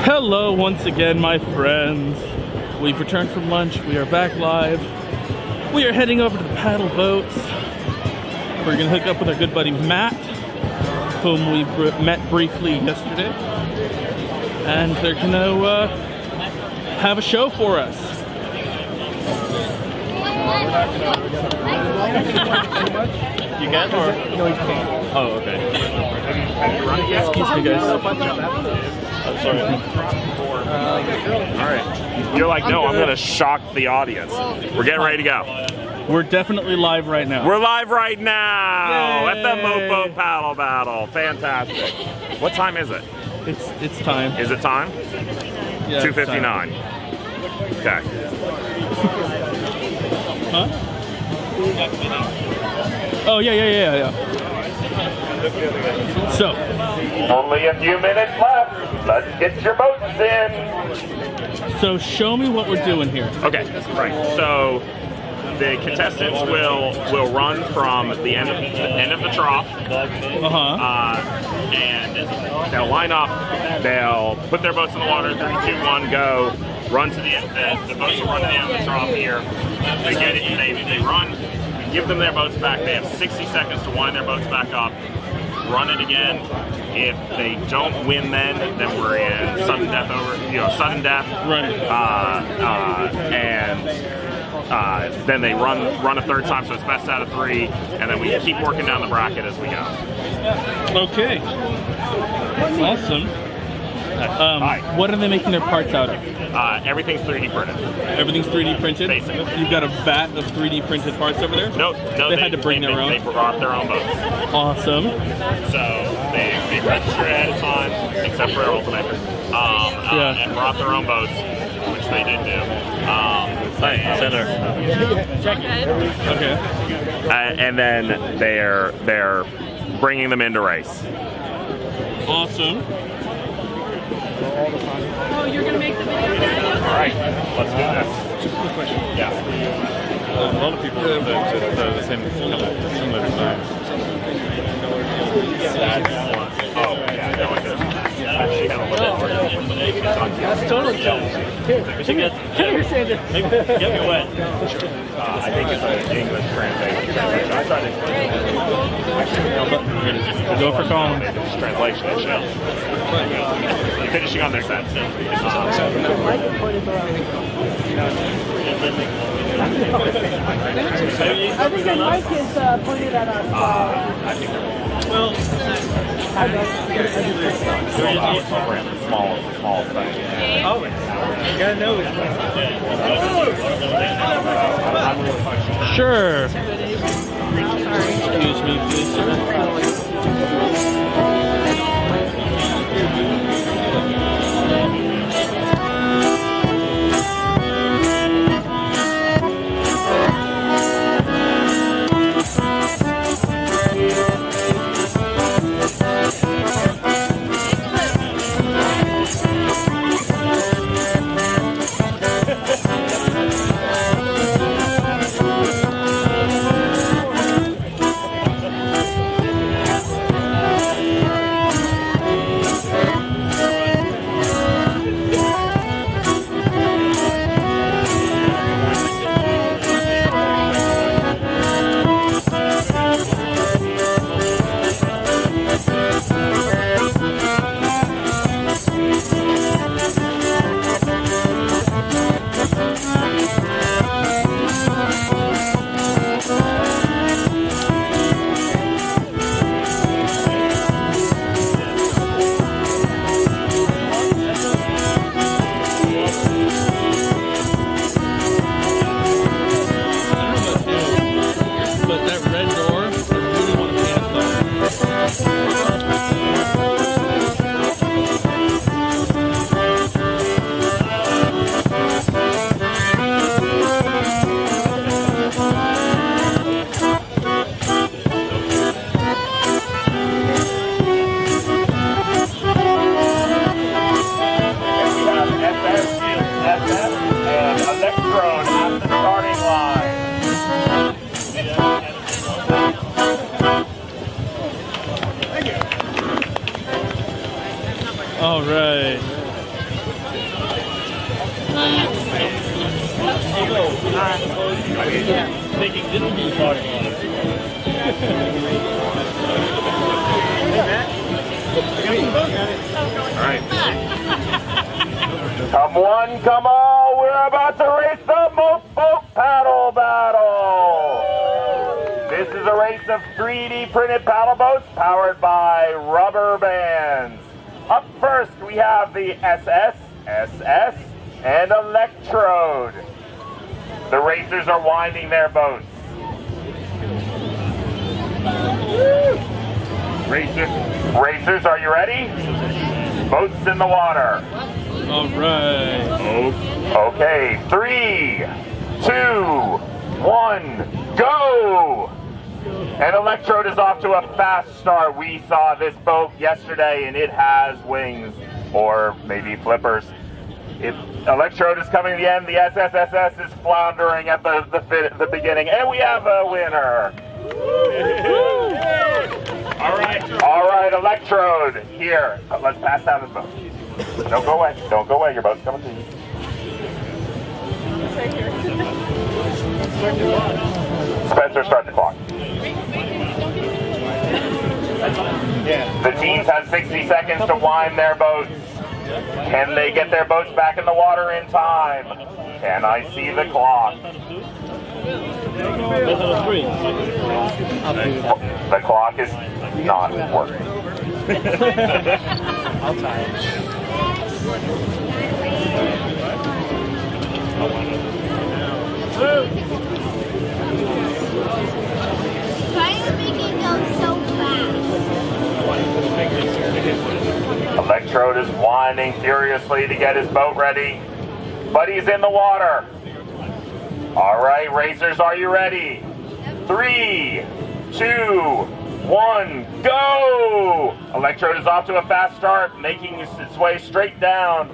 Hello once again, my friends. We've returned from lunch. We are back live. We are heading over to the paddle boats. We're gonna hook up with our good buddy Matt, whom we met briefly yesterday, and they're gonna have a show for us. You can, or? No, you can't. Oh, okay. Excuse me, guys. I'm sorry. Alright. You're like, no, I'm going to shock the audience. We're getting ready to go. We're definitely live right now. We're live right now. Yay. At the Moat Paddle Battle. Fantastic. What time is it? It's time. Is it time? Yeah, 2:59. Okay. Huh? Oh, yeah. So. Only a few minutes left. Let's get your boats in. So show me what we're doing here. Okay, right. So the contestants will run from the end of the trough. And they'll line up. They'll put their boats in the water. 3, 2, 1, go. Run to the end. The boats will run to the end of the trough here. They get it. They run. Give them their boats back. They have 60 seconds to wind their boats back up. Run it again. If they don't win, then we're in sudden death sudden death. Right. Then they run a third time, so it's best out of 3, and then we keep working down the bracket as we go. Okay. Awesome. What are they making their parts out of? Everything's 3D printed. Everything's 3D printed? Basically. You've got a vat of 3D printed parts over there? No, they had to bring their own? They brought their own boats. Awesome. So they registered ahead of time, except for Ultimate, and brought their own boats, which they did do. Center. Okay. And then they're bringing them into race. Awesome. Oh, you're going to make the video now? All right, let's do this. Super quick question. Yeah. A lot of people have the same similar designs. Oh, yeah, no, I do. She had a little bit. That's totally cool. Here, come here, Sandra. Get me wet. I think it's an English translation. I thought it Go for calling. translation. Finishing on their sentence. I think the mic is pointed at us. Well, Small thing. oh, you gotta know it. Sure. Excuse me, please, sir. All right. Thinking this would be the starting line. All right. Come one, come all. We're about to race the Moat Boat Paddle Battle. This is a race of 3D printed paddle boats powered by rubber bands. Up first, we have the SS, SS, and Electrode. The racers are winding their boats. Racers, are you ready? Boats in the water. All right. Okay, 3, 2, 1, go! And Electrode is off to a fast start. We saw this boat yesterday and it has wings, or maybe flippers. Electrode is coming to the end. The SSSS is floundering at the beginning, and we have a winner. All right, Electrode, here. Let's pass down his boat. Don't go away. Don't go away. Your boat's coming to you. It's right here. Spencer, start the clock. The teams have 60 seconds to wind their boats. Can they get their boats back in the water in time? Can I see the clock? The clock is not working. I'll tie it. Why is making go so fast? Electrode is winding furiously to get his boat ready, but he's in the water. All right, racers, are you ready? 3, 2, 1, go! Electrode is off to a fast start, making its way straight down.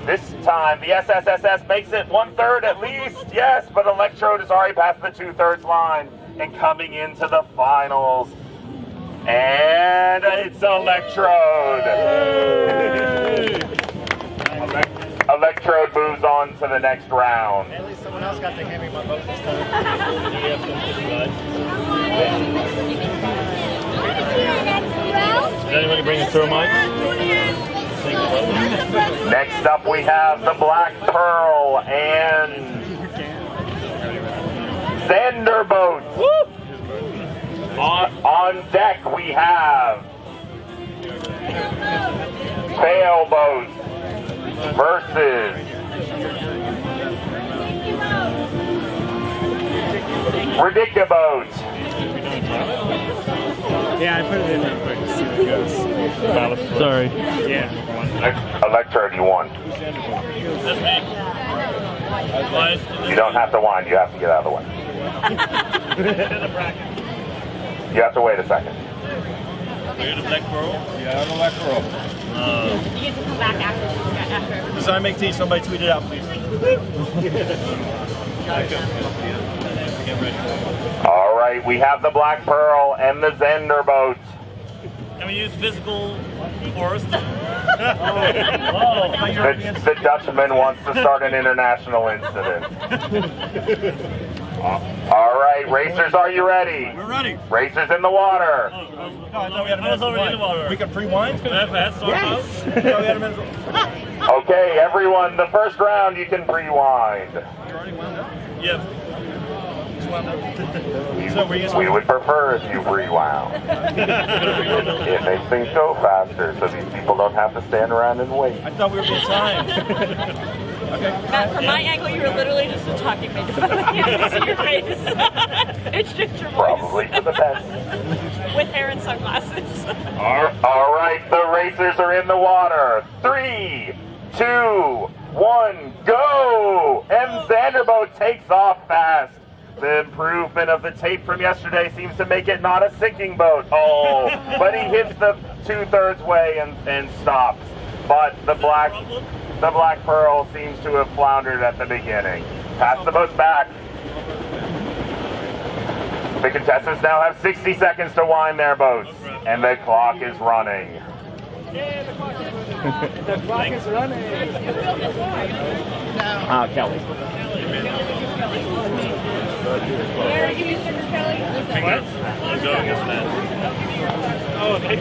This time, the SSSS makes it 1/3 at least, yes, but Electrode is already past the 2/3 line and coming into the finals. And it's Electrode. Electrode moves on to the next round. At least someone else got to hand me my boat this time. Is anybody bringing thermite? Next up we have the Black Pearl and Xander boats. On deck we have Faire boats versus Ridica boats. Yeah, I put it in real quick to see what goes. Sorry. Yeah. Electrode, you won. You don't have to wind, you have to get out of the way. You have to wait a second. You're the Black Pearl? Yeah, I'm a Black Pearl. You get to come back after. Design make tea, somebody tweet it out, please. All right, we have the Black Pearl and the Xander boats. Can we use physical force? The Dutchman wants to start an international incident. All right, racers, are you ready? We're ready. Racers in the water. No, I thought we had a minute already in the water. We can pre-wind? Yes. Okay, everyone, the first round you can rewind. You already wound up? Yep. We would prefer if you rewound. It makes things go faster so these people don't have to stand around and wait. I thought we were being timed. Okay. Matt, from my angle, you were literally just a talking megaphone. I can't see your face. It's just your voice. Probably for the best. With hair and sunglasses. All right, the racers are in the water. 3, 2, 1, go! And Xanderboat takes off fast. The improvement of the tape from yesterday seems to make it not a sinking boat. Oh, but he hits the 2/3 way and stops. But the Black Pearl seems to have floundered at the beginning. Pass the boats back. The contestants now have 60 seconds to wind their boats, and the clock is running. The clock is running. Kelly. Give me a sticker, Kelly. What? I'll go against that. Oh, okay.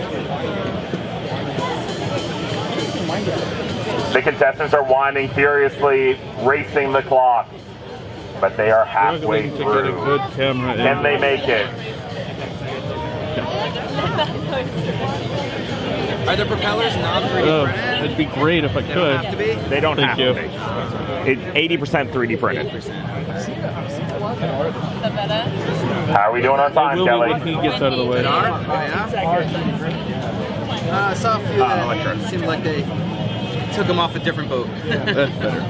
The contestants are winding furiously, racing the clock, but they are halfway Struggling to get a through. good camera Can in. they make it? Are the propellers not 3D Oh, printed? it'd be great if I They don't have to could. be? They don't Thank have you. to be. It's 80% 3D printed. Is that better? How are we doing on It time, will Kelly? be when he gets out of the way. Oh, yeah? I saw a few that seemed like they took them off a different boat. That's better.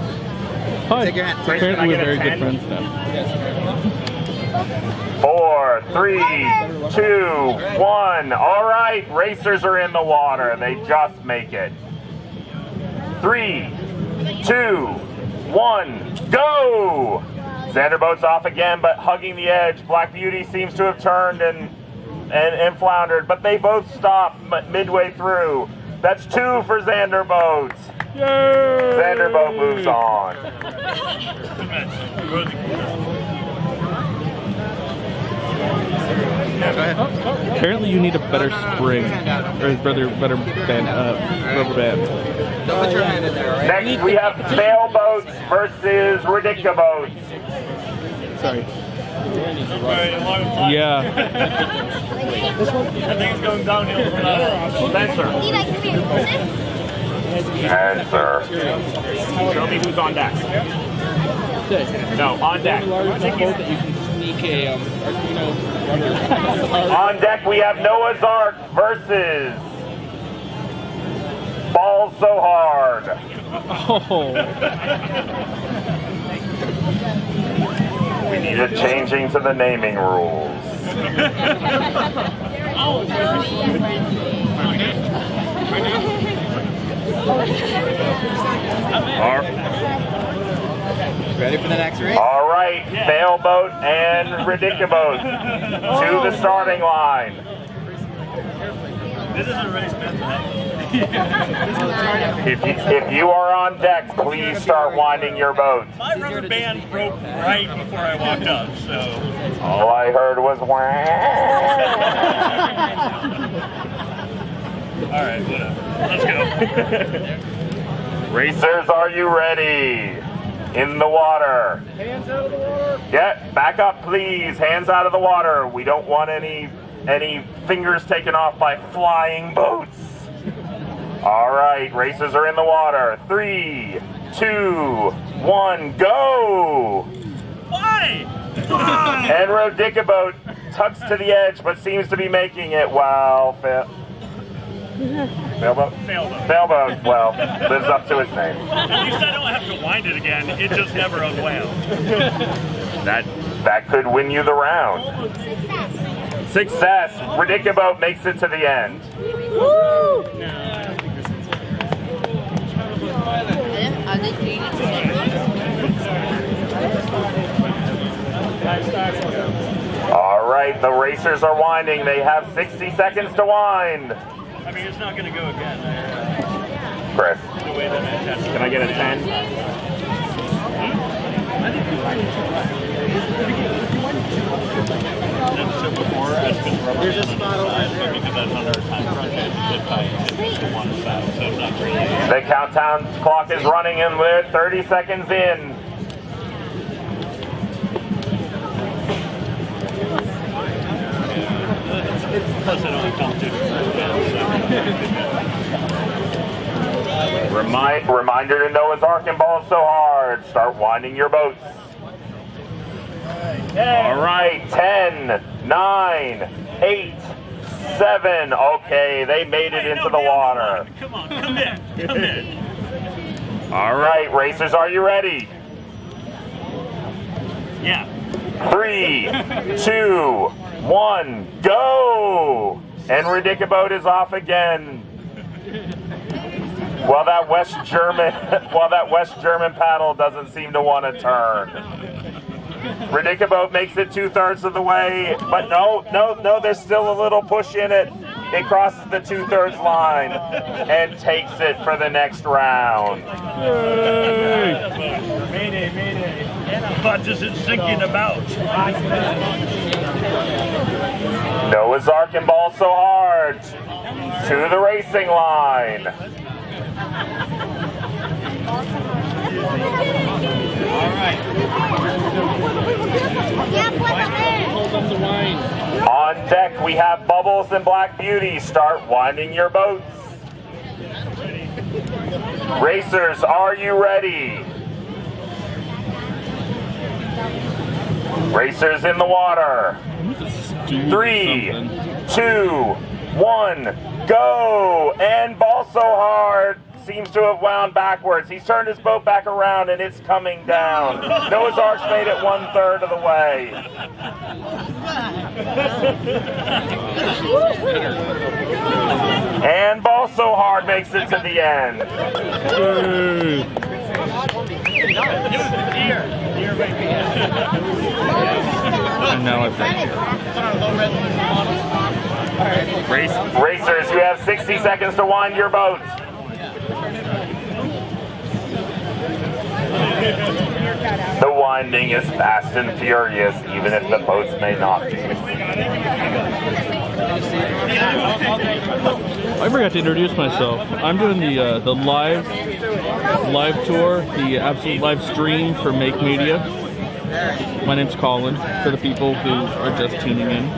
Hi. Take your hand. Apparently we're very good 10? friends now. 4, 3, 2, 1. All right, racers are in the water. They just make it. 3, 2, 1, go! Xanderboat's off again, but hugging the edge. Black Beauty seems to have turned and floundered, but they both stop midway through. That's 2 for Xanderboat. Yay! Xanderboat moves on. Apparently you need a better spring. Or better band, rubber band. Don't put your hand in there, all right? Next, we have Sailboats versus Ridicaboats. Sorry. Yeah. I think it's going downhill from now. Spencer. Answer. Show me who's on deck. No, on deck. On deck, we have Noah's Ark versus Balls So Hard. Oh. We need a changing to the naming rules. Ready for the next race? All right, Sailboat and Ridicaboat to the starting line. This is a race meant to happen. If you are on deck, please start winding your boat. My rubber band broke right before I walked up, so. All I heard was wah. All right, whatever. Let's go. Racers, are you ready? In the water. Hands out of the water. Yeah, back up, please. Hands out of the water. We don't want any fingers taken off by flying boats. All right, racers are in the water. 3, 2, 1, go! Why? And Ridicaboat tucks to the edge, but seems to be making it. Wow, Sailboat? Sailboat, well, lives up to its name. At least I don't have to wind it again. It just never unwound. That could win you the round. Success. Ridicaboat makes it to the end. Woo! All right, the racers are winding. They have 60 seconds to wind. I mean, it's not going to go again. Chris, The way that it has. can I get a 10? So before, I spent rubber There's a band spot on over the side, there. but because that's under a time crunch, I did tie it to one side, so it's not really. The countdown clock is running and we're 30 seconds in. Plus, it only comes to Reminder to Noah's Ark and Balls So Hard. Start winding your boats. All right, 10, 9, 8, 7. Okay, they made it into the water. Come on, come in, come in. All right, racers, are you ready? Yeah. 3, 2, 1, go! And Ridicaboat is off again. While that West German paddle doesn't seem to want to turn. Ridicaboat makes it 2/3 of the way, but no, there's still a little push in it. it crosses the 2/3 line and takes it for the next round. Mayday. But is it sinking about? Noah's Ark and Ball So Hard to the racing line. On deck, we have Bubbles and Black Beauty. Start winding your boats. Racers, are you ready? Racers in the water. 3, 2, 1, go! And Ball So Hard seems to have wound backwards. He's turned his boat back around and it's coming down. Noah's Ark's made it 1/3 of the way. And Ball So Hard makes it to the end. And now I've got Racers, you have 60 seconds to wind your boats. The winding is fast and furious, even if the boats may not be. I forgot to introduce myself. I'm doing the live tour, the absolute live stream for Make Media. My name's Colin, for the people who are just tuning in.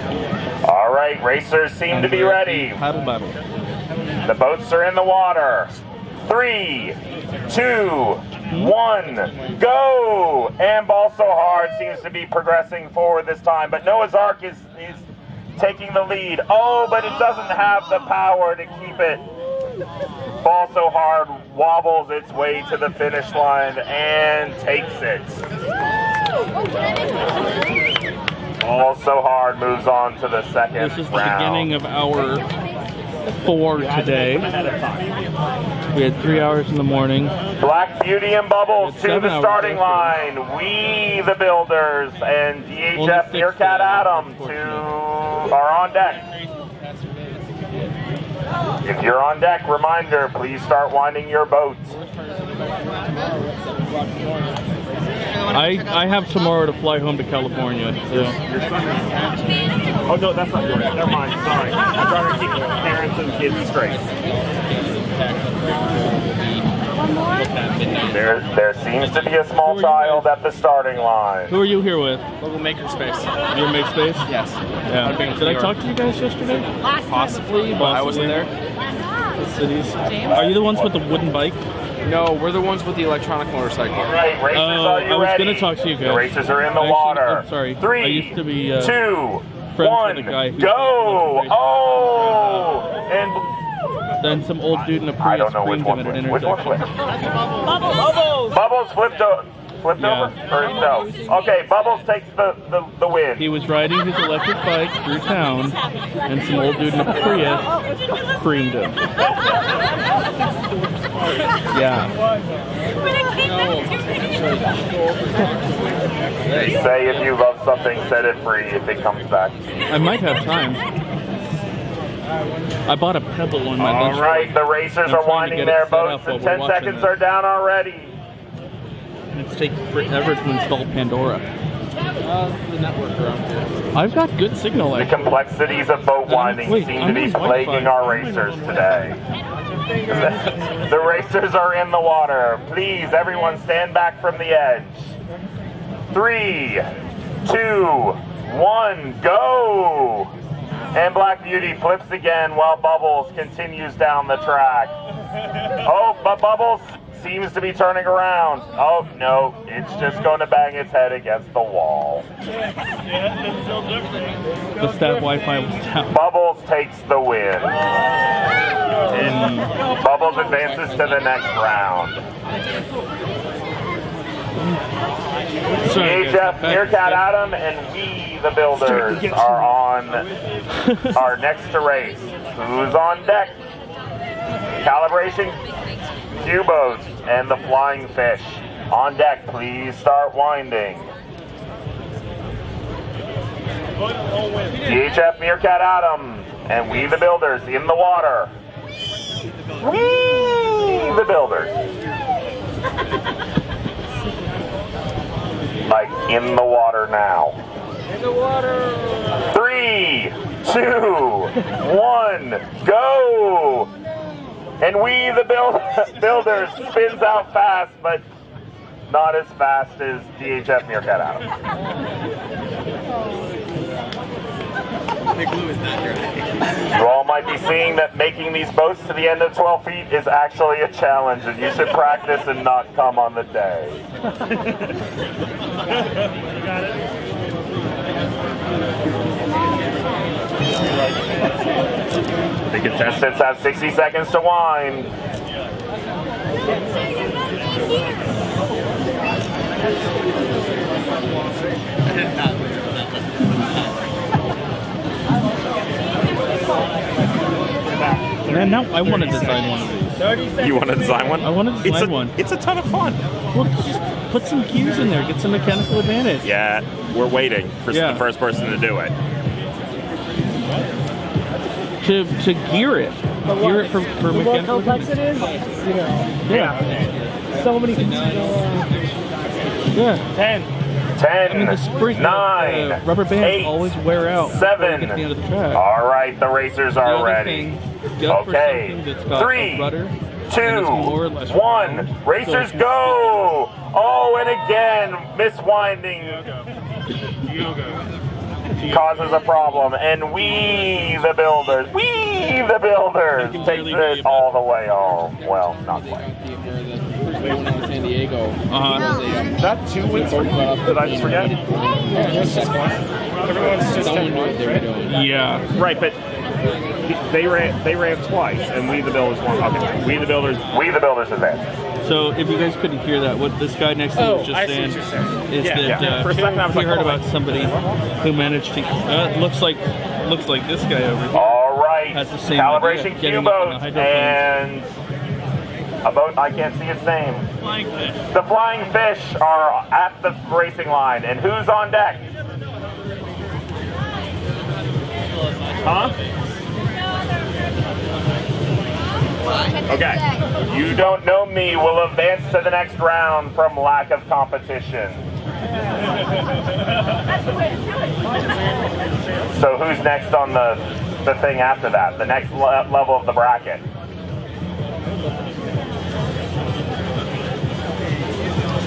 All right, racers seem to be ready. Paddle battle. The boats are in the water. 3, 2, 1, go! And Ball So Hard seems to be progressing forward this time, but Noah's Ark is taking the lead. Oh, but it doesn't have the power to keep it. Ball So Hard wobbles its way to the finish line and takes it. Ball So Hard moves on to the second This is the round. beginning of hour 4 today. We had 3 hours in the morning. Black Beauty and Bubbles It's to 7 the hours starting after. line. We, the builders, and DHF Only Meerkat 6 Adam are on deck. If you're on deck, reminder, please start winding your boat. I have tomorrow to fly home to California. So. Oh no, that's not yours. Never mind. Sorry. I'm trying to keep parents and kids straight. There seems to be a small child at the starting line. Who are you here with? Local makerspace. Your Makespace? Yes. Yeah. Did I talk to you guys yesterday? Possibly, but I wasn't there. The cities. Are you the ones with the wooden bike? No, we're the ones with the electronic motorcycle. All right, racers, are you I was ready? going to talk to you guys. The racers are in the Actually, water. I'm sorry. 3, I used to be 2, friends 1, with a guy who go! Oh! And then some old dude in a I Prius don't know which screamed him one at an flipped. Which one intersection. flipped? Bubbles flipped over? Or no? Okay, Bubbles takes the win. He was riding his electric bike through town, and some old dude in a Prius creamed him. Yeah. They say if you love something, set it free if it comes back. I might have time. I bought a Pebble on my lunch. All right, the racers I'm are trying to winding get their it set up boats, while and we're 10 watching seconds this. are down already. It's taking forever to install Pandora. The network around here. I've got good signal. The complexities of boat winding wait, seem I'm to be on plaguing Wi-Fi. our racers today. The racers are in the water. Please, everyone stand back from the edge. 3, 2, 1, go! And Black Beauty flips again while Bubbles continues down the track. Oh, but Bubbles seems to be turning around. Oh, no, it's just going to bang its head against the wall. The stat Wi-Fi was down. Bubbles takes the win. And Bubbles advances to the next round. Sorry, DHF guys. Meerkat Adam and we, the builders, are on our next to race. Who's on deck? Calibration, U-boats, and the flying fish. On deck, please start winding. DHF Meerkat Adam And we the builders in the water. We the builders. Like in the water now. In the water. 3, 2, 1, go! And we the builders spins out fast, but not as fast as DHF Meerkat Adam. The glue is not dry. You all might be seeing that making these boats to the end of 12 feet is actually a challenge, and you should practice and not come on the day. The contestants have 60 seconds to wind. Man, now I want to design one of these. You want to design one? I want to design one. It's a ton of fun. Well, just put some gears in there, get some mechanical advantage. Yeah, we're waiting for the first person to do it. To gear it. Gear it for The more mechanical complex it advantage. is, you know. Yeah. So many things. Yeah. 10, I mean, the spring, 9, rubber bands 8, always wear out. before 7. you get to the end of the track. All right, the racers The are other ready. thing, go for Okay, something that's got a 3, rudder, 2, and it's more or less 1. round. Racers So- go! Oh, and again, miswinding causes a problem. And we, the builders, takes it all the way home. Well, not quite. San Diego. Is that 2 wins for you? Did I just forget? Everyone's just Someone knew what they were doing. Yeah. right, but they ran twice, and we the builders won. Okay, we the builders is there. So if you guys couldn't hear that, what this guy next to me was just saying is that For a second I was he like, heard oh, about somebody who managed to. Looks like this guy over here. All right, Has the same calibration idea, getting Q-boat up on the hydroplanes. and a boat, I can't see its name. Flying fish. The Flying Fish are at the racing line, and who's on deck? Huh? Okay, you don't know me will advance to the next round from lack of competition. So who's next on the thing after that? The next level of the bracket?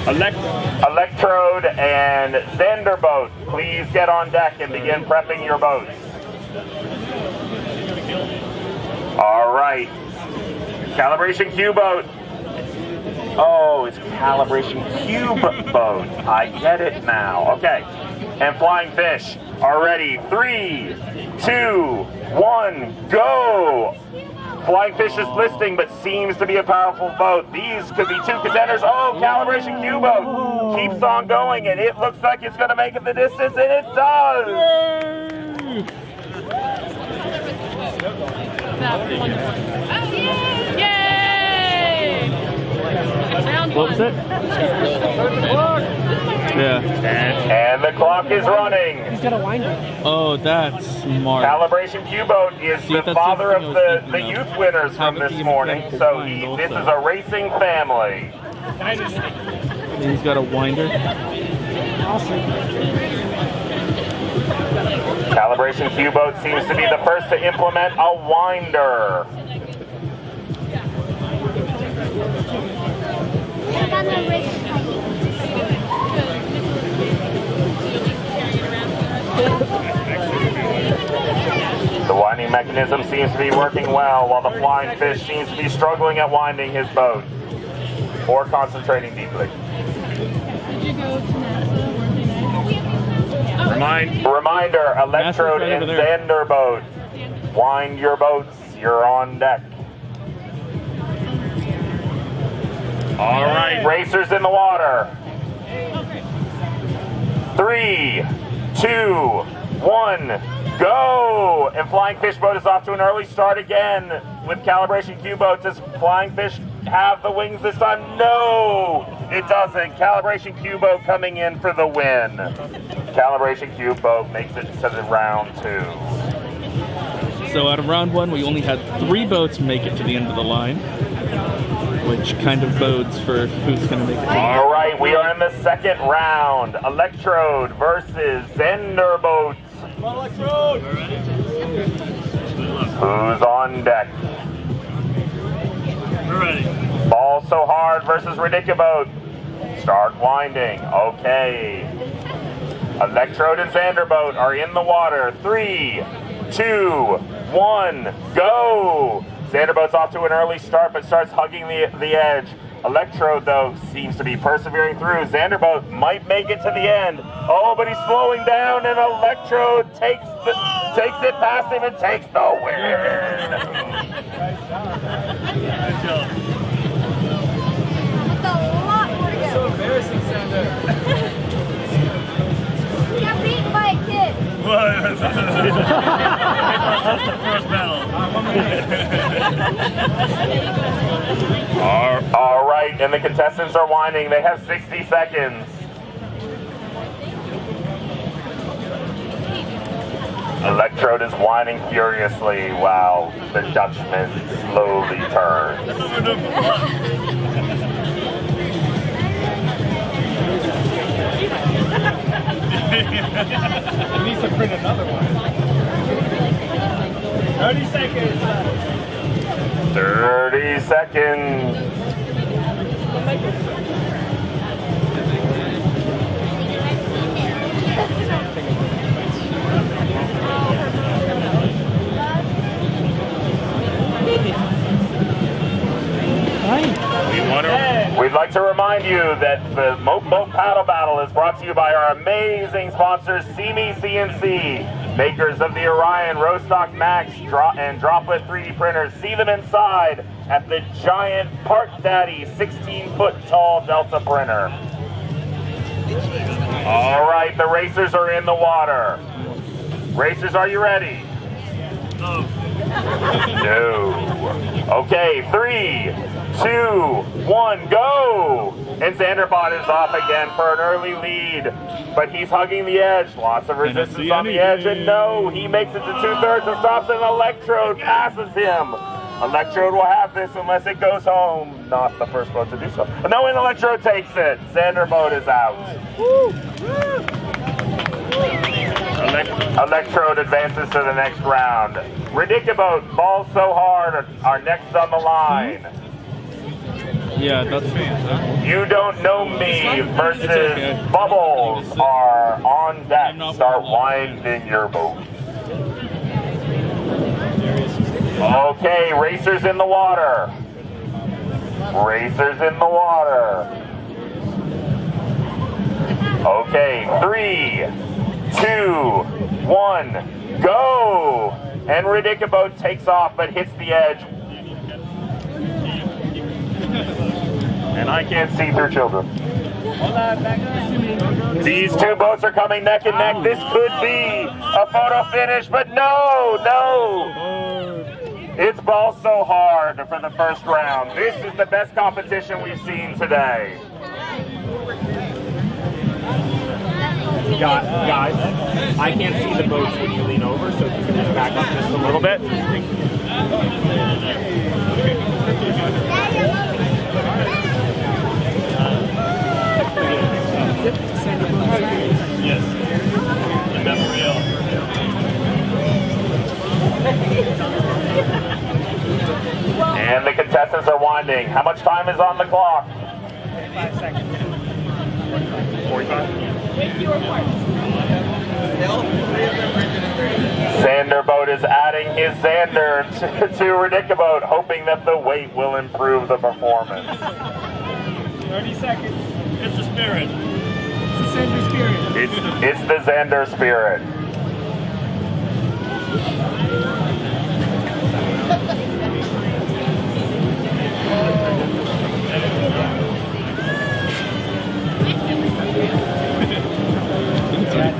Electrode and Xander boat, please get on deck and begin prepping your boats. All right. Calibration Q boat. Oh, it's calibration cube boat. I get it now. Okay. And Flying Fish are ready. 3, 2, 1, go. Flying Fish is listing, but seems to be a powerful boat. These could be 2 contenders. Oh, calibration Q boat keeps on going, and it looks like it's going to make it the distance, and it does. Yay! What was it? Yeah. And the clock is running. He's got a winder. Oh, that's smart. Calibration Q-Boat is See, the that's father of something I was the thinking of. youth winners from Have it this be a morning, mechanical so wind this also. is a racing family. And he's got a winder. Awesome. Calibration Q-Boat seems to be the first to implement a winder. The winding mechanism seems to be working well, while the Flying Fish seems to be struggling at winding his boat, or concentrating deeply. Reminder, Electrode right and over there. Xander boat. Wind your boats, you're on deck. All right, racers in the water. 3, 2, 1, go! And Flying Fish boat is off to an early start again with Calibration Q-boat. Does Flying Fish have the wings this time? No, it doesn't. Calibration Q-boat coming in for the win. Calibration Q-boat makes it to the round 2. So out of round one, we only had 3 boats make it to the end of the line, which kind of bodes for who's going to make it. All right, we are in the second round. Electrode versus Zender boats. Electrode! Who's on deck? We're ready. Ball so hard versus Ridicuboat. Start winding. Okay. Electrode and Zanderboat are in the water. 3, 2, 1, go! Zanderboat's off to an early start, but starts hugging the edge. Electrode, though, seems to be persevering through. Zanderboat might make it to the end. Oh, but he's slowing down, and Electrode takes it past him and takes the win. So embarrassing, Sander. We got beaten by a kid. That's the first battle. All right, and the contestants are winding. They have 60 seconds. Electrode is whining furiously while the Dutchman slowly turns. That's what we're doing for fun. He needs to print another one. 30 seconds. 30 seconds. We'd like to remind you that the Moat Boat Paddle Battle is brought to you by our amazing sponsors, See-Me CNC, makers of the Orion Rostock Max and Droplet 3D printers. See them inside at the giant Park Daddy 16-foot tall Delta printer. All right, the racers are in the water. Racers, are you ready? No. No. Okay, 3, 2, 1, go! And Zanderbot is off again for an early lead, but he's hugging the edge. Lots of resistance on the edge, and no, he makes it to 2/3 and stops, and Electrode passes him. Electrode will have this unless it goes home. Not the first boat to do so. No, and Electrode takes it. Zanderboat is out. Electrode advances to the next round. Ridicuboat, Ball So Hard are next on the line. Yeah, that's You Don't Know Me versus okay. Bubbles are on deck. Start winding your boat. Okay, racers in the water. Racers in the water. Okay, 3, 2, 1, go! And Ridicuboat takes off but hits the edge. And I can't see through children. These two boats are coming neck and neck. This could be a photo finish, but no! It's Ball So Hard for the first round. This is the best competition we've seen today. Guys, I can't see the boats when you lean over, so if you can just back up just a little bit. Yes. Memorial. And the contestants are winding. How much time is on the clock? 5 seconds. 45. With your parts. Zanderboat is adding his Zander to Ridicuboat, hoping that the weight will improve the performance. 30 seconds. It's the spirit. It's the Zander spirit. It's the Zander spirit.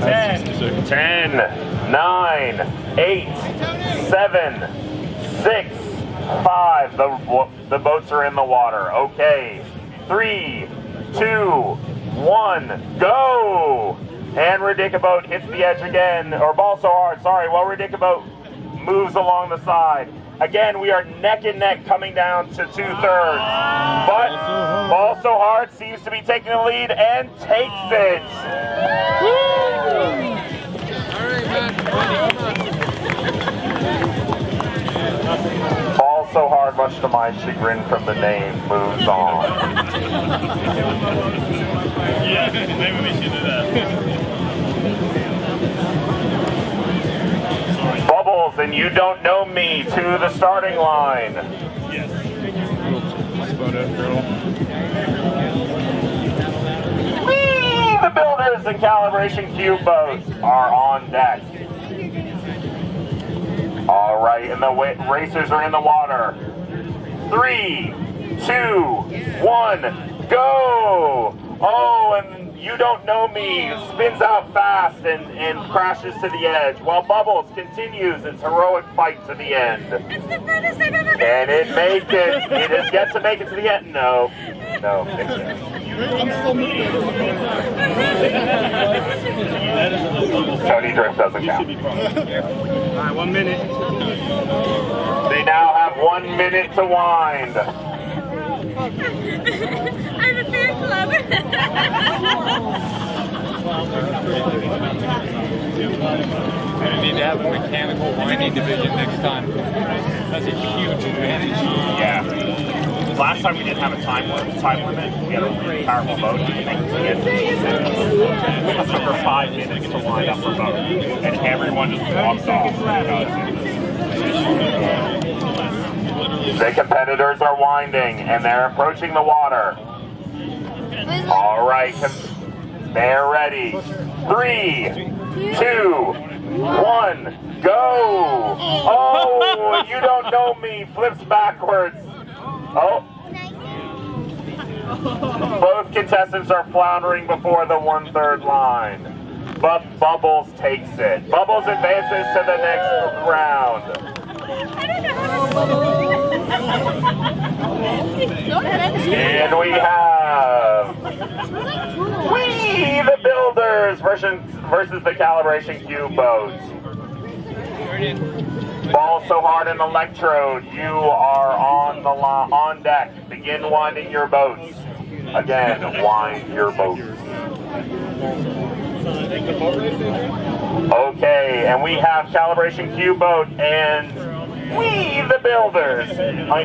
Ten. 10, 9, 8, 7, 6, 5. The boats are in the water. Okay. 3, 2, 1, go! And Ridicuboat hits the edge again, or Ball So Hard, sorry, while Ridicuboat moves along the side. Again, we are neck and neck coming down to 2/3. But Ball So Hard seems to be taking the lead and takes it. Ball So Hard, much to my chagrin from the name, moves on. Yeah, maybe we should do that. Bubbles and You Don't Know Me to the starting line. Yes. Whee! The Builders and Calibration Cube boats are on deck. All right, and the racers are in the water. 3, 2, 1, go! Oh, and You Don't Know Me spins out fast and crashes to the edge, while Bubbles continues its heroic fight to the end. It's the furthest I've ever been. And it makes it. It has yet to make it to the end. No. Tony Drift doesn't count. All right, 1 minute. They now have 1 minute to wind. I'm a fan club. I need to have a mechanical winding division next time. That's a huge advantage. Yeah. Last time we didn't have a time limit. We had a really powerful boat. It took her 5 minutes to wind up her boat, and everyone just walks off. The competitors are winding, and they're approaching the water. All right, they're ready. 3, 2, 1, go! Oh, You Don't Know Me flips backwards. Oh. Both contestants are floundering before the 1/3 line. But Bubbles takes it. Bubbles advances to the next round. And we have the Builders versus the Calibration Cube boats. Ball So Hard and Electrode, you are on deck. Begin winding your boats. Again, wind your boats. Okay, and we have Calibration Cube boat and the Builders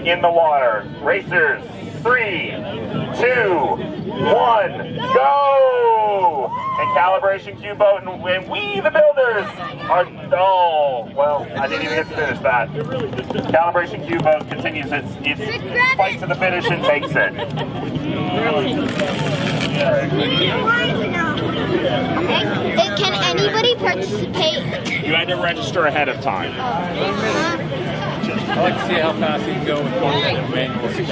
in the water. Racers, 3, 2, 1, go! And Calibration Cube boat and the Builders are, oh, well, I didn't even get to finish that. Calibration Cube boat continues its fight to the finish and takes it. Can anybody participate? You had to register ahead of time. I like to see how fast you can go with one manual spin.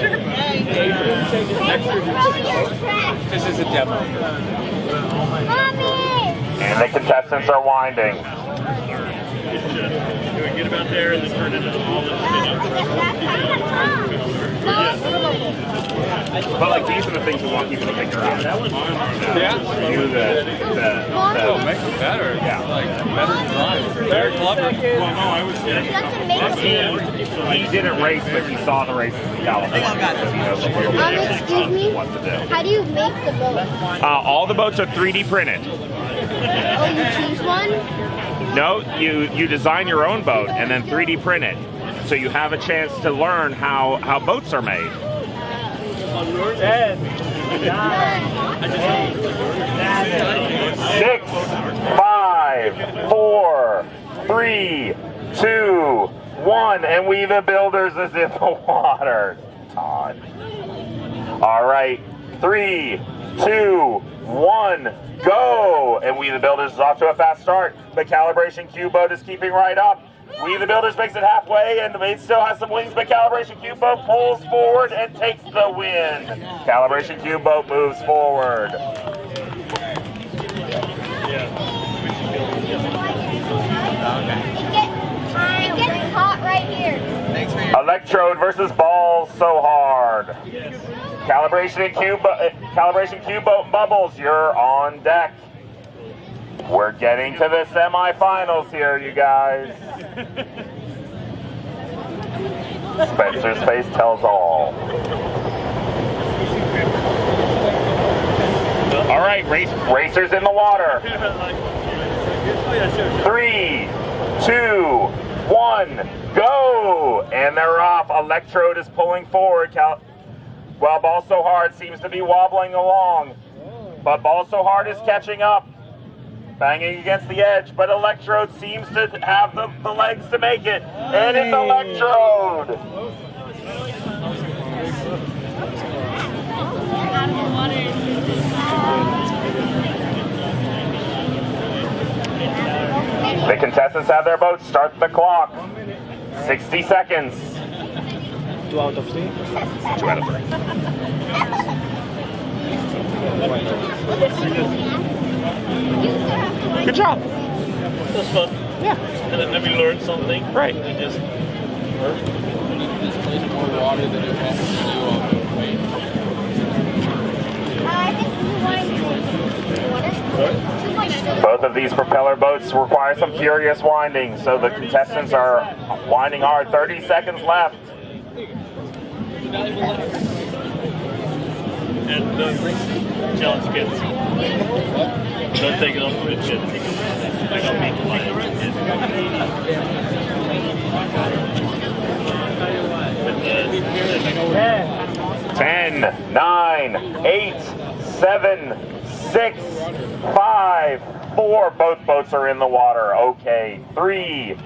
This is a demo. Mommy! And the contestants are winding. Can we get about there and then turn it all But like these are the things we want people to figure out. Yeah. Oh, makes it better. Yeah. Like better design. Very clever. Well, no, I was He didn't race, but he saw the races in California. So he knows a little bit Excuse me? what to do. How do you make the boat? All the boats are 3D printed. Oh, you choose one? No, you design your own boat and then 3D print it. So you have a chance to learn how boats are made. 10, 6, 5, 4, 3, 2, 1, and the Builders is in the water. Todd. All right, 3, 2, 1, go! And the Builders is off to a fast start. The Calibration Cube boat is keeping right up. The Builders makes it halfway, and it still has some wings, but Calibration Cube boat pulls forward and takes the win. Calibration Cube boat moves forward. It gets hot right here. Electrode versus Ball So Hard. Calibration Cube boat and Bubbles, you're on deck. We're getting to the semifinals here, you guys. Spencer's face tells all. All right, racers in the water. 3, 2, 1, go! And they're off. Electrode is pulling forward. Well, Ball So Hard seems to be wobbling along, but Ball So Hard is catching up, banging against the edge, but Electrode seems to have the legs to make it, and it's Electrode! The contestants have their boats. Start the clock. 60 seconds. 2 out of 3. 2 out of 3. Good job. That's fun. Yeah. And then we learned something. Right. And just Displace more water than it has to do on the plane. I think Both of these propeller boats require some furious winding, so the contestants are winding hard. 30 seconds left. and challenge kids. Don't take it off with kids. They're gonna make it. 10, 9, 8, 7, 6, 5, 4. Both boats are in the water. Okay. 3,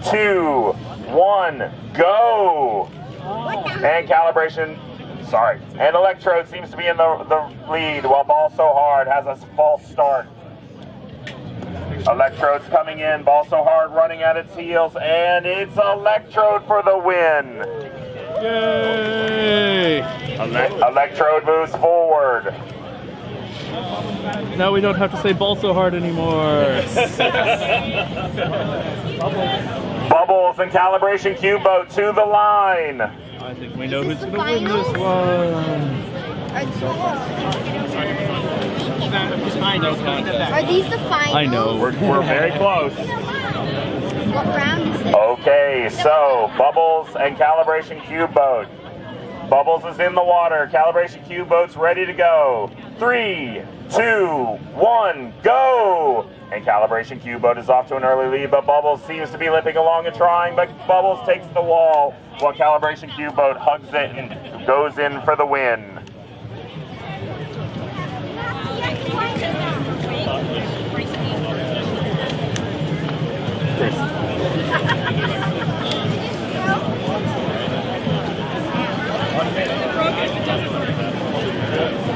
2, 1, go. And calibration. Sorry. And Electrode seems to be in the lead while Ball So Hard has a false start. Electrode's coming in. Ball So Hard running at its heels. And it's Electrode for the win. Yay! Electrode moves forward. Now we don't have to say Ball So Hard anymore. Bubbles and Calibration Cube Boat to the line. I think we know who's going to win this one. Are these the finals? I know. We're very close. What round is it? Okay, so Bubbles and Calibration Cube Boat. Bubbles is in the water. Calibration Cube Boat's ready to go. 3, 2, 1, go! And Calibration Cube Boat is off to an early lead, but Bubbles seems to be limping along and trying, but Bubbles takes the wall while Calibration Cube Boat hugs it and goes in for the win.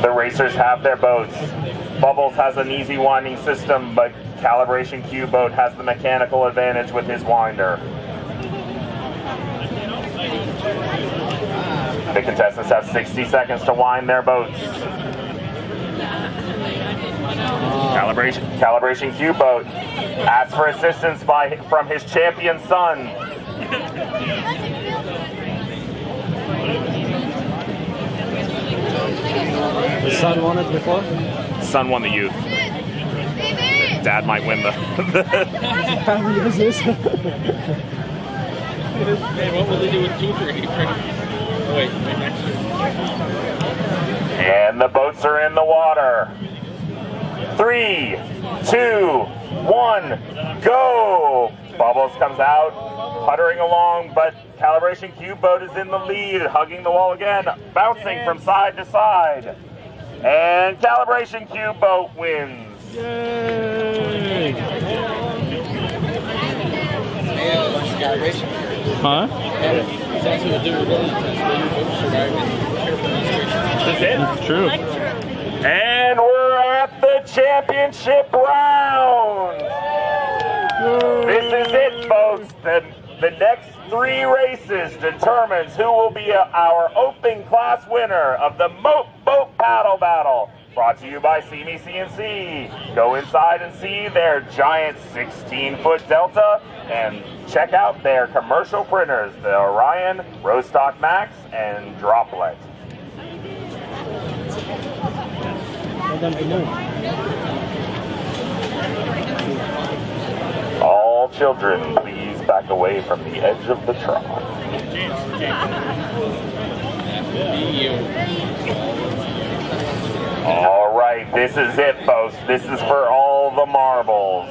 The racers have their boats. Bubbles has an easy winding system, but Calibration Cube Boat has the mechanical advantage with his winder. The contestants have 60 seconds to wind their boats. Calibration Cube Boat asks for assistance from his champion son. Son won it before? Son won the youth. Dad might win the... How many is this? Hey, what will they do with 2 for 8? Wait, next year. And the boats are in the water. 3, 2, 1, go! Bubbles comes out, puttering along, but Calibration Cube Boat is in the lead, hugging the wall again, bouncing from side to side. And Calibration Cube Boat wins. Yay! Huh? It's true. And we're at the championship round. This is it, folks. The next 3 races determines who will be our open class winner of the Moat Boat Paddle Battle. Brought to you by See Me CNC. Go inside and see their giant 16-foot Delta and check out their commercial printers, the Orion, Rostock Max, and Droplet. All children, please back away from the edge of the trough. All right, this is it, folks. This is for all the marbles.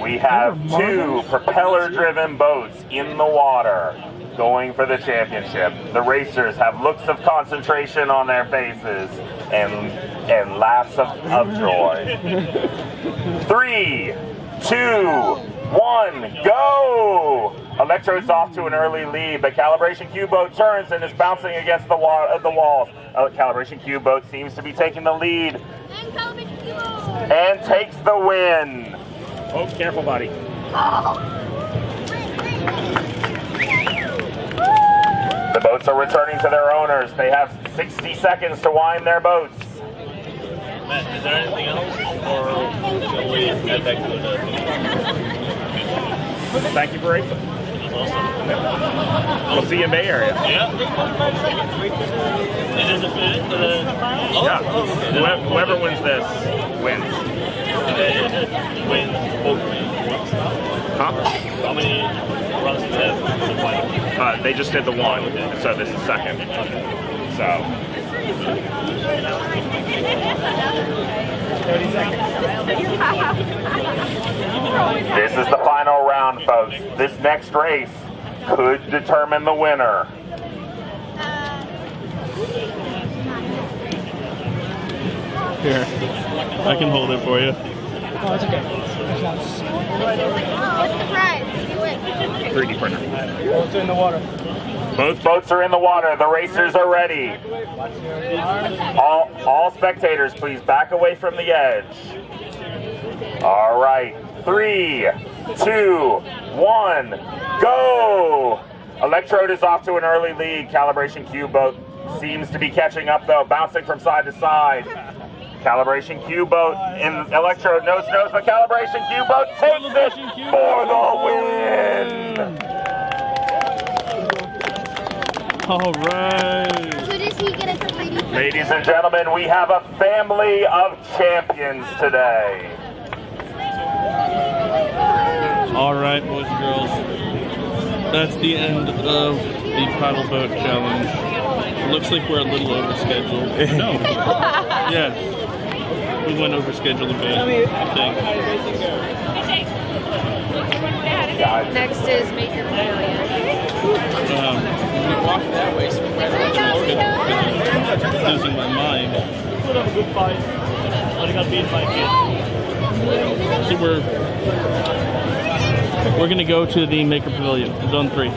We have 2 propeller-driven boats in the water going for the championship. The racers have looks of concentration on their faces and laughs of joy. 3, 2, 1, go! Electro's off to an early lead, but Calibration Q boat turns and is bouncing against the walls. Calibration Q boat seems to be taking the lead and takes the win. Oh, careful, buddy. The boats are returning to their owners. They have 60 seconds to wind their boats. Matt, is there anything else? Or shall we head back to the... Thank you for racing. Awesome. We'll see you in Bay Area. Yeah. Is this a fit? Yeah. Whoever wins this wins. Wins both wins. Huh? How many runs do you have in the final? They just did the 1, so this is second. So. 30 seconds. This is the final round, folks. This next race could determine the winner. Here, I can hold it for you. Oh, it's okay. What's the prize? You win. 3D printer. Boats are in the water. Both boats are in the water. The racers are ready. All spectators, please back away from the edge. All right. 3, 2, 1, go! Electrode is off to an early lead. Calibration Q boat seems to be catching up, though, bouncing from side to side. Calibration Q boat in Electrode nose to nose, but Calibration Q boat takes it for the win! All right. So does he get a 3D? Ladies and gentlemen, we have a family of champions today. All right, boys and girls. That's the end of the paddle boat challenge. It looks like we're a little overscheduled. No. Yes. We went overscheduled a bit, I think. Next is Make Your Pavilion. Walk that way, so Losing my mind. Put up a good fight. But I got beat by a kid. So we're gonna go to the Maker Pavilion, Zone 3.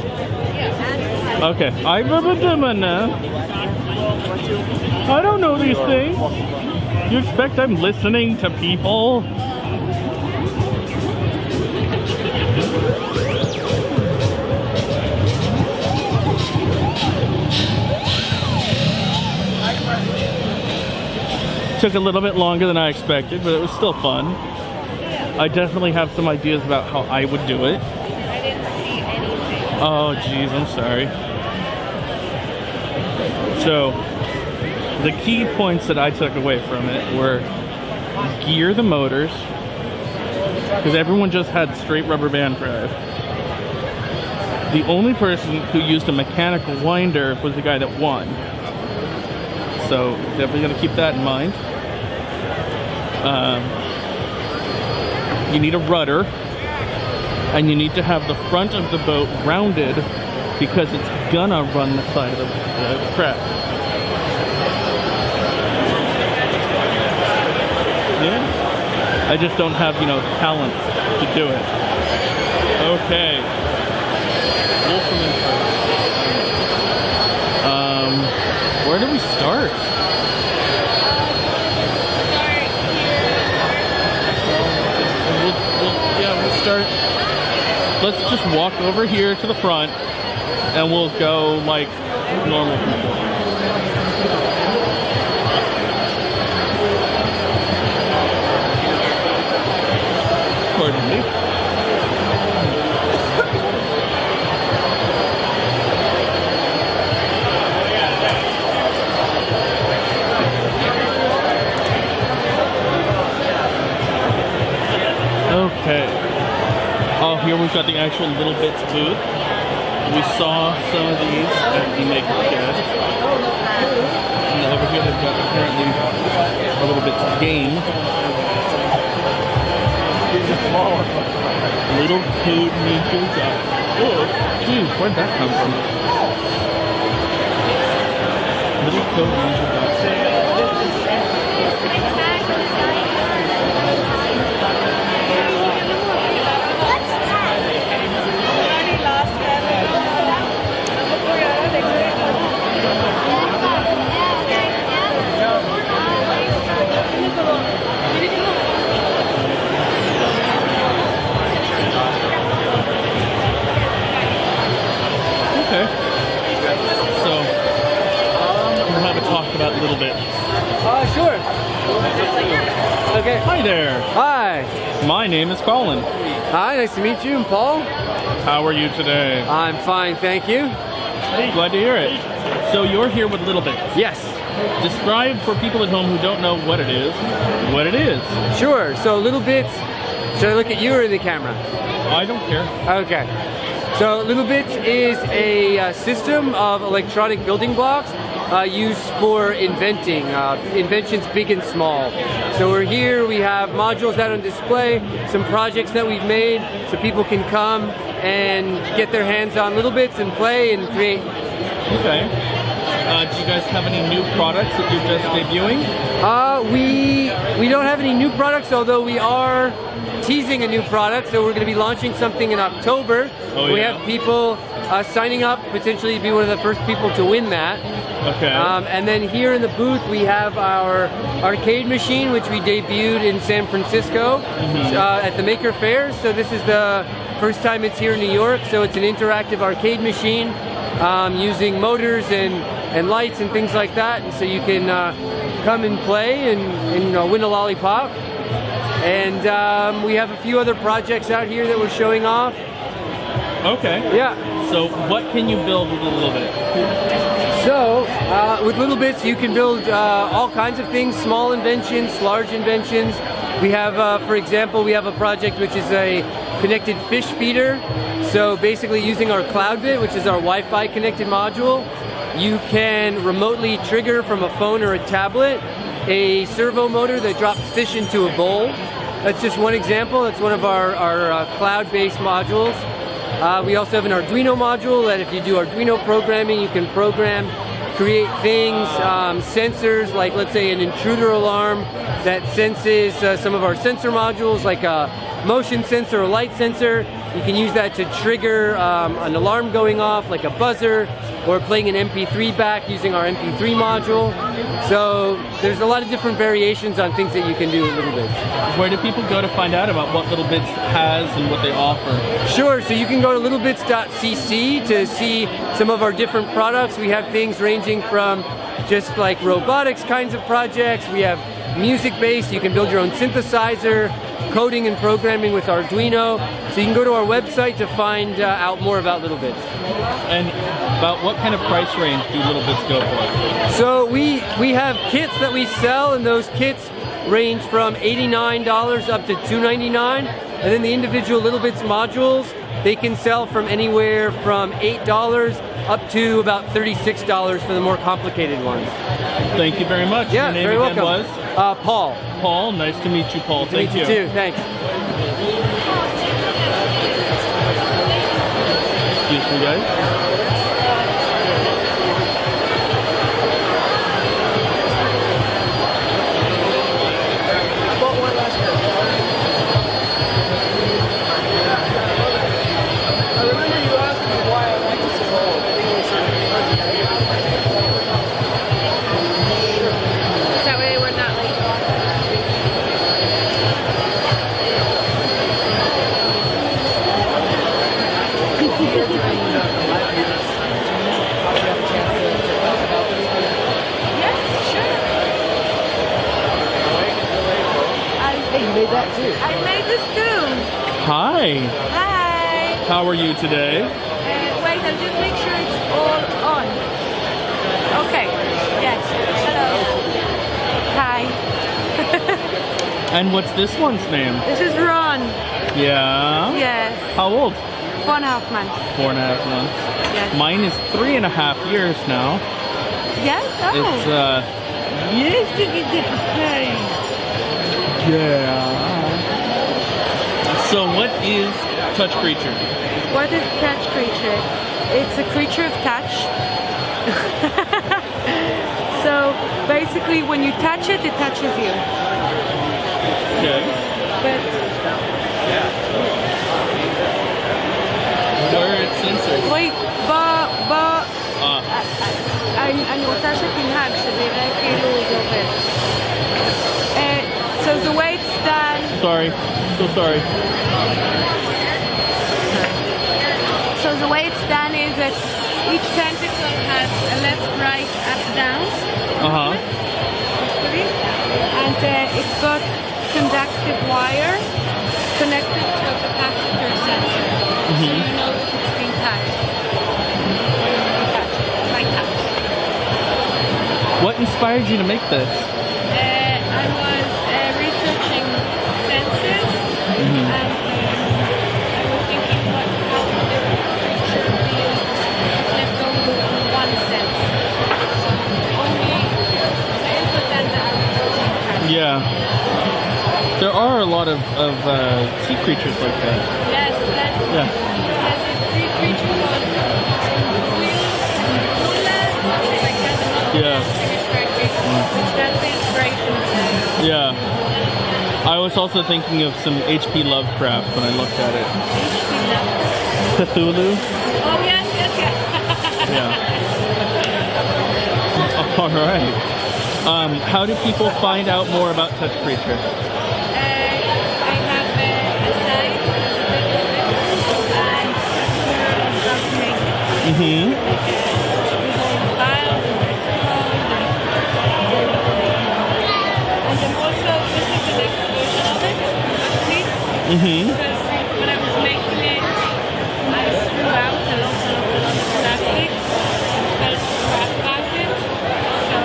Okay. I don't know these things. You expect I'm listening to people? Took a little bit longer than I expected, but it was still fun. I definitely have some ideas about how I would do it. I didn't see anything. Oh, geez, I'm sorry. So, the key points that I took away from it were gear the motors, because everyone just had straight rubber band drive. The only person who used a mechanical winder was the guy that won. So, definitely going to keep that in mind. You need a rudder, and you need to have the front of the boat rounded because it's gonna run the side of the track. Yeah, I just don't have, talent to do it. Okay, Wolfman first. Where do we start? Start. Let's just walk over here to the front and we'll go like normal people. Pardon me. Okay. Oh, here we We've got the actual Little Bits booth. We saw some of these at the Maker Fair. And over here they've got apparently a Little Bits game. Little Code Ninja Dot. Oh, geez, where'd that come from? Little Code Ninja Dot. Okay. So, we'll have a talk about Little Bits. Sure. Okay. Hi there. Hi. My name is Colin. Hi, nice to meet you. I'm Paul. How are you today? I'm fine, thank you. Glad to hear it. So you're here with Little Bits. Yes. Describe for people at home who don't know what it is, what it is. Sure. So Little Bits, should I look at you or the camera? I don't care. Okay. So Little Bits is a system of electronic building blocks used for inventing, inventions big and small. So we're here, we have modules out on display, some projects that we've made so people can come and get their hands on Little Bits and play and create. Okay. Do you guys have any new products that you're just debuting? We don't have any new products, although we are teasing a new product. So we're going to be launching something in October. Oh, we yeah? have people signing up, potentially to be one of the first people to win that. Okay. And then here in the booth we have our arcade machine, which we debuted in San Francisco at the Maker Faire. So this is the first time it's here in New York. So it's an interactive arcade machine using motors and lights and things like that. And so you can come and play and win a lollipop. And we have a few other projects out here that we're showing off. Okay. Yeah. So what can you build with Little Bits? So with Little Bits you can build all kinds of things, small inventions, large inventions. We have, for example, we have a project which is a connected fish feeder. So basically using our CloudBit, which is our Wi-Fi connected module, you can remotely trigger from a phone or a tablet a servo motor that drops fish into a bowl. That's just one example. That's one of our cloud-based modules. We also have an Arduino module that if you do Arduino programming, you can program, create things, sensors, like let's say an intruder alarm that senses some of our sensor modules, like a motion sensor or light sensor. You can use that to trigger an alarm going off, like a buzzer, or playing an MP3 back using our MP3 module. So there's a lot of different variations on things that you can do with Little Bits. Where do people go to find out about what Little Bits has and what they offer? Sure, so you can go to littlebits.cc to see some of our different products. We have things ranging from just like robotics kinds of projects. We have music-based, you can build your own synthesizer, coding and programming with Arduino. So you can go to our website to find out more about Little Bits. And about what kind of price range do Little Bits go for? So we have kits that we sell, and those kits range from $89 up to $299. And then the individual Little Bits modules, they can sell from anywhere from $8 up to about $36 for the more complicated ones. Thank you very much. Yeah, Your name very again welcome. was? Paul. Paul, nice to meet you, Paul. Thank you. Nice to meet you too, thanks. Excuse me, guys. That way we're not like. I made this too. Hi. Hi. How are you today? Wait, I'll just make sure it's all on. Okay. Yes. Hello. Hi. And what's this one's name? This is Ron. Yeah? Yes. How old? 4.5 months. 4.5 months. Yes. Mine is 3.5 years now. Yes? Oh. It's yes, yeah. So what is touch creature? What is touch creature? It's a creature of touch. So basically when you touch it, it touches you. Okay. But Where are its sensors? wait, אני רוצה שתנהג, שזה יראה כאילו זה עובד. So the way it's done... Sorry. So sorry. So the way it's done is that each tentacle has a left, right, up, down. Uh-huh. And it's got conductive wire connected to a capacitor sensor. So you know that it's being touched. By touch. What inspired you to make this? I was researching senses and I was thinking how would the creature feel left over with one sense. Only the input and the output. Yeah. There are a lot of sea creatures like that. Yes, that's Yeah. there's a sea creature called something like that. Yeah. That's the inspiration. Yeah. I was also thinking of some H.P. Lovecraft when I looked at it. Cthulhu? Oh yes, yes, yes. Yeah. All right. How do people find out more about touch creature? I have a site and Mm-hmm. Mm-hmm. Because when I was making it, I threw out a lot of plastic. I felt crap about it. So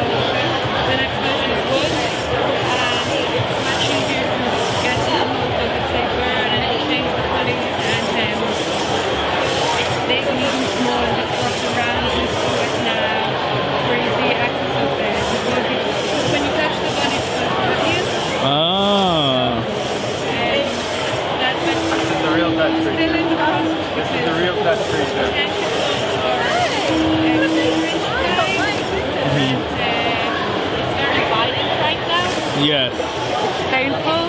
the next version is wood, and it's much easier to get some of the paper and exchange the putty, and it's big, medium, small, and just walk around and do it now. For easy access of it. When you touch the body, it's going to hurt you. Ah. Real touch creature. Still in the process. This is the real touch creature. Yes. Painful,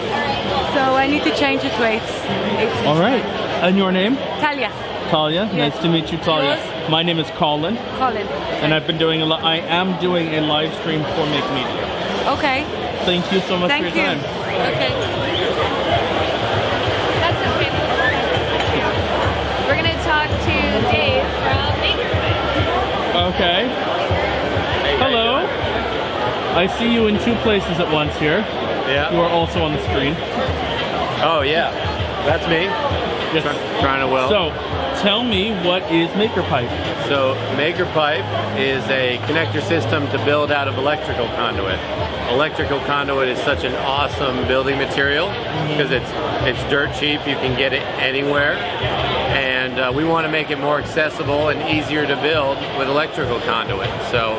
so I need to change it to it's All right. And your name? Talia. Talia. Yes. Nice to meet you, Talia. Yours? My name is Colin, Colin. and I've been doing I am doing a live stream for Make Media. Okay. Thank you so much Thank for you. your time. Okay. That's okay. We're gonna talk to Dave from Maker. Okay. Hello. I see you in 2 places at once here. Yeah. You are also on the screen. Oh yeah, that's me. Yes. Trying to weld. So, tell me, what is Maker Pipe? So Maker Pipe is a connector system to build out of electrical conduit. Electrical conduit is such an awesome building material because it's dirt cheap. You can get it anywhere, and we want to make it more accessible and easier to build with electrical conduit. So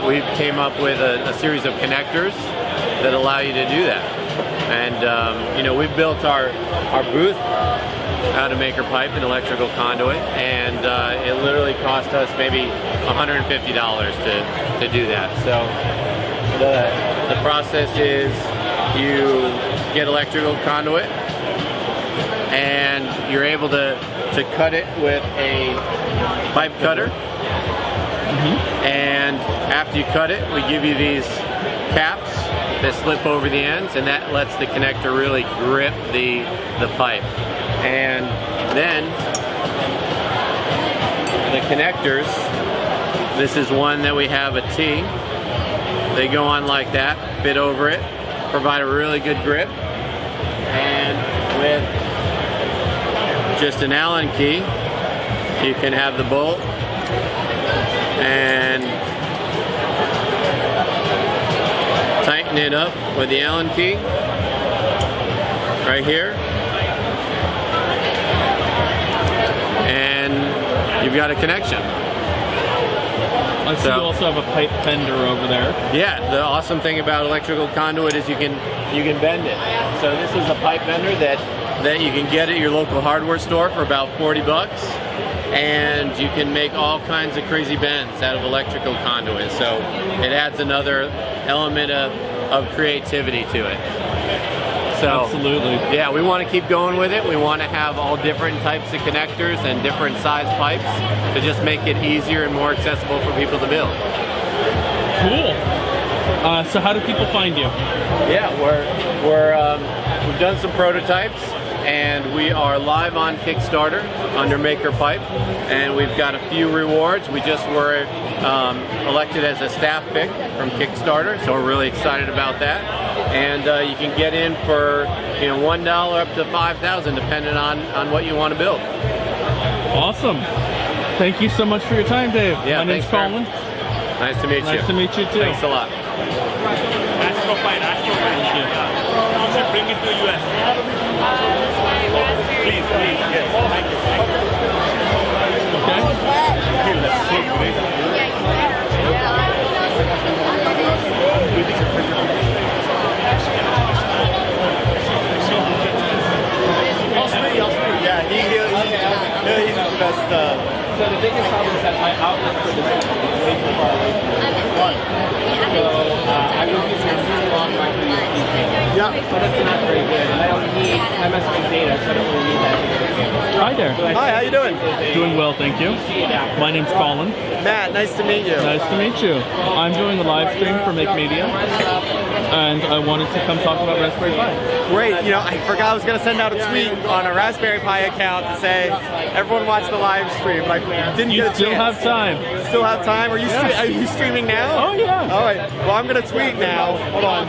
we came up with a series of connectors that allow you to do that. And you know, we've built our booth out of Maker Pipe and electrical conduit, and it literally cost us maybe $150 to do that. So the process is you get electrical conduit, and you're able to cut it with a pipe cutter. And after you cut it, we give you these caps that slip over the ends, and that lets the connector really grip the pipe. And then the connectors, this is one that we have a T. They go on like that, fit over it, provide a really good grip. And with just an Allen key, you can have the bolt and tighten it up with the Allen key right here. got a connection. I see you also have a pipe bender over there. Yeah, the awesome thing about electrical conduit is you can bend it. So this is a pipe bender that you can get at your local hardware store for about 40 bucks. And you can make all kinds of crazy bends out of electrical conduit. So it adds another element of creativity to it. So, absolutely. Yeah, we want to keep going with it. We want to have all different types of connectors and different size pipes to just make it easier and more accessible for people to build. Cool. So how do people find you? Yeah, we've done some prototypes, and we are live on Kickstarter under Maker Pipe, and we've got a few rewards. We just were elected as a staff pick from Kickstarter, so we're really excited about that. And you can get in for $1 up to $5,000, depending on what you want to build. Awesome. Thank you so much for your time, Dave. Yeah, my name's Colin. Nice to meet you. Nice to meet you too. Thanks a lot. Thank you. You should bring it to the US. Please, yes. Thank you. Okay. That's so great. Yeah, he's the best. So the biggest problem is that my outlet for this is way too far away from me. So I would use a really long micro USB cable. Yeah. So that's not very good. And I don't need, I mess with data, so I don't really need that. Hi there. Hi, how you doing? Doing well, thank you. My name's Colin. Matt, nice to meet you. Nice to meet you. I'm doing a live stream for Make Media, and I wanted to come talk about Raspberry Pi. Great. I forgot I was going to send out a tweet on a Raspberry Pi account to say everyone watch the live stream, but I didn't You get a still chance. have time. Still have time? Are you streaming now? Oh yeah. All right. Well, I'm going to tweet now. Hold on.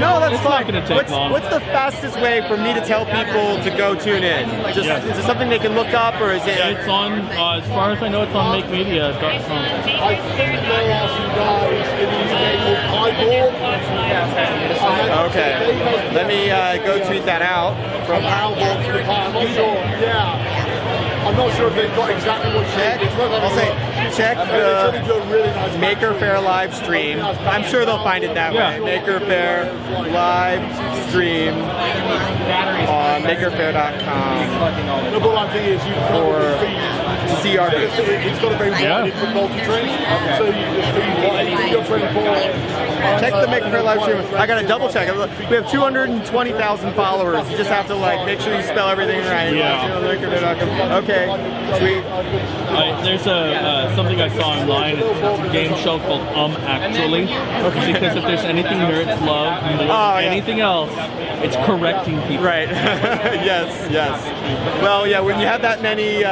No, that's It's fine. not gonna take long. What's the fastest way for me to tell people to go tune in? Just is it something they can look up, or is it? It's on, as far as I know, it's on MakeMedia.com. I think there are some guys in the UK called Pieball. Okay. Let me go tweet that out. From Pieball for the Pi. I'm not sure. Yeah. I'm not sure if they've got exactly what Check. I'll say check the Maker Faire live stream. I'm sure they'll find it that way. Maker Faire live stream on makerfaire.com. No, but one thing is you to see our booth. It's got a very wide input voltage range, so you can just feed what you're trying for. Check the Maker Faire live stream. I gotta double check. We have 220,000 followers. You just have to make sure you spell everything right. Yeah. Okay. Sweet. There's something I saw online. It's a game show called Actually. Okay. Because if there's anything nerds love more than anything else, it's correcting people. Right. Yes. Well, yeah. When you have that many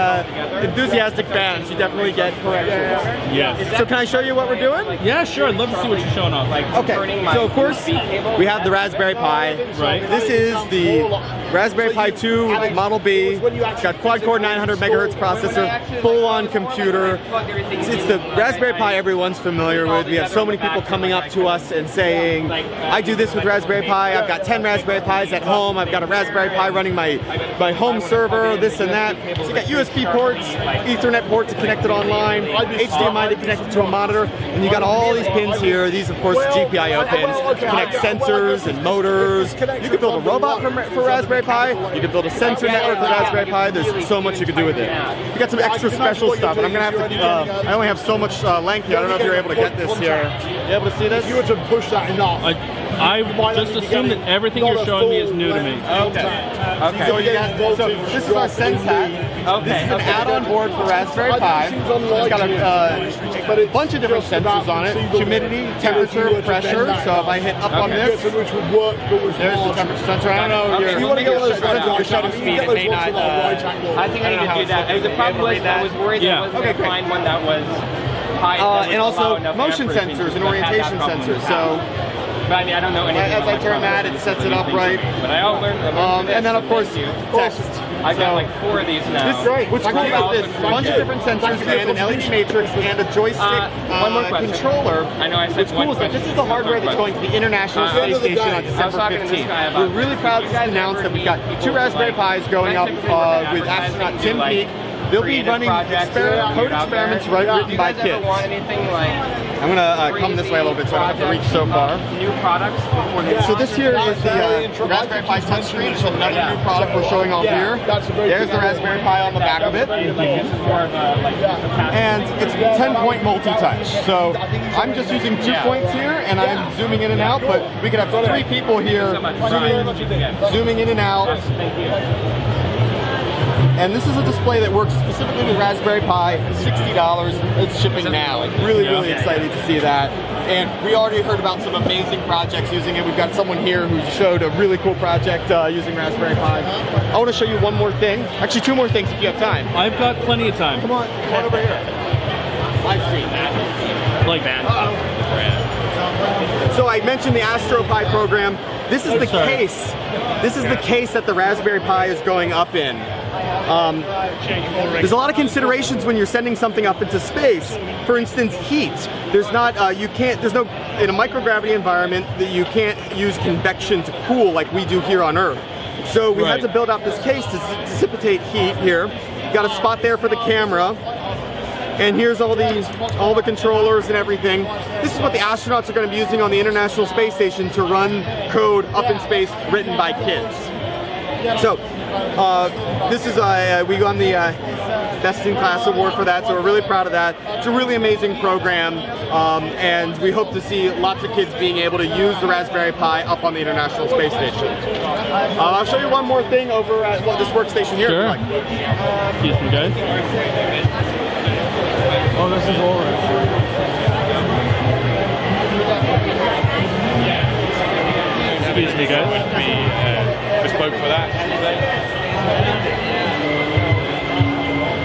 enthusiastic fans, you definitely get corrections. Yes. So can I show you what we're doing? Yeah, sure. I'd love to see what you're showing off. Okay. So of course we have the Raspberry Pi. Right. This is the Raspberry Pi 2 Model B. It's got quad-core 900 megahertz processor, full-on computer. It's the Raspberry Pi everyone's familiar with. We have so many people coming up to us and saying, I do this with Raspberry Pi. I've got 10 Raspberry Pis at home. I've got a Raspberry Pi running my home server, this and that. So you got USB ports, Ethernet port to connect it online, HDMI to connect it to a monitor, and you got all these pins here. These, of course, GPIO pins to connect sensors and motors. You could build a robot for Raspberry Pi. You could build a sensor network with Raspberry Pi. There's so much you could do with it. You got some extra special stuff, and I'm gonna have to. I only have so much length here. I don't know if you're able to get this here. You able to see this? If you were to push that enough. I just assume that everything you're showing me is new to me. Okay. So this is our Sense Hat. This is an add-on board for Raspberry Pi. It's got a bunch of different sensors on it: humidity, temperature, pressure. So if I hit up on this, there's the temperature sensor. I don't know your shutter speed. It may not. I think I need to do that. The problem was I was worried that I wasn't going to find one that was high. And also motion sensors and orientation sensors. So. But I mean, I don't know anything. As I turn that, it sets it up right. But I all learned. And then of course, text. I've got like 4 of these now. What's cool about this? A bunch of different sensors and an LED matrix and a joystick controller. I know I said what's cool is that this is the hardware that's going to the International Space Station on December 15th. We're really proud to announce that we've got 2 Raspberry Pis going up with astronaut Tim Peake they'll be running code experiments written by kids. I'm gonna come this way a little bit so I don't have to reach so far. New products before they So this here is the Raspberry Pi touchscreen. It's another new product we're showing off here. There's the Raspberry Pi on the back of it. And it's 10-point multi-touch. So I'm just using 2 points here and I'm zooming in and out, but we could have 3 people here zooming in and out. And this is a display that works specifically with Raspberry Pi, $60. It's shipping now. Really, really excited to see that. And we already heard about some amazing projects using it. We've got someone here who showed a really cool project using Raspberry Pi. I want to show you one more thing. Actually, 2 more things if you have time. I've got plenty of time. Come on over here. Live stream that. Like that. So I mentioned the AstroPi program. This is the case. This is the case that the Raspberry Pi is going up in. There's a lot of considerations when you're sending something up into space. For instance, heat. There's not, there's no, in a microgravity environment, that you can't use convection to cool like we do here on Earth. So we had to build out this case to dissipate heat here. Got a spot there for the camera. And here's all the controllers and everything. This is what the astronauts are going to be using on the International Space Station to run code up in space written by kids. So this is we won the Best in Class award for that, so we're really proud of that. It's a really amazing program, and we hope to see lots of kids being able to use the Raspberry Pi up on the International Space Station. I'll show you one more thing over at this workstation here. Sure. Excuse me, guys. Oh, this is orange. Excuse me, guys. would be bespoke for that.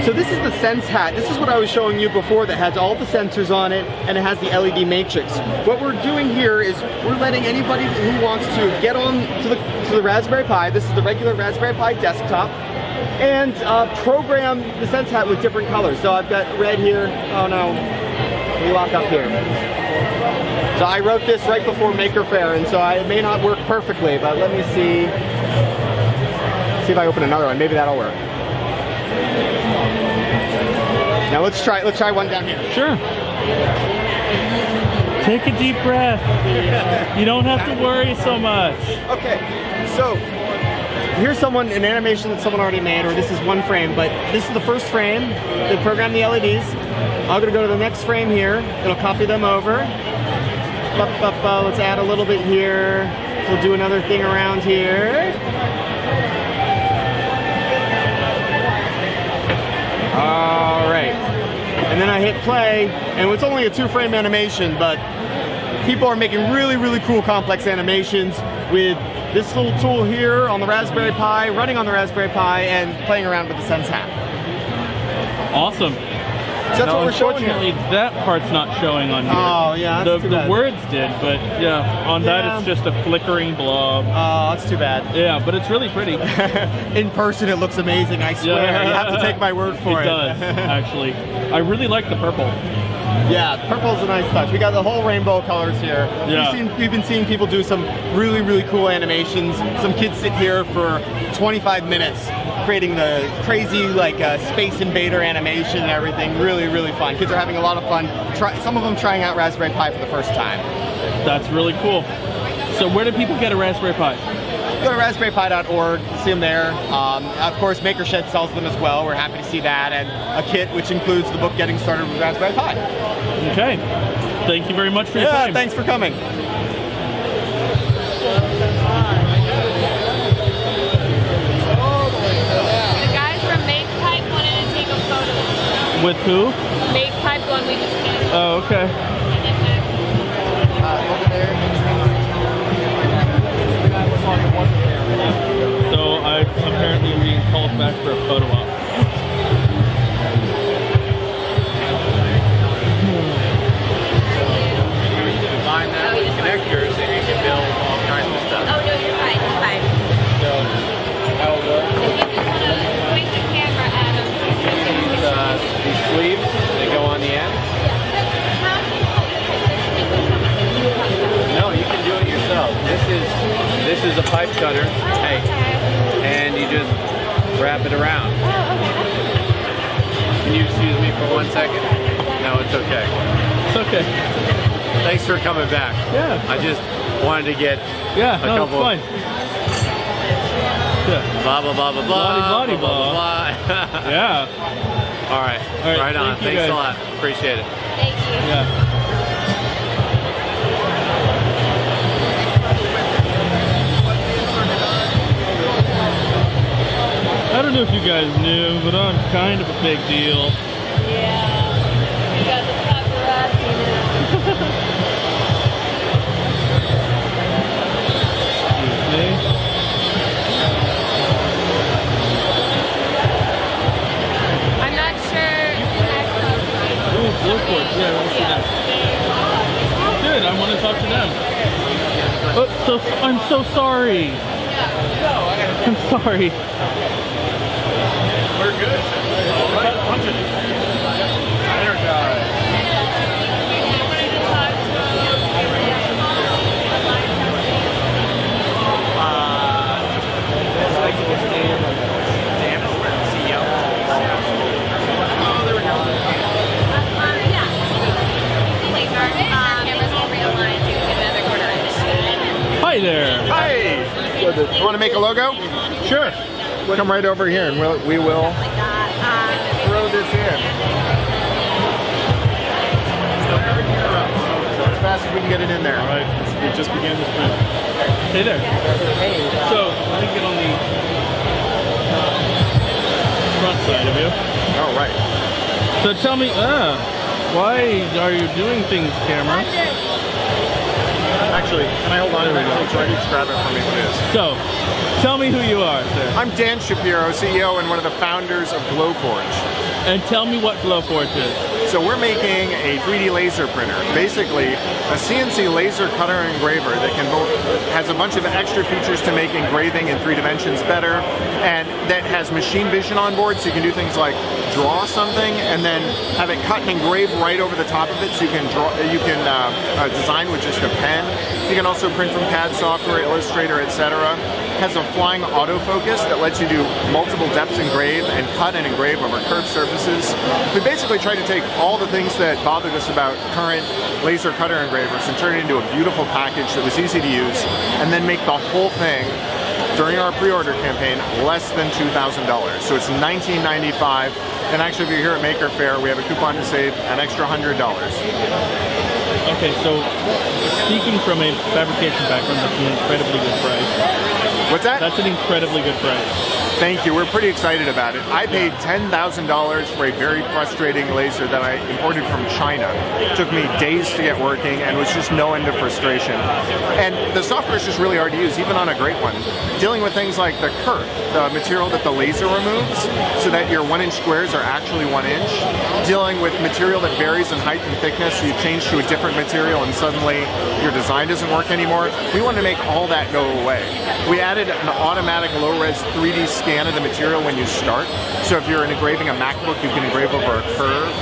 So this is the Sense Hat. This is what I was showing you before that has all the sensors on it and it has the LED matrix. What we're doing here is we're letting anybody who wants to get on to the Raspberry Pi, this is the regular Raspberry Pi desktop, and program the Sense Hat with different colors. So I've got red here. Oh no, we lock up here. So I wrote this right before Faire, and so it may not work perfectly, but let me see. See if I open another one. Maybe that'll work. Now let's try one down here. Sure. Take a deep breath. You don't have to worry so much. Okay, so here's an animation that someone already made, or this is one frame, but this is the first frame. They programmed the LEDs. I'm gonna go to the next frame here. It'll copy them over. Let's add a little bit here. We'll do another thing around here. All right. And then I hit play, and it's only a 2-frame animation, but people are making really, really cool complex animations with this little tool here on the Raspberry Pi, running on the Raspberry Pi, and playing around with the Sense Hat. Awesome. So that's what we're showing unfortunately, here. that part's not showing on here. Oh, yeah, that's too bad. The words did, but yeah, on that it's just a flickering blob. Oh, that's too bad. Yeah, but it's really pretty. In person, it looks amazing, I swear. Yeah. You have to take my word for it. It does, actually. I really like the purple. Yeah, purple's a nice touch. We got the whole rainbow colors here. Yeah. We've been seeing people do some really, really cool animations. Some kids sit here for 25 minutes creating the crazy space invader animation and everything. Really, really fun. Kids are having a lot of fun. Some of them trying out Raspberry Pi for the first time. That's really cool. So where do people get a Raspberry Pi? Go to raspberrypi.org, see them there. Of course, MakerShed sells them as well. We're happy to see that. And a kit which includes the book Getting Started with Raspberry Pi. Okay. Thank you very much for your time. Yeah, thanks for coming. The guys from Make Pipe wanted to take a photo. With who? Make Pipe one we just came. Oh, okay. So I'm apparently being called back for a photo op. Combine that with connectors and you can build all kinds of stuff. Oh no, you're fine. You're fine. So that'll work. If you just want to point the camera at them. These sleeves, they go on the end. No, you can do it yourself. This is a pipe cutter, and you just wrap it around. for 1 second? No, it's okay. It's okay. Thanks for coming back. Yeah. I just wanted to get Yeah, a no, couple. it's fine. Yeah. Blah blah blah blah blah. Blah, blah, blah. Yeah. All right. All right, Right on. thank you Thanks guys. a lot. Appreciate it. Thank you. Yeah. I don't know if you guys knew, but I'm kind of a big deal. Yeah. You got the paparazzi now. Excuse me. I'm not sure. Ooh, Glowport. Yeah, I want to see that. Good, I want to talk to them. Oh, I'm so sorry. I'm sorry. We're good. Hi there. Hi! You want to make a logo? Sure. Come right over here and we will throw this in. So as fast as we can get it in there. All right. We just began this print. Hey there. So let me get on the front side of you. Oh, right. So tell me, why are you doing things, camera? Actually, can I hold on to that? Try to grab it for me, please. So, tell me who you are, sir. I'm Dan Shapiro, CEO and one of the founders of Glowforge. And tell me what Glowforge is. So we're making a 3D laser printer, basically a CNC laser cutter engraver that can both has a bunch of extra features to make engraving in 3 dimensions better, and that has machine vision on board, so you can do things like draw something and then have it cut and engrave right over the top of it, so you can draw, design with just a pen. You can also print from CAD software, Illustrator, etc. Has a flying autofocus that lets you do multiple depths engrave and cut and engrave over curved surfaces. We basically try to take all the things that bothered us about current laser cutter engravers and turn it into a beautiful package that was easy to use, and then make the whole thing during our pre-order campaign less than $2,000. So it's $19.95, and actually if you're here at Maker Faire, we have a coupon to save an extra $100. Okay, so speaking from a fabrication background, that's an incredibly good price. What's that? That's an incredibly good price. Thank you. We're pretty excited about it. I paid $10,000 for a very frustrating laser that I imported from China. It took me days to get working and was just no end of frustration. And the software is just really hard to use, even on a great one. Dealing with things like the kerf, the material that the laser removes, so that your 1-inch squares are actually 1 inch. Dealing with material that varies in height and thickness, so you change to a different material and suddenly your design doesn't work anymore. We wanted to make all that go away. We added an automatic low-res 3D scan of the material when you start. So if you're engraving a MacBook, you can engrave over a curve.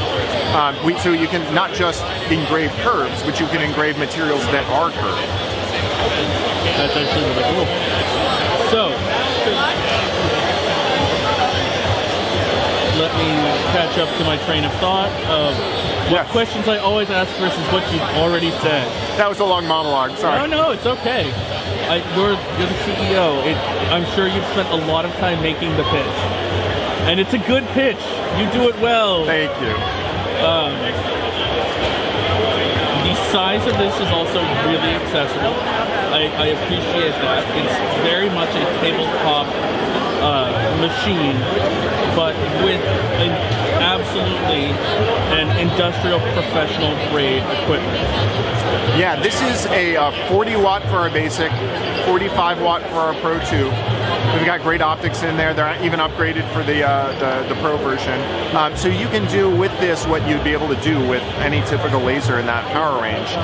So you can not just engrave curves, but you can engrave materials that are curved. That's actually really cool. So, let me catch up to my train of thought of what questions I always ask versus what you've already said. That was a long monologue, sorry. No, it's okay. You're the CEO. I'm sure you've spent a lot of time making the pitch. And it's a good pitch. You do it well. Thank you. The size of this is also really accessible. I appreciate that. It's very much a tabletop machine, but with absolutely an industrial professional grade equipment. Yeah, this is a 40 watt for our basic, 45 watt for our Pro 2. We've got great optics in there. They're even upgraded for the Pro version. So you can do with this what you'd be able to do with any typical laser in that power range.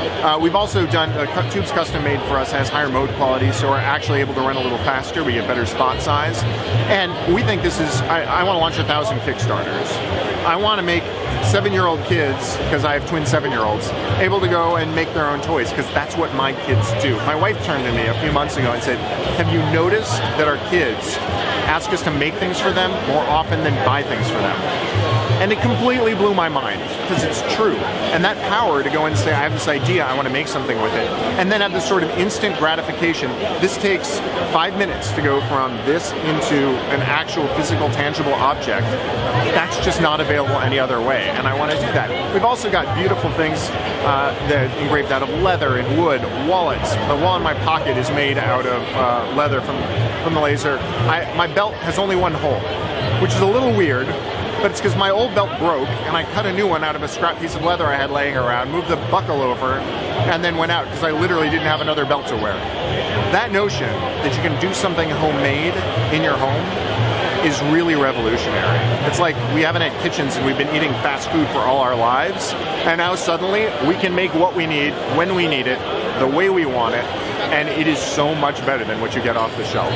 We've also done tubes custom made for us, has higher mode quality, so we're actually able to run a little faster. We get better spot size. And we think this is, I want to launch 1,000 Kickstarters. I want to make 7-year-old kids, because I have twin 7-year-olds, able to go and make their own toys, because that's what my kids do. My wife turned to me a few months ago and said, have you noticed that our kids ask us to make things for them more often than buy things for them? And it completely blew my mind because it's true. And that power to go in and say, I have this idea, I want to make something with it, and then have this sort of instant gratification. This takes 5 minutes to go from this into an actual physical, tangible object. That's just not available any other way, and I want to do that. We've also got beautiful things that engraved out of leather and wood, wallets. The wall in my pocket is made out of leather from the laser. My belt has only one hole, which is a little weird, but it's because my old belt broke, and I cut a new one out of a scrap piece of leather I had laying around, moved the buckle over, and then went out because I literally didn't have another belt to wear. That notion that you can do something homemade in your home is really revolutionary. It's like we haven't had kitchens and we've been eating fast food for all our lives, and now suddenly we can make what we need, when we need it, the way we want it, and it is so much better than what you get off the shelf.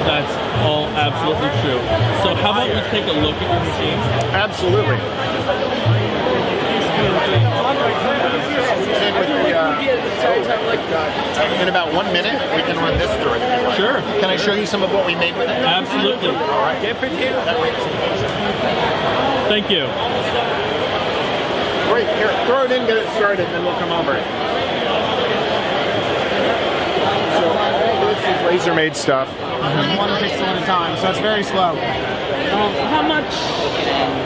That's all absolutely true. So how about we take a look at your machine? Absolutely. In about 1 minute, we can run this through it. Sure. Can I show you some of what we made with it? Absolutely. All right. Thank you. Great. Here, throw it in, get it started, and then we'll come over. So all this is laser-made stuff. One pixel at a time, so it's very slow. How much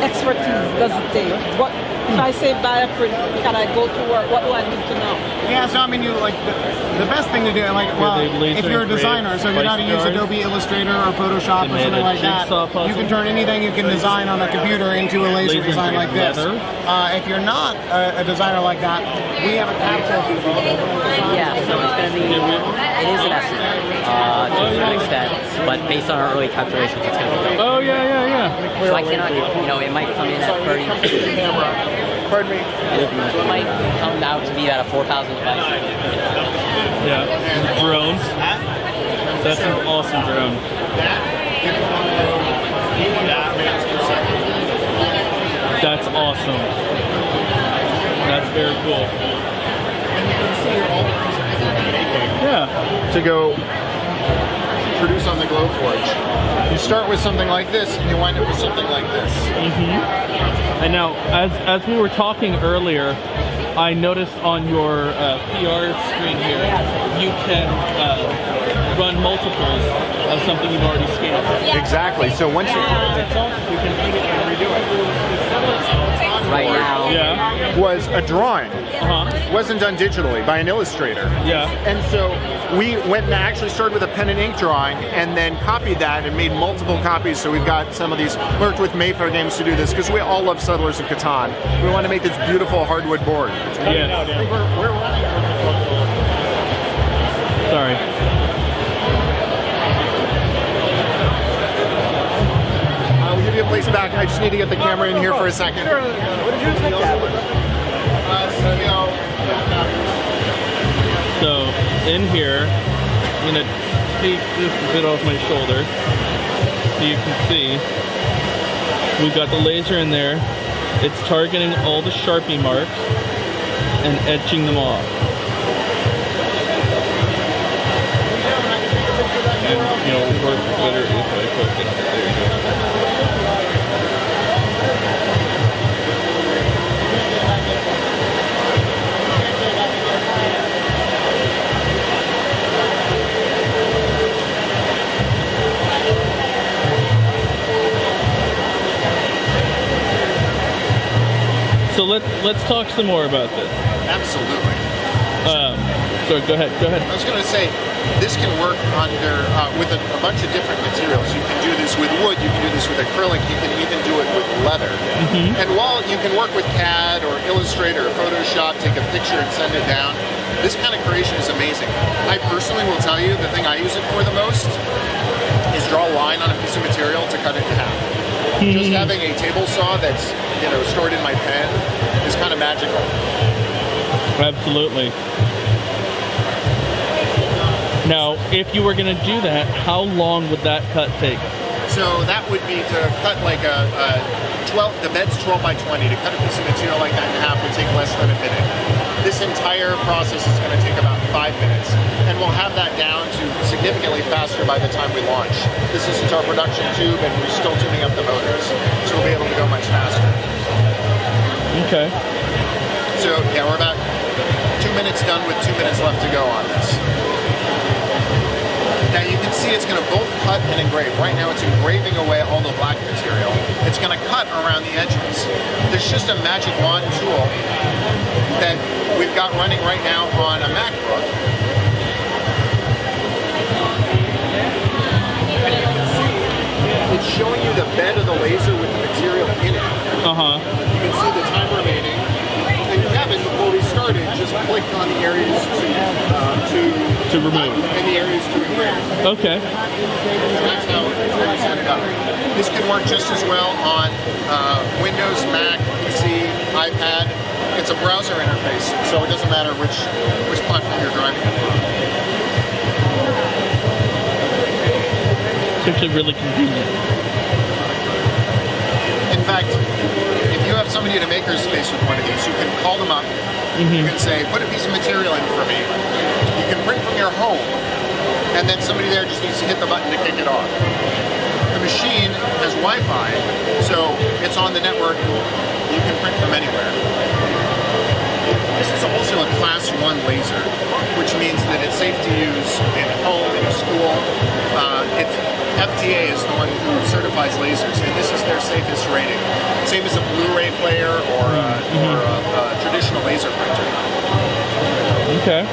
expertise does it take? What if I say buy a print? Can I go to work? What do I need to know? Yeah, so I mean, you like the best thing to do, like, well, if you're a designer, so if you know how to use Adobe Illustrator or Photoshop or something like that, you can turn anything you can design on a computer into a laser design like this. If you're not a designer like that, we have a tab. Yeah, so it's going to be, it is an estimate to a certain extent, but based on our early calculations, it's going to be. Oh, yeah. So I cannot, it might come in at 30. Pardon me. So it might come out to be at a 4,000 device. Yeah. Drones. That's an awesome drone. That's awesome. That's very cool. Yeah. To go produce on the Glowforge. You start with something like this, and you wind up with something like this. And now, as we were talking earlier, I noticed on your PR screen here, you can run multiples of something you've already scanned. Exactly. So once you can take it and redo it. Right now, was a drawing. Wasn't done digitally by an illustrator. Yeah. And so we went and actually started with a pen and ink drawing, and then copied that and made multiple copies. So we've got some of these. Worked with Faire Games to do this because we all love Settlers of Catan. We want to make this beautiful hardwood board. Yeah. We're running. Sorry. I'll give you a place back. I just need to get the camera in here for a second. Sure. What did you expect that? So in here, I'm gonna take this a bit off my shoulder so you can see. We've got the laser in there. It's targeting all the Sharpie marks and etching them off. And work better if I focus. There you go. So let's talk some more about this. Absolutely. So go ahead. I was going to say, this can work under with a bunch of different materials. You can do this with wood. You can do this with acrylic. You can even do it with leather. And while you can work with CAD or Illustrator or Photoshop, take a picture and send it down, this kind of creation is amazing. I personally will tell you the thing I use it for the most is draw a line on a piece of material to cut it in half. Just having a table saw that's stored in my pen is kind of magical. Absolutely. Now, if you were going to do that, how long would that cut take? So that would be to cut like a 12. The bed's 12 by 20. To cut a piece of material like that in half would take less than a minute. This entire process is going to take about 5 minutes, and we'll have that down to significantly faster by the time we launch. This isn't our production tube, and we're still tuning up the motors, so we'll be able to go much faster. Okay. So yeah, we're about 2 minutes done with 2 minutes left to go on this. Now you can see it's going to both cut and engrave. Right now it's engraving away all the black material. It's going to cut around the edges. There's just a magic wand tool that we've got running right now on a MacBook. And you can see it's showing you the bed of the laser with the material in it. Uh-huh. You can see the time remaining. And Kevin, before we started, just clicked on the areas to remove. And the areas to engrave. Okay. That's how we set it up. This can work just as well on Windows, Mac, PC, iPad. It's a browser interface, so it doesn't matter which platform you're driving it from. It's actually really convenient. In fact, if you have somebody in a makerspace with one of these, you can call them up. You can say, put a piece of material in for me. You can print from your home, and then somebody there just needs to hit the button to kick it off. The machine has Wi-Fi, so it's on the network. You can print from anywhere. This is also a Class 1 laser, which means that it's safe to use in a home, in a school. FDA is the one who certifies lasers, and this is their safest rating. Same as a Blu-ray player or a traditional laser printer. Okay.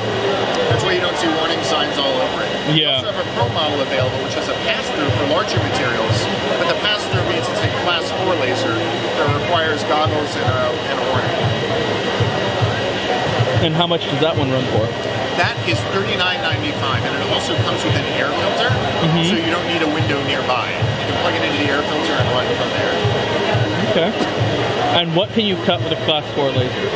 That's why you don't see warning signs all over it. Yeah. We also have a Pro model available, which has a pass-through for larger materials, but the pass-through means it's a Class 4 laser that requires goggles and a warning. And how much does that one run for? That is $39.95, and it also comes with an air filter, so you don't need a window nearby. You can plug it into the air filter and run from there. Okay. And what can you cut with a Class 4 laser?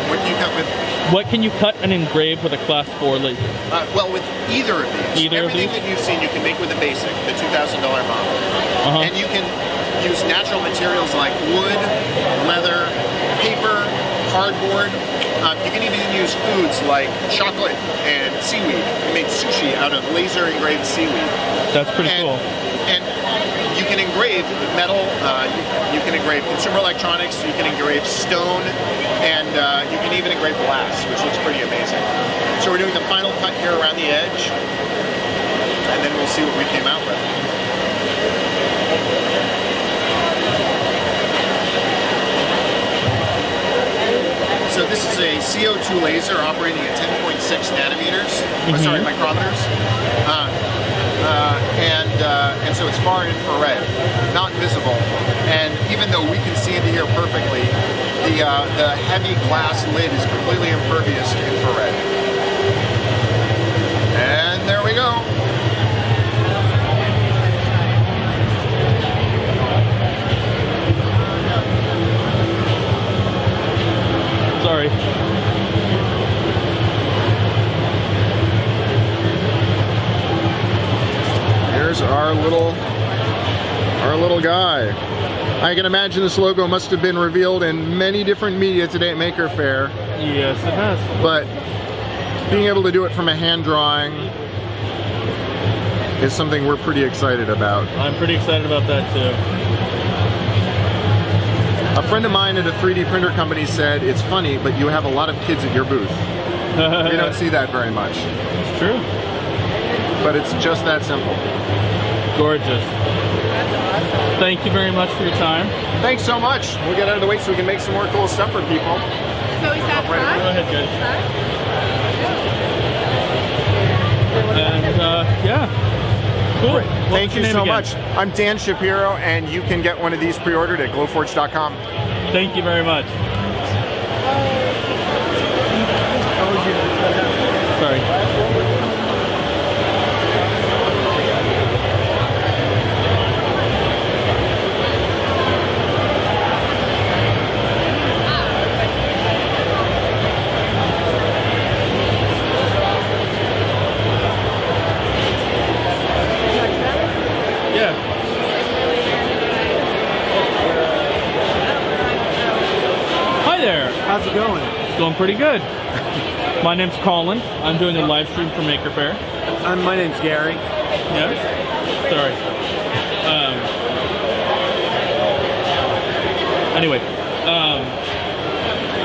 What can you cut with? What can you cut and engrave with a Class 4 laser? Well, with either of these. Everything that you've seen you can make with a basic, the $2,000 model. And you can use natural materials like wood, leather, paper, cardboard. You can even use foods like chocolate and seaweed. We make sushi out of laser engraved seaweed. That's pretty cool. And you can engrave metal, you can engrave consumer electronics, you can engrave stone, and you can even engrave glass, which looks pretty amazing. So we're doing the final cut here around the edge, and then we'll see what we came out with. So this is a CO2 laser operating at 10.6 nanometers, sorry, micrometers. And so it's far infrared, not visible. And even though we can see into here perfectly, the heavy glass lid is completely impervious to infrared. And there we go. Sorry. Here's our little guy. I can imagine this logo must have been revealed in many different media today at Maker Faire. Yes, it has. But being able to do it from a hand drawing is something we're pretty excited about. I'm pretty excited about that too. A friend of mine at a 3D printer company said, it's funny, but you have a lot of kids at your booth. We don't see that very much. It's true. But it's just that simple. Gorgeous. Thank you very much for your time. Thanks so much. We'll get out of the way so we can make some more cool stuff for people. So is that right? Go ahead, guys. And yeah. Cool. Thank you so much. I'm Dan Shapiro, and you can get one of these pre-ordered at glowforge.com. Thank you very much. Sorry. Going pretty good. My name's Colin. I'm doing a live stream for Maker Faire. My name's Gary. Yes? Sorry. Anyway,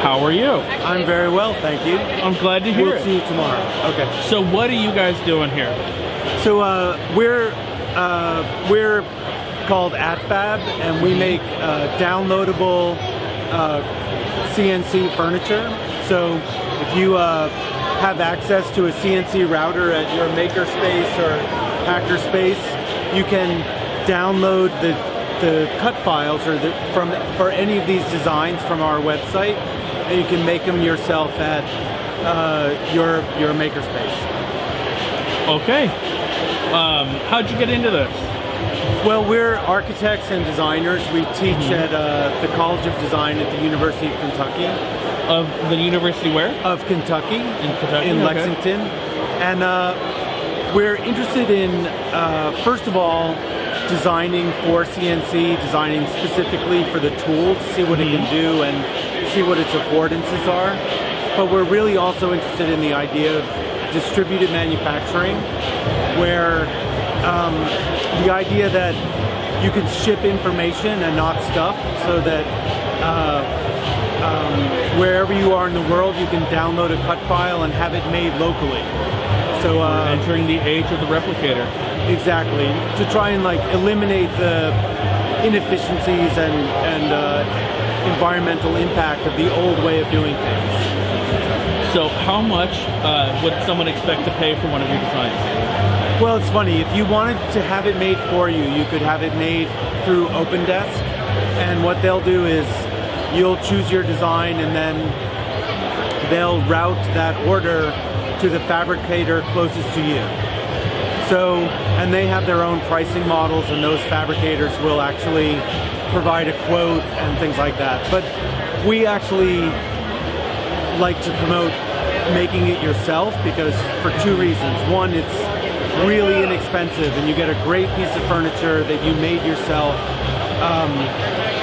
how are you? I'm very well, thank you. I'm glad to hear We'll see you tomorrow. Okay. So what are you guys doing here? So we're called AtFab, and we make downloadable CNC furniture. So if you have access to a CNC router at your makerspace or hackerspace, you can download the cut files for any of these designs from our website, and you can make them yourself at your makerspace. Okay. How'd you get into this? Well, we're architects and designers. We teach at the College of Design at the University of Kentucky. Of the university where? Of Kentucky. In Kentucky? In okay. Lexington. And we're interested in, first of all, designing for CNC, designing specifically for the tool to see what it can do and see what its affordances are. But we're really also interested in the idea of distributed manufacturing, where the idea that you can ship information and not stuff, so that wherever you are in the world, you can download a cut file and have it made locally. So entering the age of the replicator. Exactly, to try and like eliminate the inefficiencies and environmental impact of the old way of doing things. So how much would someone expect to pay for one of your designs? Well, it's funny. If you wanted to have it made for you, you could have it made through OpenDesk. And what they'll do is you'll choose your design, and then they'll route that order to the fabricator closest to you. So, and they have their own pricing models, and those fabricators will actually provide a quote and things like that. But we actually like to promote making it yourself, because for two reasons. One, it's really inexpensive, and you get a great piece of furniture that you made yourself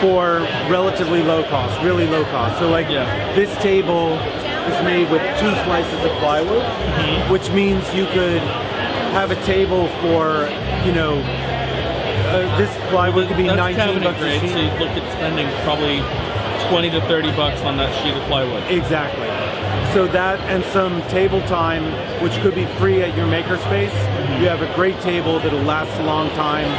for relatively low cost, really low cost. So like this table is made with 2 slices of plywood, which means you could have a table for, you know, this plywood could be $19 a grade, sheet. so you look at spending probably $20 to $30 on that sheet of plywood. Exactly. So that and some table time, which could be free at your makerspace. You have a great table that'll last a long time,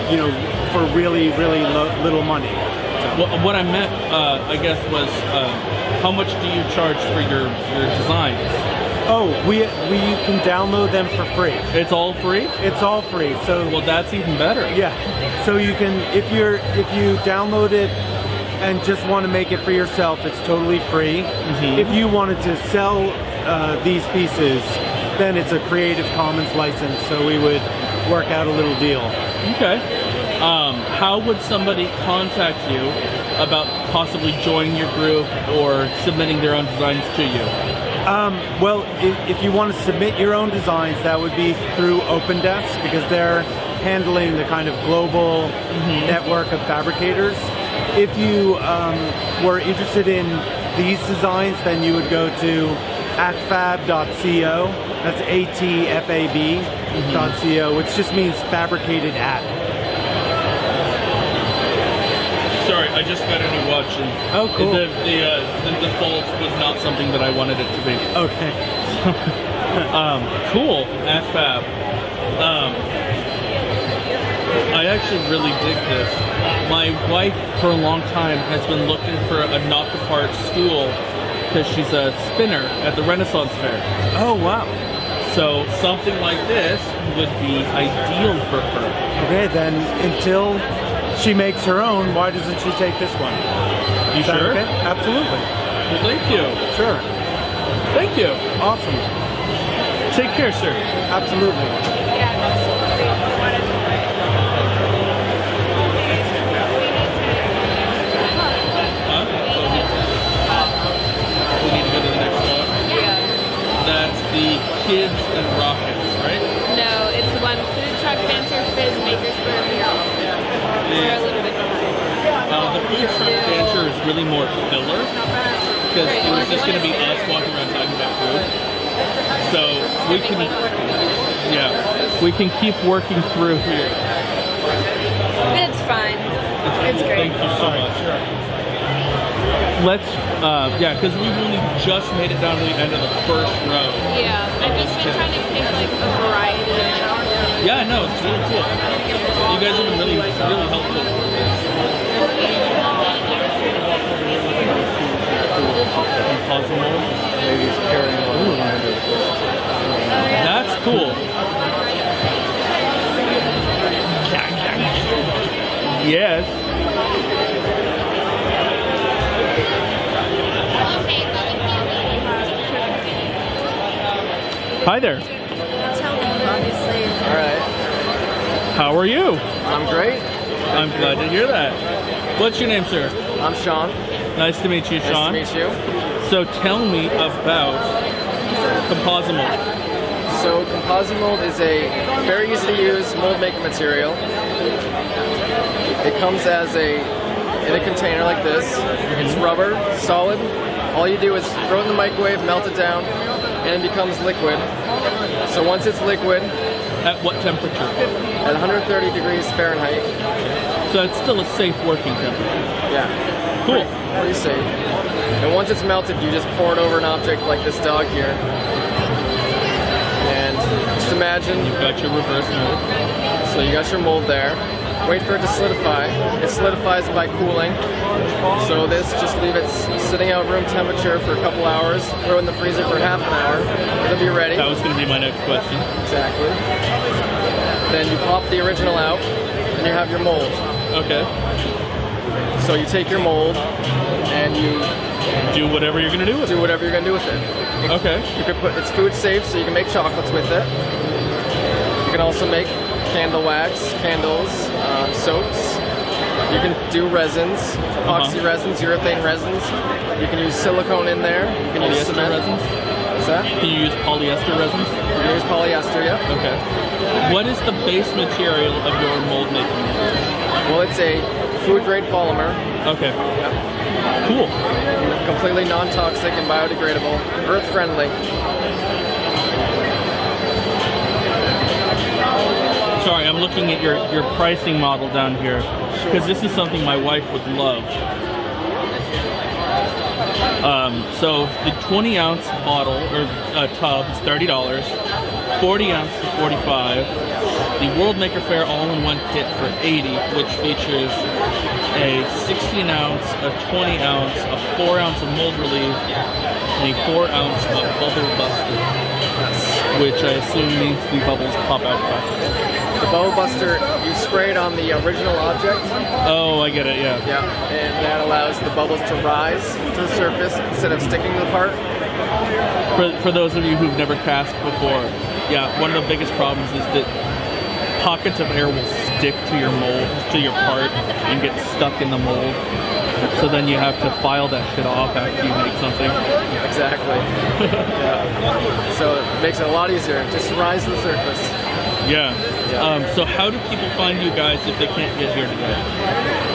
you know, for really, really little money. So. Well, what I meant, I guess, was how much do you charge for your designs? Oh, we can download them for free. It's all free? It's all free. So well, that's even better. Yeah. So you can, if you download it and just want to make it for yourself, it's totally free. If you wanted to sell these pieces, then it's a Creative Commons license, so we would work out a little deal. Okay. How would somebody contact you about possibly joining your group or submitting their own designs to you? Well, if you want to submit your own designs, that would be through OpenDesk, because they're handling the kind of global network of fabricators. If you were interested in these designs, then you would go to atfab.co. That's atfab.co, which just means fabricated at. Sorry, I just got a new watch, and oh, cool. The default was not something that I wanted it to be. Okay. Cool, AtFab. I actually really dig this. My wife, for a long time, has been looking for a knock-apart stool because she's a spinner at the Renaissance Fair. Oh, wow. So something like this would be ideal for her. Okay, then until she makes her own, why doesn't she take this one? You sure? Okay? Absolutely. Well, thank you. Sure. Thank you. Awesome. Take care, sir. Absolutely. We need to go to the next one. Yeah. That's the Kids and Rockets, right? No, it's the one Food Truck Fancy Fizz Makersburg. They're a little bit behind. The Food Truck Fancy is really more filler. because it was just going to be us walking around talking about food. So we can, we can keep working through here. It's fine. It's great. Thank you so much. Let's, because we've only just made it down to the end of the first row. Yeah, I've just been trying to pick like a variety of chocolate. Yeah, no, it's really cool. You guys have been really, really helpful. That's cool. Yes. Hi there. Obviously. All right. How are you? I'm great. I'm glad to hear that. What's your name, sir? I'm Sean. Nice to meet you, Sean. Nice to meet you. So tell me about composite mold. So composite mold is a very easy to use mold making material. It comes in a container like this. It's rubber, solid. All you do is throw it in the microwave, melt it down, and it becomes liquid. So once it's liquid, at what temperature? At 130 degrees Fahrenheit. So it's still a safe working temperature. Yeah. Cool. Pretty safe. And once it's melted, you just pour it over an object like this dog here. And just imagine you've got your reverse mold. So you got your mold there. Wait for it to solidify. It solidifies by cooling. So this, just leave it sitting out room temperature for a couple hours. Throw it in the freezer for half an hour. It'll be ready. That was going to be my next question. Exactly. Then you pop the original out, and you have your mold. Okay. So you take your mold, and you do whatever you're going to do with it. Do whatever you're going to do with it. Okay. You could put, it's food safe, so you can make chocolates with it. You can also make candle wax, candles, soaps. You can do resins, epoxy resins, urethane resins. You can use silicone in there. You can use cement resins. What's that? Can you use polyester resins? You can use polyester, yeah. Okay. What is the base material of your mold making? Well, it's a food-grade polymer. Okay. Yep. Cool. Completely non-toxic and biodegradable, earth-friendly. Sorry, I'm looking at your pricing model down here because this is something my wife would love. So the 20-ounce bottle or tub is $30, 40 ounce is $45. The World Maker Faire all-in-one kit for $80, which features a 16-ounce, a 20-ounce, a 4-ounce of mold relief, and a 4-ounce of bubble buster, which I assume means the bubbles pop out faster. The bubble buster, you spray it on the original object. Oh, I get it, yeah. Yeah, and that allows the bubbles to rise to the surface instead of sticking to the part. For those of you who've never cast before, yeah, one of the biggest problems is that pockets of air will stick to your mold, to your part, and get stuck in the mold. So then you have to file that shit off after you make something. Exactly. Yeah. So it makes it a lot easier. Just rise to the surface. Yeah. So how do people find you guys if they can't get here today?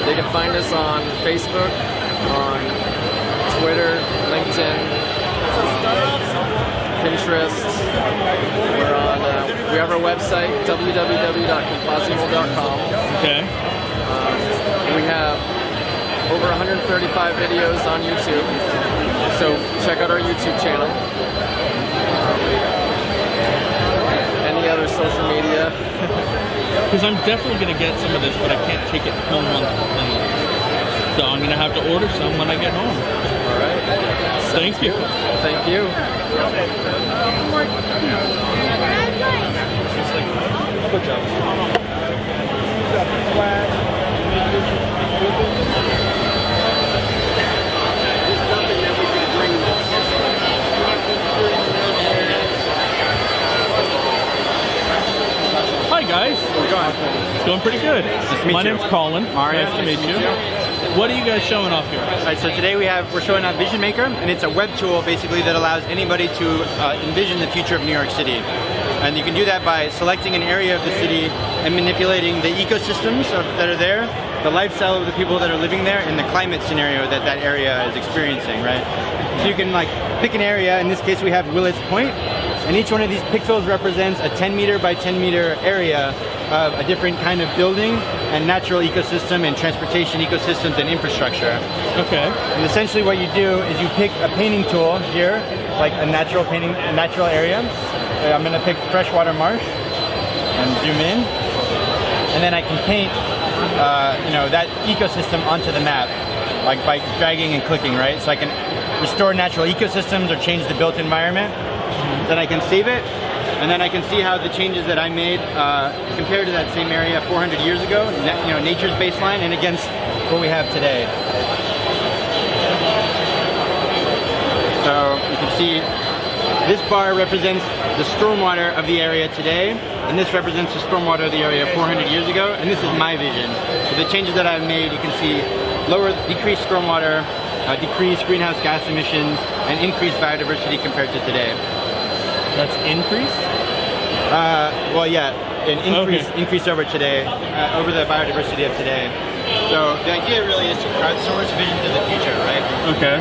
They can find us on Facebook, on Twitter, LinkedIn, Pinterest. We're on. We have our website, www.compositemold.com. Okay. We have over 135 videos on YouTube. So check out our YouTube channel. Any other social media? Because I'm definitely going to get some of this, but I can't take it home on the plane. So I'm going to have to order some when I get home. All right. Thank you. Thank you. Good job. Hi guys. How's it going? It's going pretty good. My name's Colin. Mario. Nice to meet you. What are you guys showing off here? All right, so today we're showing off Vision Maker, and it's a web tool basically that allows anybody to envision the future of New York City. And you can do that by selecting an area of the city and manipulating the ecosystems that are there, the lifestyle of the people that are living there, and the climate scenario that that area is experiencing, right? So you can like pick an area. In this case, we have Willets Point, and each one of these pixels represents a 10 meter by 10 meter area of a different kind of building and natural ecosystem and transportation ecosystems and infrastructure. Okay. And essentially what you do is you pick a painting tool here, like a natural painting, a natural area. So I'm gonna pick freshwater marsh and zoom in. And then I can paint that ecosystem onto the map, like by dragging and clicking, right? So I can restore natural ecosystems or change the built environment. Then I can save it, and then I can see how the changes that I made compared to that same area 400 years ago, nature's baseline, and against what we have today. So you can see this bar represents the stormwater of the area today, and this represents the stormwater of the area 400 years ago, and this is my vision. So the changes that I've made, you can see decreased stormwater, decreased greenhouse gas emissions, and increased biodiversity compared to today. That's increased? Well, yeah, an increase over today, over the biodiversity of today. So the idea really is to crowdsource visions of the future, right? Okay.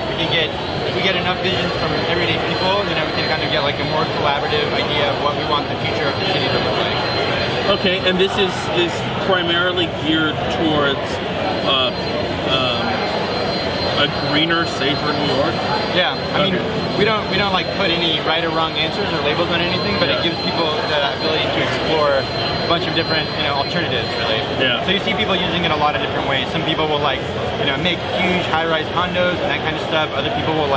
If we get enough visions from everyday people, we can kind of get like a more collaborative idea of what we want the future of the city to look like. Okay, and this is primarily geared towards a greener, safer New York? Yeah, I mean, we don't like put any right or wrong answers or labels on anything, but it gives people the ability to explore a bunch of different, alternatives, really. Yeah. So you see people using it a lot of different ways. Some people will make huge high-rise condos and that kind of stuff. Other people will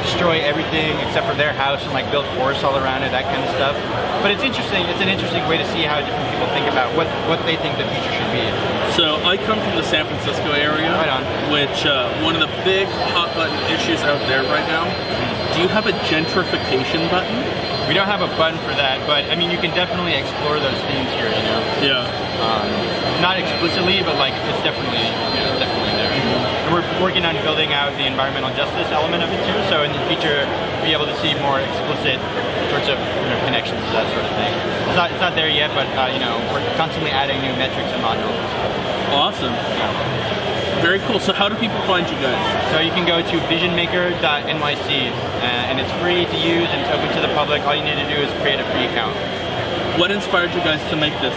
destroy everything except for their house and build forests all around it, that kind of stuff. But it's interesting. It's an interesting way to see how different people think about what they think the future should be. So I come from the San Francisco area, right on. Which one of the big hot button issues out there right now. Do you have a gentrification button? We don't have a button for that, but I mean, you can definitely explore those themes here. Yeah. Not explicitly, but it's definitely there. And we're working on building out the environmental justice element of it too. So in the future, we'll be able to see more explicit sorts of connections to that sort of thing. It's not there yet, but we're constantly adding new metrics and modules. Awesome. Very cool. So how do people find you guys? So you can go to visionmaker.nyc, and it's free to use and it's open to the public. All you need to do is create a free account. What inspired you guys to make this?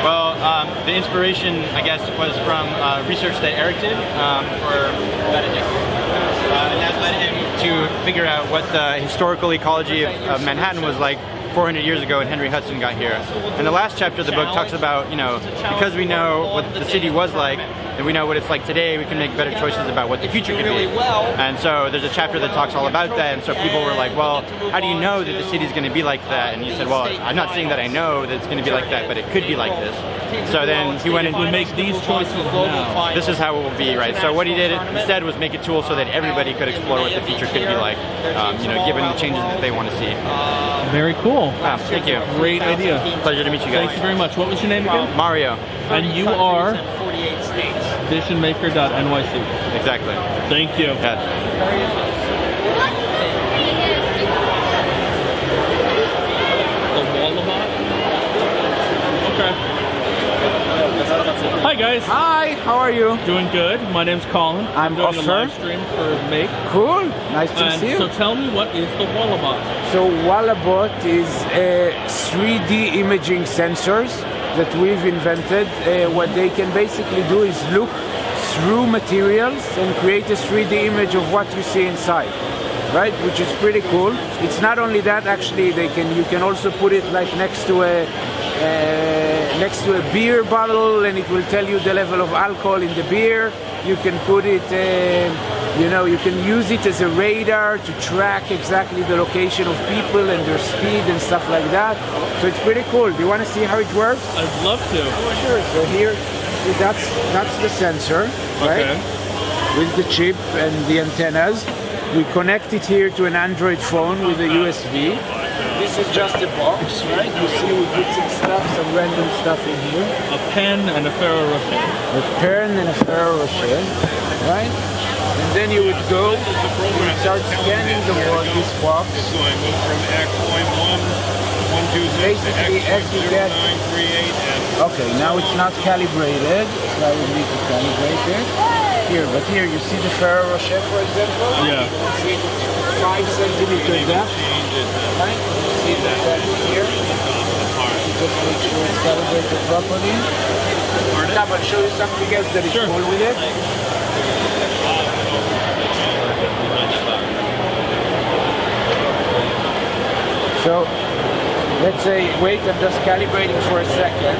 Well, the inspiration, I guess, was from research that Eric did for Benedict. And that led him to figure out what the historical ecology of Manhattan was like 400 years ago when Henry Hudson got here. And the last chapter of the book talks about, because we know what the city was like, and we know what it's like today, we can make better choices about what the future could be. And so there's a chapter that talks all about that, and so people were like, well, how do you know that the city's going to be like that? And he said, well, I'm not saying that I know that it's going to be like that, but it could be like this. So then he went and we make these choices now. This is how it will be, right? So what he did instead was make a tool so that everybody could explore what the future could be like, given the changes that they want to see. Very cool. Thank you. Great idea. Pleasure to meet you guys. Thank you very much. What was your name again? Mario. And you are visionmaker.nyc. Exactly. Thank you. The Wallaby? Okay. Hi guys. Hi, how are you? Doing good. My name's Colin. I'm doing a live stream for Make. Cool. Nice to see you. So tell me, what is the Wallabot? So Wallabot is 3D imaging sensors that we've invented. What they can basically do is look through materials and create a 3D image of what you see inside, right? Which is pretty cool. It's not only that, actually, you can also put it next to a beer bottle, and it will tell you the level of alcohol in the beer. You can put it, you can use it as a radar to track exactly the location of people and their speed and stuff like that. So it's pretty cool. Do you want to see how it works? I'd love to. Sure. So here, that's the sensor, right? Okay. With the chip and the antennas. We connect it here to an Android phone with a USB. This is just a box, right? You see we put some random stuff in here. A pen and a Ferrero Rocher. A pen and a Ferrero Rocher, right? And then you would go, you would start scanning the wall, this box. It's going from X.1, 126 Basically, to as you get... X.938 Okay, now it's not calibrated, so I would need to calibrate it. Here, but here you see the Faire Rocher, for example? Yeah. You see 5 centimeter depth. Right? You see that here. Just make sure it's calibrated properly. Now I'll show you something else that is cool with it. So, let's say, wait, I'm just calibrating for a second.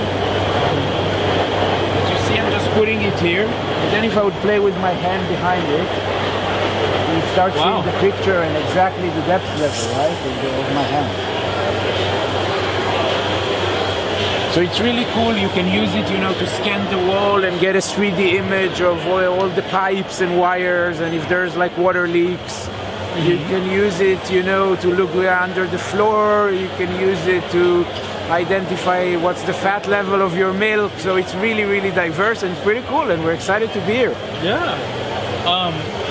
But you see, I'm just putting it here. And then if I would play with my hand behind it, you would start seeing the picture and exactly the depth level, right, of my hand. So it's really cool. You can use it, you know, to scan the wall and get a 3D image of all the pipes and wires, and if there's like water leaks. You can use it, you know, to look under the floor. You can use it to identify what's the fat level of your milk. So it's really, really diverse and it's pretty cool, and we're excited to be here. Yeah.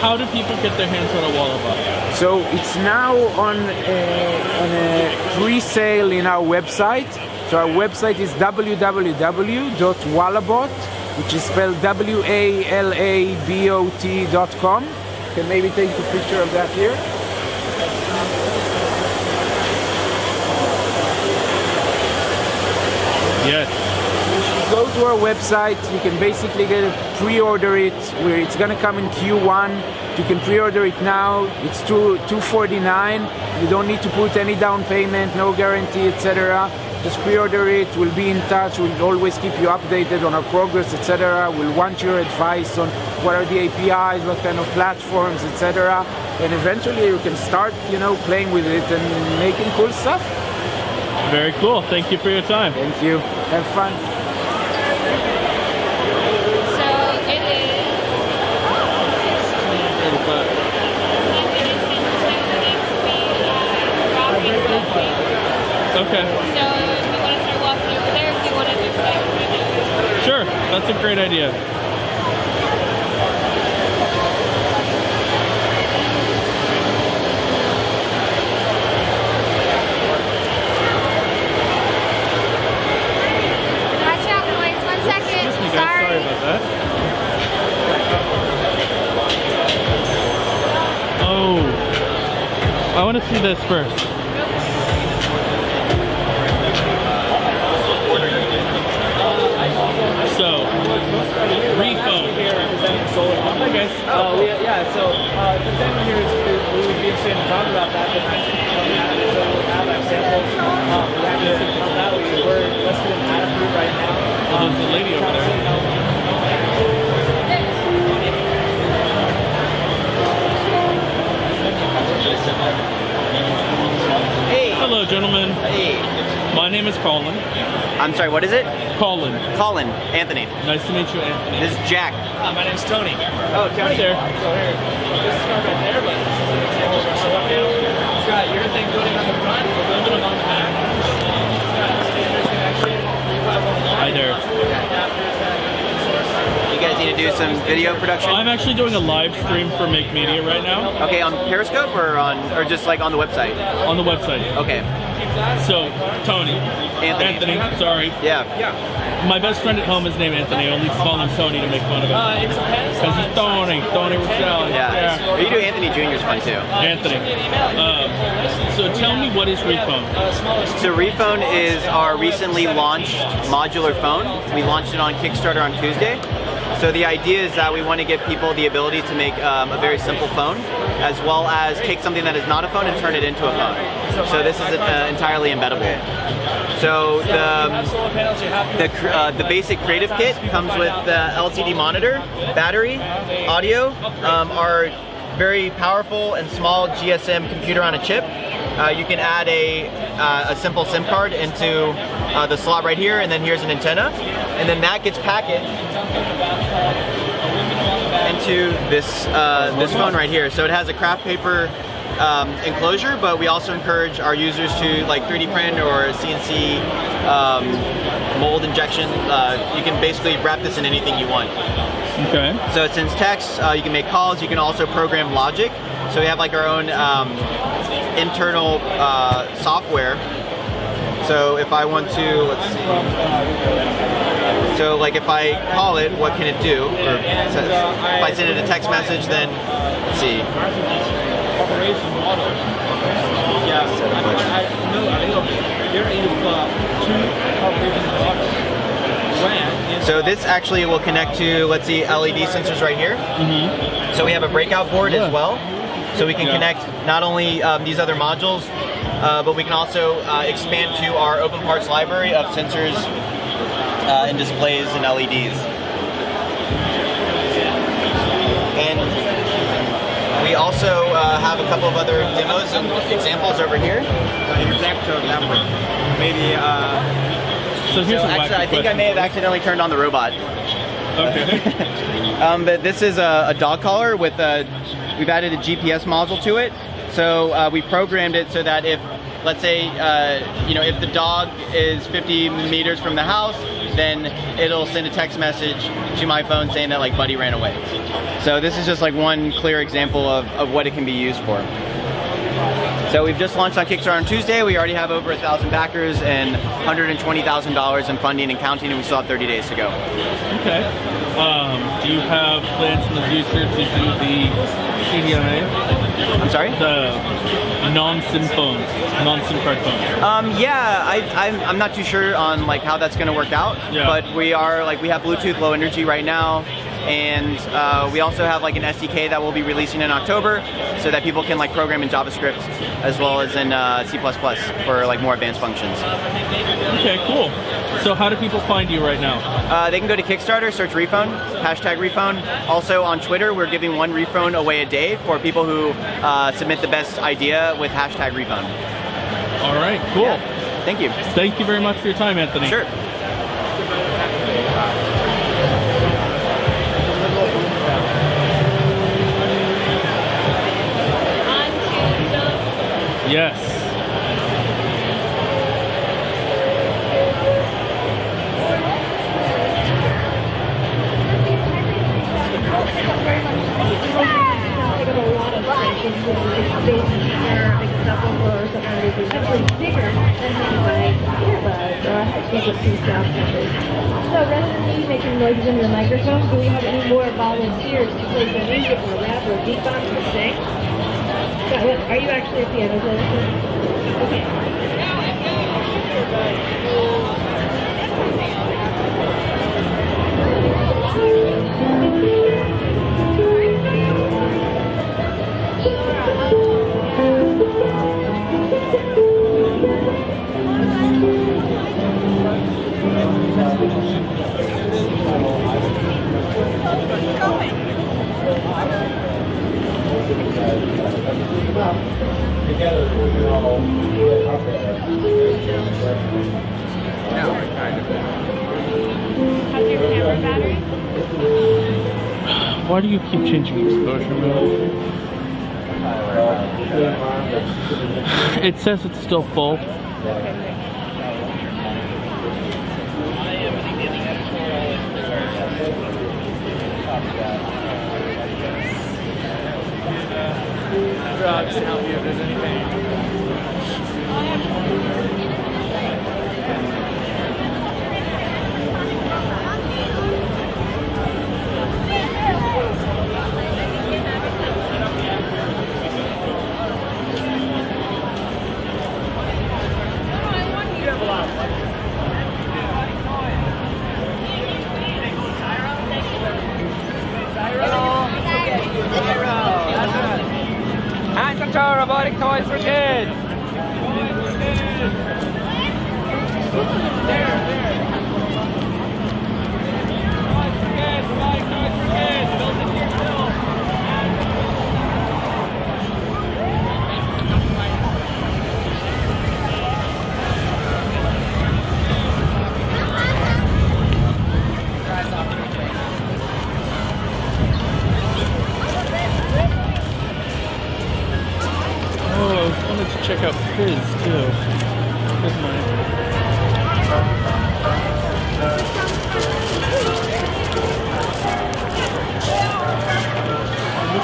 How do people get their hands on a Wallabot? So it's now on a pre-sale in our website. So our website is www.wallabot, which is spelled WALABOT.com. You can maybe take a picture of that here. Yes. If you go to our website, you can basically pre-order it. Where it's going to come in Q1. You can pre-order it now. It's $249. You don't need to put any down payment, no guarantee, etc. Just pre-order it. We'll be in touch. We'll always keep you updated on our progress, etc. We'll want your advice on what are the APIs, what kind of platforms, etc. And eventually you can start, you know, playing with it and making cool stuff. Very cool. Thank you for your time. Thank you. Have fun. So it is. Okay. So if you want to start walking over there, if you want to do that. Sure. That's a great idea. Watch out, boys. 1 second. Excuse me, guys. Sorry about that. Oh. I want to see this first. So, refone. Hi guys. Yeah, so the thing here is we would be interested in talking about that, but I think we have samples. We're listed in Adafruit right now. There's a lady over there. Hey. Hello, gentlemen. Hey. My name is Colin. I'm sorry, what is it? Colin. Colin. Anthony. Nice to meet you, Anthony. This is Jack. My name's Tony. Oh, Tony. Hi there. So here, this is not right there, but this is an example of our show up now. It's got your thing building on the front, aluminum on the back. It's got standard connection. Hi there. You guys need to do some video production? I'm actually doing a live stream for Make Media right now. Okay, on Periscope or just like on the website? On the website. Okay. So, Tony. Anthony. Sorry. Yeah. My best friend at home is named Anthony. I only call him Tony to make fun of him. Because he's Tony Rochelle. Yeah. But you do Anthony Jr. is fun too. Anthony. So tell me, what is Refone? So Refone is our recently launched modular phone. We launched it on Kickstarter on Tuesday. So the idea is that we want to give people the ability to make a very simple phone, as well as take something that is not a phone and turn it into a phone. So this is entirely embeddable. So the basic creative kit comes with the LCD monitor, battery, audio, our very powerful and small GSM computer on a chip. You can add a simple SIM card into the slot right here, and then here's an antenna, and then that gets packaged into this phone right here. So it has a craft paper enclosure, but we also encourage our users to like 3D print or CNC mold injection. You can basically wrap this in anything you want. Okay. So it sends texts, you can make calls, you can also program logic. So we have like our own internal software. So if I want to, let's see. So like if I call it, what can it do? Or if I send it a text message, then let's see. So this actually will connect to, let's see, LED sensors right here. So we have a breakout board as well. So we can connect not only these other modules, but we can also expand to our open parts library of sensors and displays and LEDs. And we also have a couple of other demos and examples over here. Maybe. So actually, I think I may have accidentally turned on the robot. Okay. But this is a dog collar with we've added a GPS module to it. So we programmed it so that if, let's say, if the dog is 50 meters from the house, then it'll send a text message to my phone saying that like Buddy ran away. So this is just like one clear example of what it can be used for. So we've just launched on Kickstarter on Tuesday. We already have over 1,000 backers and $120,000 in funding and counting, and we still have 30 days to go. Okay. Do you have plans in the future to do the CDMA? I'm sorry? The non-SIM phones, non-SIM card phones. Yeah, I'm not too sure on like how that's going to work out, but we have Bluetooth Low Energy right now. And we also have like an SDK that we'll be releasing in October, so that people can like program in JavaScript as well as in C++ for like more advanced functions. Okay, cool. So how do people find you right now? They can go to Kickstarter, search Refone, #Refone. Also on Twitter, we're giving one Refone away a day for people who submit the best idea with #Refone. All right, cool. Yeah. Thank you. Thank you very much for your time, Anthony. Sure. Yes. So rather than me making noises into the microphone, do we have any more volunteers to play some music or rap or beatbox or sing? Are you actually a piano player? Okay. Together we can all get up there. How's your camera battery? Why do you keep changing exposure mode? It says it's still full. Just to help you if there's anything. Hand control robotic toys for kids. Check out Fizz too. Here's mine.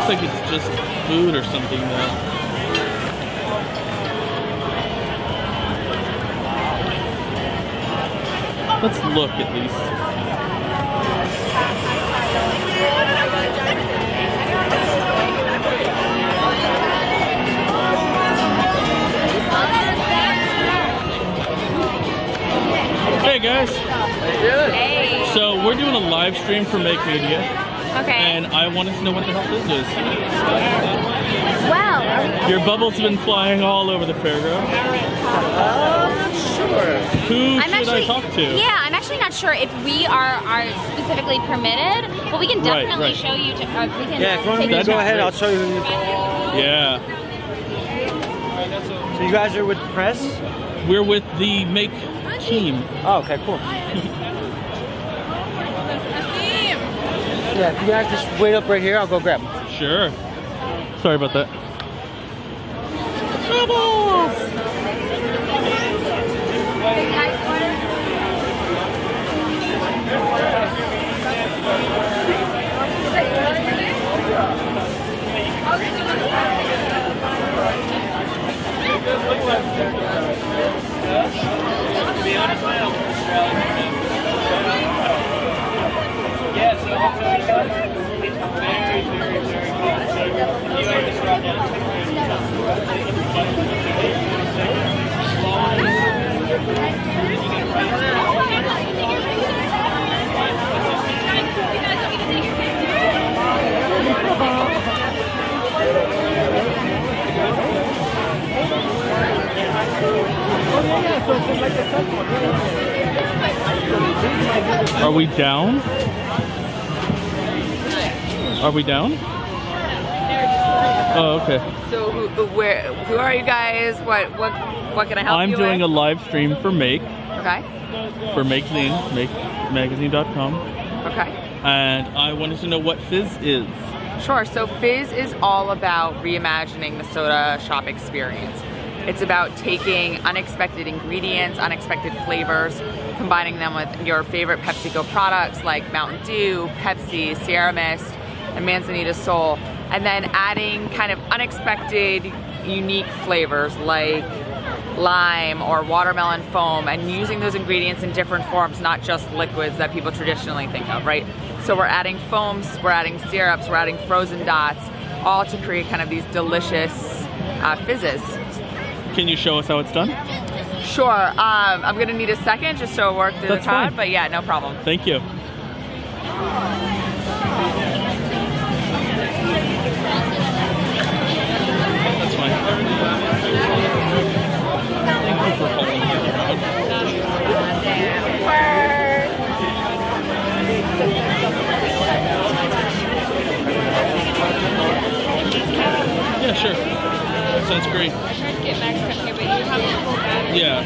looks like it's just food or something though. Let's look at least. Hey guys. Hey. So we're doing a live stream for Make Media. Okay. And I wanted to know what the hell this is. Well. Your bubbles have been flying all over the fairground. Sure. Who should I talk to? Yeah, I'm actually not sure if we are specifically permitted, but we can definitely show you. We can. Yeah, if you want me to go ahead, I'll show you. Yeah. So you guys are with the press? We're with the Make team. Oh, okay, cool. Yeah, if you guys just wait up right here, I'll go grab them. Sure. Sorry about that. Yeah, so I'll tell you guys, it's very, very, very cool. So you have to drop down. Are we down? Are we down? Oh, okay. So who are you guys? What can I help I'm you doing with? a live stream for Make. Okay. For Magazine, MakeMagazine.com. Okay. And I wanted to know what Fizz is. Sure. So Fizz is all about reimagining the soda shop experience. It's about taking unexpected ingredients, unexpected flavors, combining them with your favorite PepsiCo products like Mountain Dew, Pepsi, Sierra Mist, and Manzanita Sol, and then adding kind of unexpected, unique flavors like lime or watermelon foam, and using those ingredients in different forms, not just liquids that people traditionally think of, right? So we're adding foams, we're adding syrups, we're adding frozen dots, all to create kind of these delicious fizzes. Can you show us how it's done? Sure. I'm gonna need a second just to work through the crowd, but yeah, no problem. Thank you. That's fine. Thank you for holding the crowd. Yeah, sure. That sounds great. Get back up here, but you have to pull back. Yeah.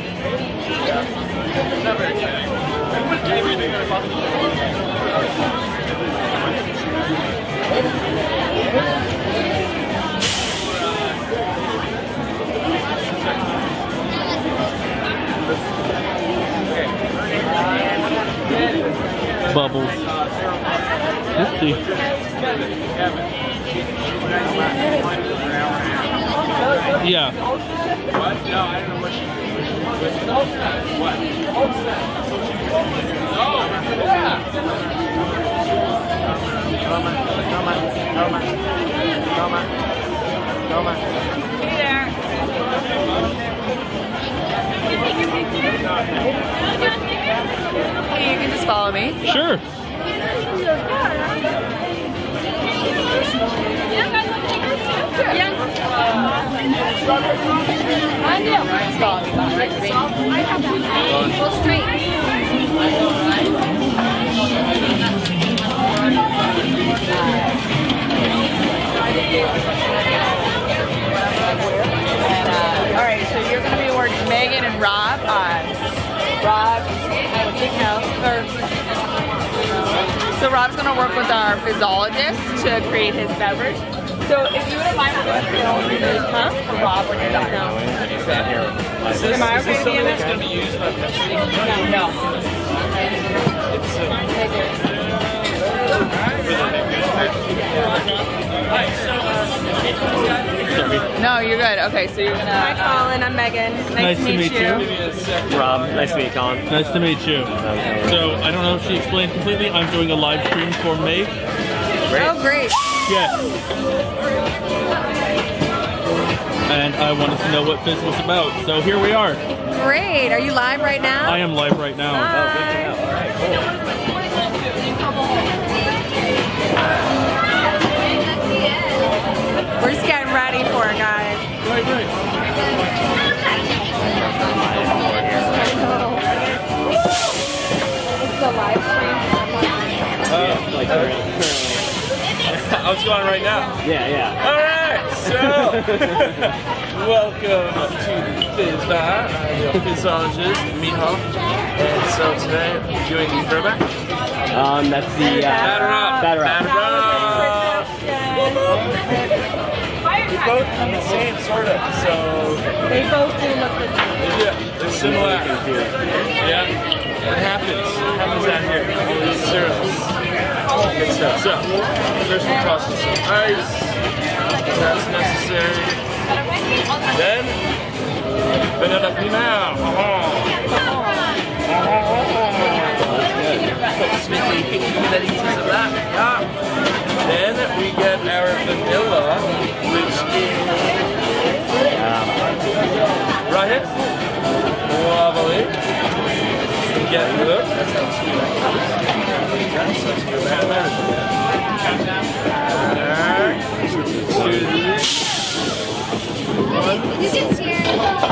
Bubbles. Let's see. Yeah. What? No, I don't know what she What? Oh, yeah. Hey there. Hey, you can just follow me. Sure. Alright, so you're going to be working Megan and Rob on Rob and Big House. So Rob's going to work with our physiologist to create his beverage. So if you wouldn't mind, huh? For Rob when you're done. No. Am I okay to be in it? Going to be used by Pepsi? No. No, you're good. Okay, so you're gonna... Hi, Colin. I'm Megan. Nice to meet you. Rob, nice to meet you, Colin. Nice to meet you. So, I don't know if she explained completely. I'm doing a live stream for May. Oh, great. Yeah. And I wanted to know what Fizz was about. So here we are. Great. Are you live right now? I am live right now. Hi. We're just getting ready for it, guys. Right. This is a live stream. What's going on right now? Yeah. Alright, so welcome to the Fizz Bar. I'm your Fizzologist, Miha. And so today I'm doing the throwback. That's the Batter up. Both do the same, sort of. So They both do look the same. yeah, they're similar. Yeah, it happens. It happens out here. It's serious. Good stuff. So first we'll toss in some ice. That's necessary. Then vanilla pinal. Sweetly picky goodies of that. Yeah. Then we get our vanilla, which is right here. Lovely. We get look. That's how sweet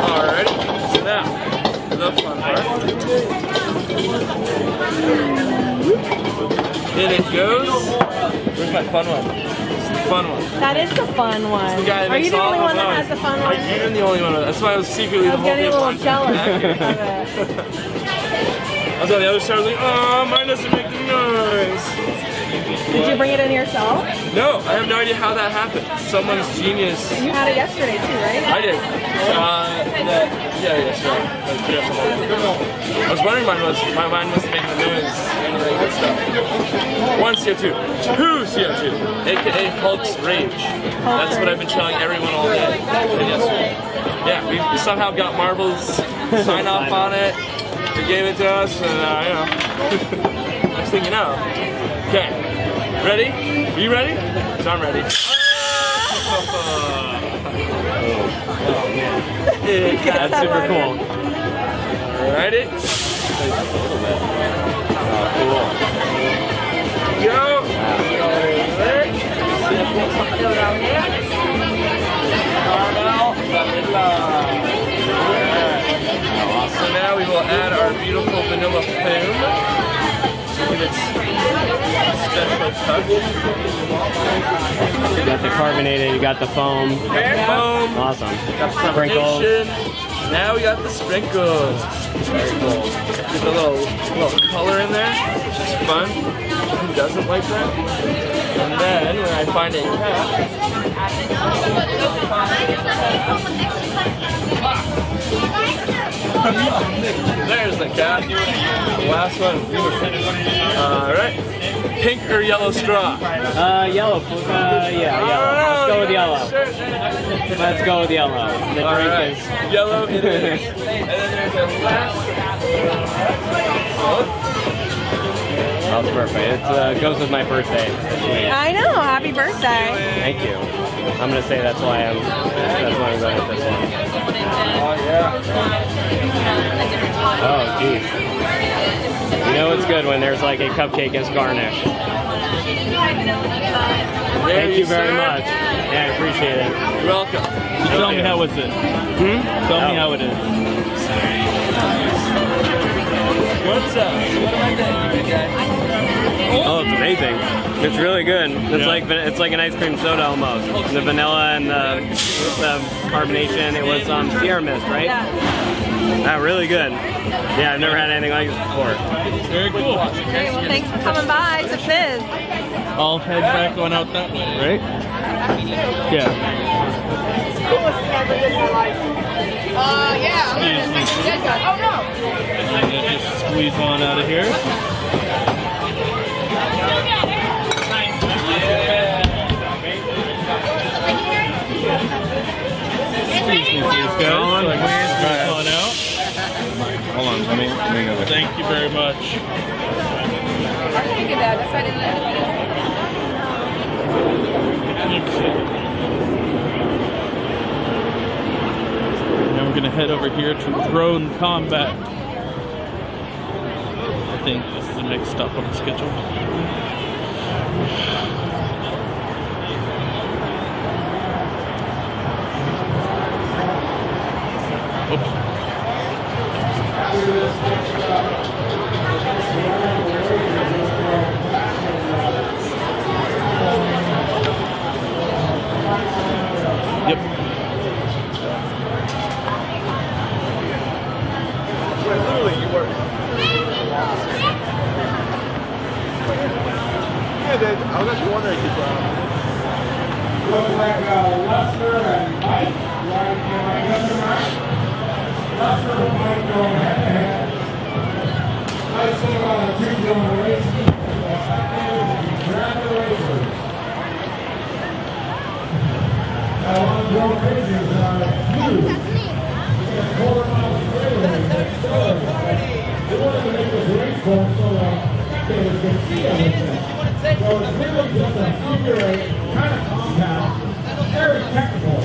Alright. So now, the fun part. In it goes. Where's my fun one? It's the fun one. That is the fun one. The guy that Are you makes the all only of one that those. has the fun one? I'm the only one. That's why I was secretly I was getting a little jealous of it. I was on the other side. I was like, oh, mine doesn't make the noise. Did you bring it in yourself? No, I have no idea how that happened. Someone's genius. You had it yesterday too, right? I did. Yeah, sure. I was wondering my mind was making the noise and all that good stuff. 1 CO2, 2 CO2, aka Hulk's rage. That's what I've been telling everyone all day and yesterday. Yeah, we somehow got Marvel's sign off on it. They gave it to us, and you know. Next thing you know. Okay, ready? Are you ready? Because I'm ready. Oh man. That's super cool. Ready? Cool. Go! So now we will add our beautiful vanilla foam. Give it special touch. You got the carbonated, you got the foam. Foam. Awesome. Got the Sprinkles. carbonation. Now we got the sprinkles. Very cool. Get a little color in there, which is fun. Who doesn't like that? And then when I find a there's the cat. Last one. Alright. Pink or yellow straw? Yellow. Yeah, yellow. Let's go with yellow. Let's go with yellow. The drink is... Yellow it is. And then there's a last. That's perfect. It goes with my birthday. I know. Happy birthday. Thank you. I'm gonna say that's why I'm going with this one. Oh yeah. Oh geez. You know it's good when there's like a cupcake as garnish. Thank you very much. Yeah, I appreciate it. You're welcome. Tell me how is it? Tell me how it is. What's up? What am I doing, big guy? Oh, it's amazing. It's really good. It's like an ice cream soda almost. The vanilla and the carbonation. It was Sierra Mist, right? Yeah. Really good. Yeah, I've never had anything like this before. Very cool. Great. Well, thanks for coming by to Fizz. I'll head back on out that way, right? Yeah. Yeah. Oh no. And then just squeeze on out of here. these guys. So I can on out. Hold on, let me go. Thank you very much. Now we're gonna head over here to drone combat. I think this is the next stop on the schedule. Oops. Yep. Literally, you were. Yeah, dude. I was actually wondering if Looks like Lester and Mike. Lester and Mike going head-to-head. Mike's going on a 2-zone race. Grab the racers. Now, on drone races, you. They wanted to make this race course so spectators can see everything. So it's really just a figure eight, kind of compact, very technical.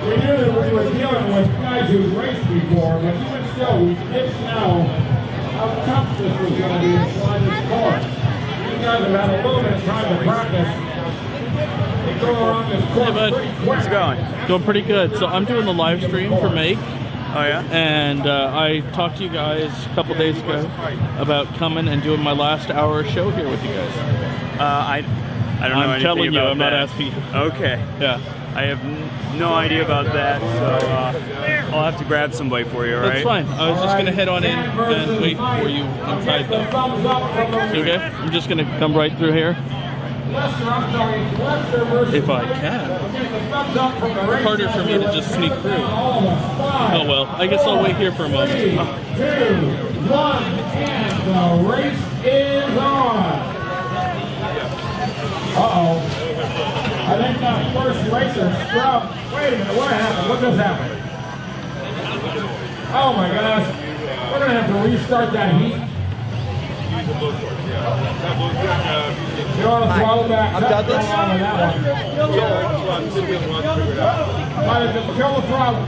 We knew that we were dealing with guys who've raced before, but even still, we didn't know how tough this was going to be inside this course. These guys have had a little bit of time to practice. They go around this course pretty quick. How's it going? Doing pretty good. So I'm doing the live stream for Make. Oh yeah? And I talked to you guys a couple days ago about coming and doing my last hour show here with you guys. I don't know anything telling you, about I'm that. not asking you. Okay. Yeah. I have no idea about that, so I'll have to grab somebody for you, all right? That's fine. I was just going to head on in and wait for you inside though. Okay? I'm just going to come right through here. If I can. Harder for me to just sneak through. Oh well, I guess I'll wait here for a moment. 3, 2, 1, and the race is on. Uh-oh. I think that first racer scrubbed. Wait a minute, what happened? What just happened? Oh my gosh. We're going to have to restart that heat. You want to throttle back? I'm Douglas. Kill the throttle.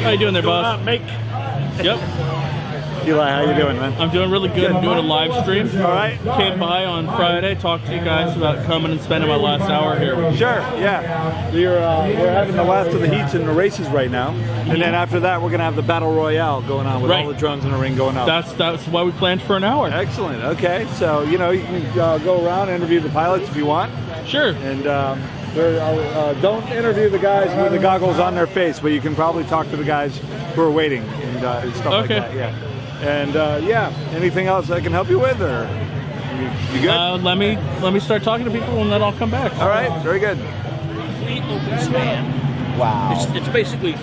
How you doing there, boss? Make. Yep. Eli, how you doing, man? I'm doing really good. I'm doing a live stream. All right. Came by on Friday, talked to you guys about coming and spending my last hour here. Sure, yeah. We're having the last of the heats and the races right now. And then after that, we're going to have the Battle Royale going on with all the drones in the ring going up. That's why we planned for an hour. Excellent. Okay. So, you can go around and interview the pilots if you want. Sure. And don't interview the guys with the goggles on their face, but you can probably talk to the guys who are waiting and stuff like that. Yeah. And anything else I can help you with, or you good? Let me start talking to people, and then I'll come back. All right, very good. Complete open span. Wow. It's basically.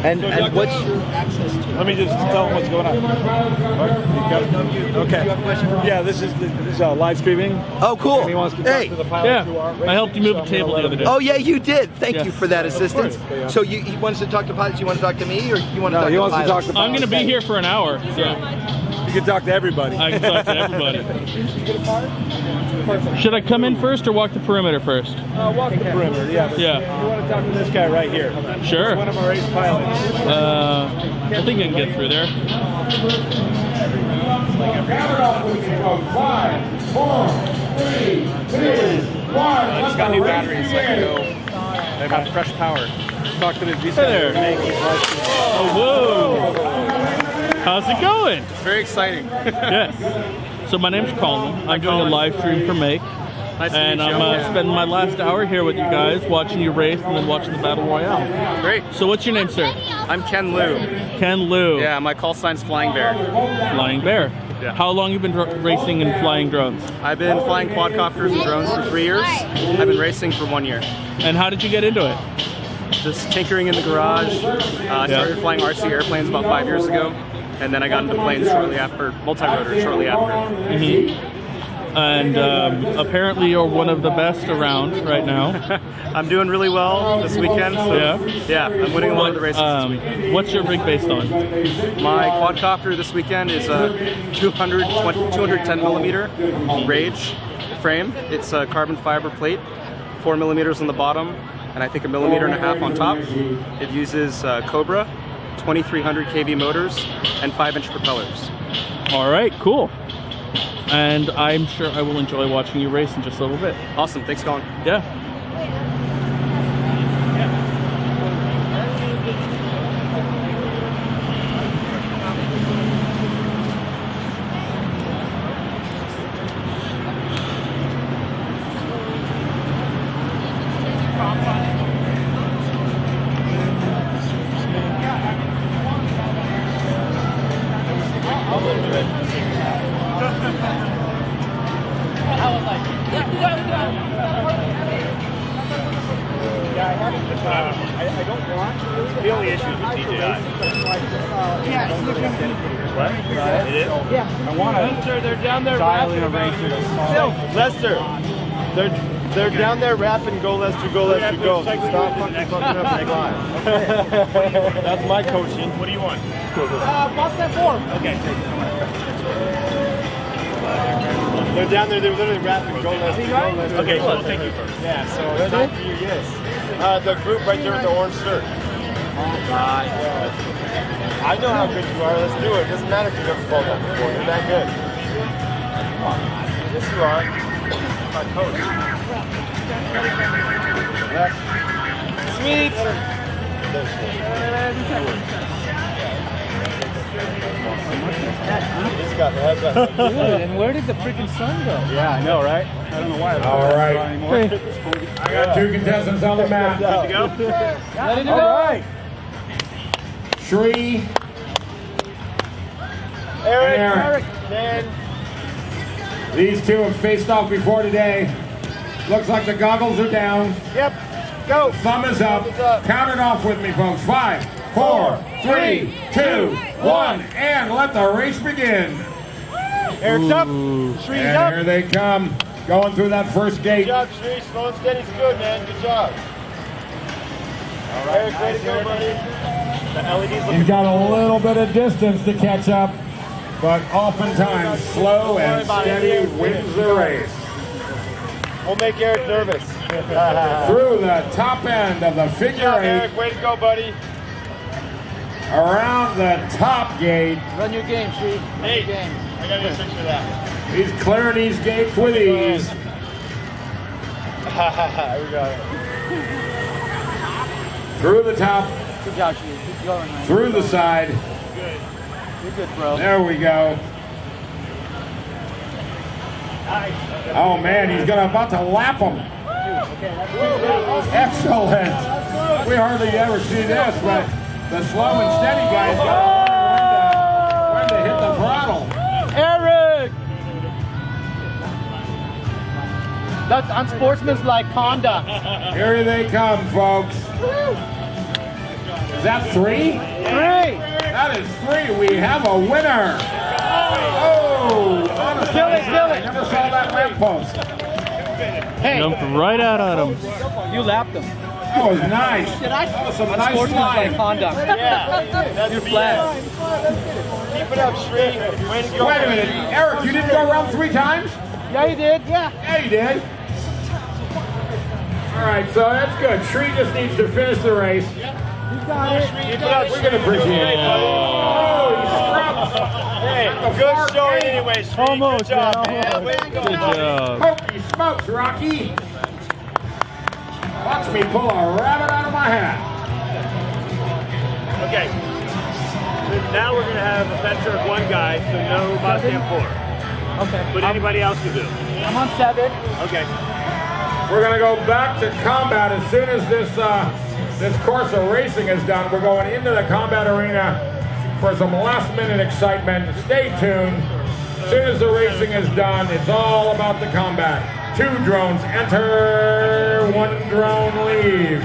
And what's access to? Let me just tell them what's going on. Okay. Yeah, this is live streaming. Oh, cool. He wants to talk to the pilots who are I helped you move a table the other day. Oh, yeah, you did. Thank Yes. you for that assistance. So he wants to talk to pilots. You want to talk to me, or you want to talk to pilots? I'm going to be here for an hour. So. You can talk to everybody. I can talk to everybody. Should I come in first or walk the perimeter first? Walk the perimeter, yeah. Yeah. You want to talk to this guy right here. Sure. He's one of our ace pilots. I think I can get through there. 5, 4, 3, 2, 1. I just got new batteries so I can go. They got fresh power. Talk to these Hey there. Oh, whoa. How's it going? It's very exciting. Yes. So my name's Colin. I'm doing a live stream for Make. And I'm spending my last hour here with you guys, watching you race and then watching the Battle Royale. Great. So what's your name, sir? I'm Ken Liu. Ken Liu. Yeah, my call sign's Flying Bear. Flying Bear. Yeah. How long you been racing and flying drones? I've been flying quadcopters and drones for 3 years. I've been racing for 1 year. And how did you get into it? Just tinkering in the garage. I started flying RC airplanes about 5 years ago. And then I got into planes shortly after, multi-rotor shortly after. And apparently you're one of the best around right now. I'm doing really well this weekend. So yeah, I'm winning a lot of the races this weekend. What's your rig based on? My quadcopter this weekend is a 210 millimeter Rage frame. It's a carbon fiber plate, 4 millimeters on the bottom, and I think 1.5 millimeters on top. It uses Cobra, 2300 kV motors, and 5-inch propellers. All right, cool. And I'm sure I will enjoy watching you race in just a little bit. Awesome, thanks Colin. Yeah. I don't want the only issue is with DJI. What? It is? Yeah. I want to. Lester, they're down there rapping rapping about Lester, they're down there rapping, go Lester, go Lester, go. Stop fucking up Big Live. That's my coaching. What do you want? Box that form. Okay. They're down there, they're literally rapping, go Lester, go Lester. Okay, so we'll take you first. Yeah, so it's time for you, yes. The group right there with the orange shirt. Oh, God. I know how good you are, let's do it. It doesn't matter if you've never fallen down before, you're that good. Come on. Yes, you are. My coach. Left. Sweet. Dude, and where did the freaking sun go? Yeah, I know, right? I don't know why. All right. I got 2 contestants on the mat. Good to go? Ready to go? All right. Shree. Eric. Dan. These two have faced off before today. Looks like the goggles are down. Yep. Go. Thumb is up. Count it off with me, folks. 5, 4, 3, 2, 1, and let the race begin. Eric's up. Shree's and up. here they come, going through that first gate. Good job, Shree. Slow and steady's good, man. Good job. All right, Eric, way to go, buddy. The LED's looking He's got a little bit of distance to catch up, but oftentimes slow and steady wins the race. We'll make Eric nervous. Through the top end of the figure job, 8. Eric, way to go, buddy. Around the top gate. Run your game, Shree. Hey, I gotta get a picture of that. He's clearing these gates with ease. We got it. Through the top. Good job, Shree. Keep going, man. Through the side. Good. You're good, bro. There we go. Oh man, he's about to lap him. Excellent. We hardly ever see this, but the slow and steady guy's got when to hit the throttle. Eric! That's unsportsmanlike conduct. Here they come, folks. Is that 3? 3! That is 3. We have a winner. Oh! Kill it, kill it. I never saw that lamppost. Hey. Jumped right out at him. You lapped him. That was nice. That was some nice flying. Conduct. Yeah. You're flat. Keep it up, Shree. Way to go. Wait a minute. Eric, you didn't go around 3 times? Yeah, you did. Yeah. Yeah, you did. All right, so that's good. Shree just needs to finish the race. You got it. Keep it up, We're going to appreciate it. Oh, he scrubbed. Hey, good showing anyway, Shree. Almost, good job, man. man. Way to go. Good job. Holy smokes, Rocky. Watch me pull a rabbit out of my hat. Okay. So now we're going to have a fencer of 1 guy, so no Boston 4. Okay. But anybody else can do. I'm on 7. Okay. We're going to go back to combat as soon as this course of racing is done. We're going into the combat arena for some last-minute excitement. Stay tuned. As soon as the racing is done, it's all about the combat. 2 drones enter, 1 drone leaves.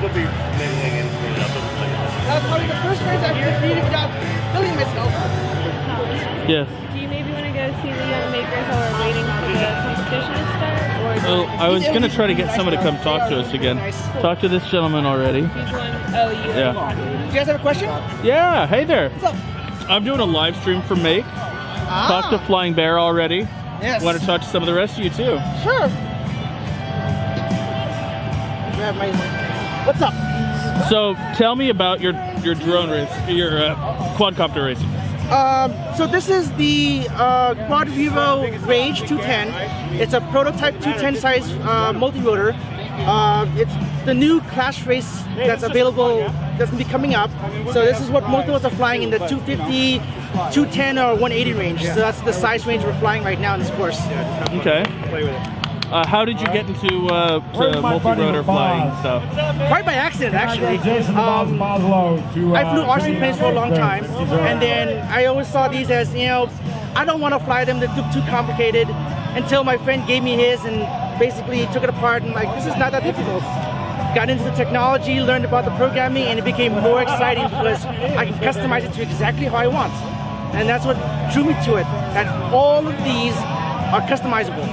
We'll be mingling and cleaning up. That's probably the first race I've defeated without killing myself. Yes. Do you maybe want to go see the young makers while we're waiting for the competition to start? Or Well, I was gonna try to get someone to come talk to us again. Talk to this gentleman already. Who's one? Oh, you. Yeah. Do you guys have a question? Yeah. Hey there. What's up? I'm doing a live stream for Make. Talked to Flying Bear already. Yes. Want to talk to some of the rest of you too. Sure. Grab my. What's up? So tell me about your drone race, your quadcopter racing. So this is the Quad Revo Rage 210. It's a prototype 210 size multi-rotor. It's the new clash race that's available, that's going to be coming up. So this is what most of us are flying in the 250, 210, or 180 range. So that's the size range we're flying right now in this course. Okay. How did you get into to multi-rotor flying stuff? Right by accident, actually. I flew RC planes for a long time, and then I always saw these as, you know, I don't want to fly them, they look too complicated, until my friend gave me his and basically took it apart and like, this is not that difficult. Got into the technology, learned about the programming, and it became more exciting because I can customize it to exactly how I want. And that's what drew me to it, that all of these are customizable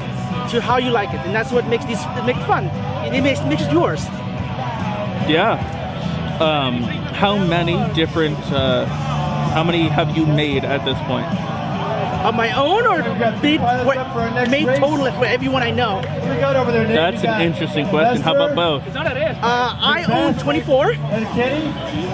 to how you like it, and that's what makes these make it fun. It makes it yours. Yeah. How many different? How many have you made at this point? Of my own, or made total for everyone I know? That's an interesting question. How about both? I own 24.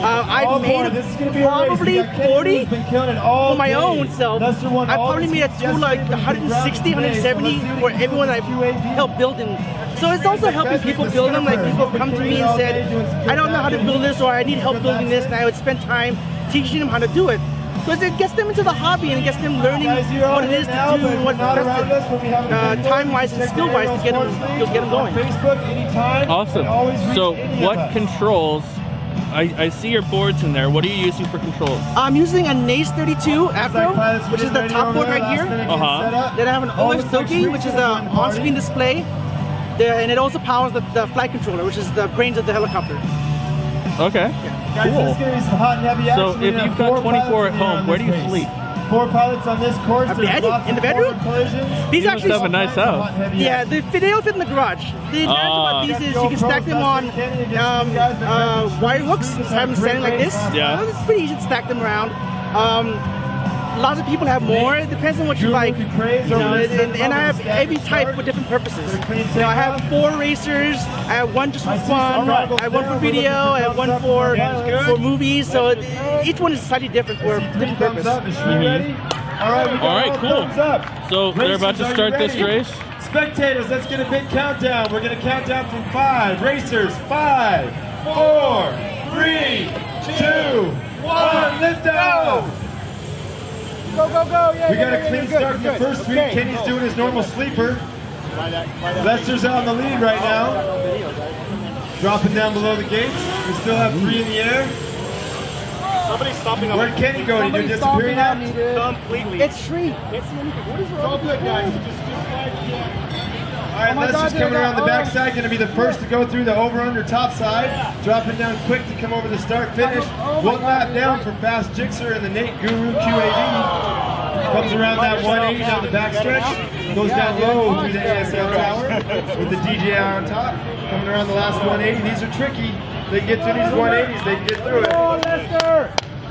I've made probably 40 for my own, so I probably made a total like 160, 170 for everyone I've helped building. So it's also helping people build them. Like people come to me and said, I don't know how to build this, or I need help building this, and I would spend time teaching them how to do it. Because it gets them into the hobby and it gets them learning what it is to do and what time-wise and skill-wise to get them going. Awesome. So what controls? I see your boards in there. What are you using for controls? I'm using a NACE 32 Afro, which is the top board right here. Then I have an OS Doki, which is an on-screen display. And it also powers the flight controller, which is the brains of the helicopter. Okay. Guys, Cool. this is going to be some hot and heavy action. So if you've got 24 at home, where do you sleep? 4 pilots on this course. In the bedroom? These actually have a nice house. Yeah, they don't fit in the garage. The advantage about these is you can stack them on wire hooks, just have them standing like this. Yeah. It's pretty easy to stack them around. Lots of people have more. It depends on what you like. You know, and I have every type for different purposes. You know, I have 4 racers. I have one just for fun. I have one for video. I have one for movies. So each one is slightly different for a different purpose. All right, cool. So they're about to start this race. Spectators, let's get a big countdown. We're going to count down from 5. Racers, 5, 4, 3, 2, 1. Lift off. Go, go, go. Yeah, We got a clean start from the first 3. Kenny's doing his normal sleeper. Lester's on the lead right now. Dropping down below the gates. We still have 3 in the air. Somebody's stopping up. Where'd Kenny go? Did you disappear yet? Completely. It's free. It's all good, guys. All right, Lester's coming around the backside. Going to be the first to go through the over-under top side. Dropping down quick to come over the start-finish. 1 lap down for Fast Jixer and the Nate Guru QAV. Comes around that 180 down the backstretch. Goes down low through the ASL tower with the DJI on top. Coming around the last 180. These are tricky. They can get through these 180s. They can get through it.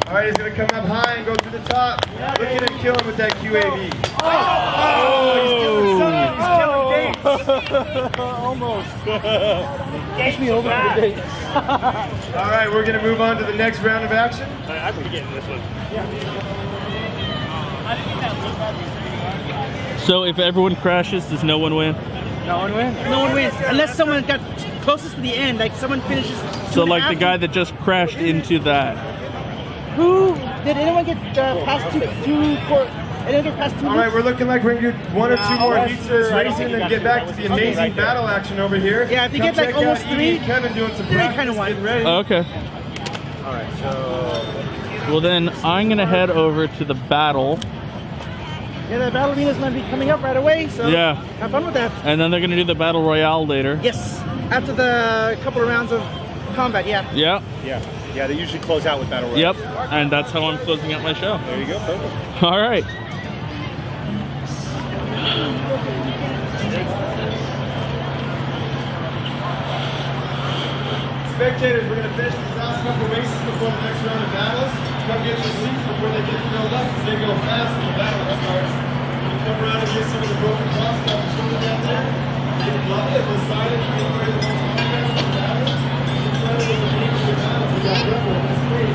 All right, he's going to come up high and go to the top. Look at him kill him with that QAV. Oh, he's killing something. He's killing Gates. Almost. Push me over to the gate. All right, we're going to move on to the next round of action. I'm going to get in this one. So if everyone crashes, does no one win? No one wins. No one wins unless someone got closest to the end, like someone finishes. So like the guy that just crashed into that. Who did anyone get past two? All right, we're looking like we're going to get 1 or 2 more heats of this racing and get back to the amazing battle action over here. Yeah, if you get like almost 3, Kevin doing some kind of getting ready. Okay. All right, so well then I'm gonna head over to the battle. Yeah, the battle arena's going to be coming up right away, so yeah, have fun with that. And then they're gonna do the battle royale later. Yes, after the couple of rounds of combat. Yeah. Yeah. Yeah, they usually close out with battle royale. Yep, and that's how I'm closing out my show. There you go, perfect. All right. Spectators, we're going to finish these last couple races before the next round of battles. Come get your seats before they get filled up, because they go fast when the battle starts. You come around and get some of the broken cross stuff and show down there. They love it. We'll sign it. We'll go to the most autographs of the battles. We'll sign it with the names of the battles. We got Rebel. That's great.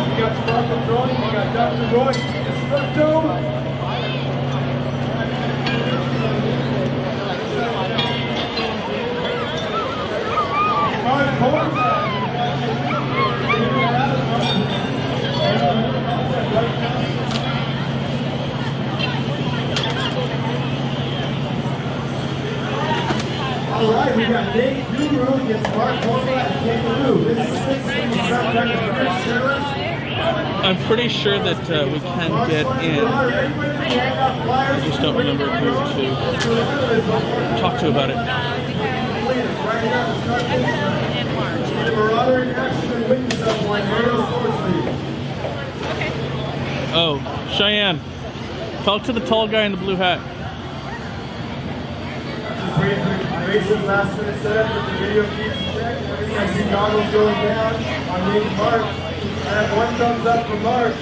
We got Sparkle Throwing. We got Dr. Roy. Destructo. All right, we got Nate Guru against Mark Moat and Kangaroo. This is 6 I'm pretty sure that we can get in. I just don't remember who to talk to about it. Oh, Cheyenne, talk to the tall guy in the blue hat. Racing last minute setup with the video feeds check. I see goggles going down on Nate Mark. I have 1 thumbs up for Mark.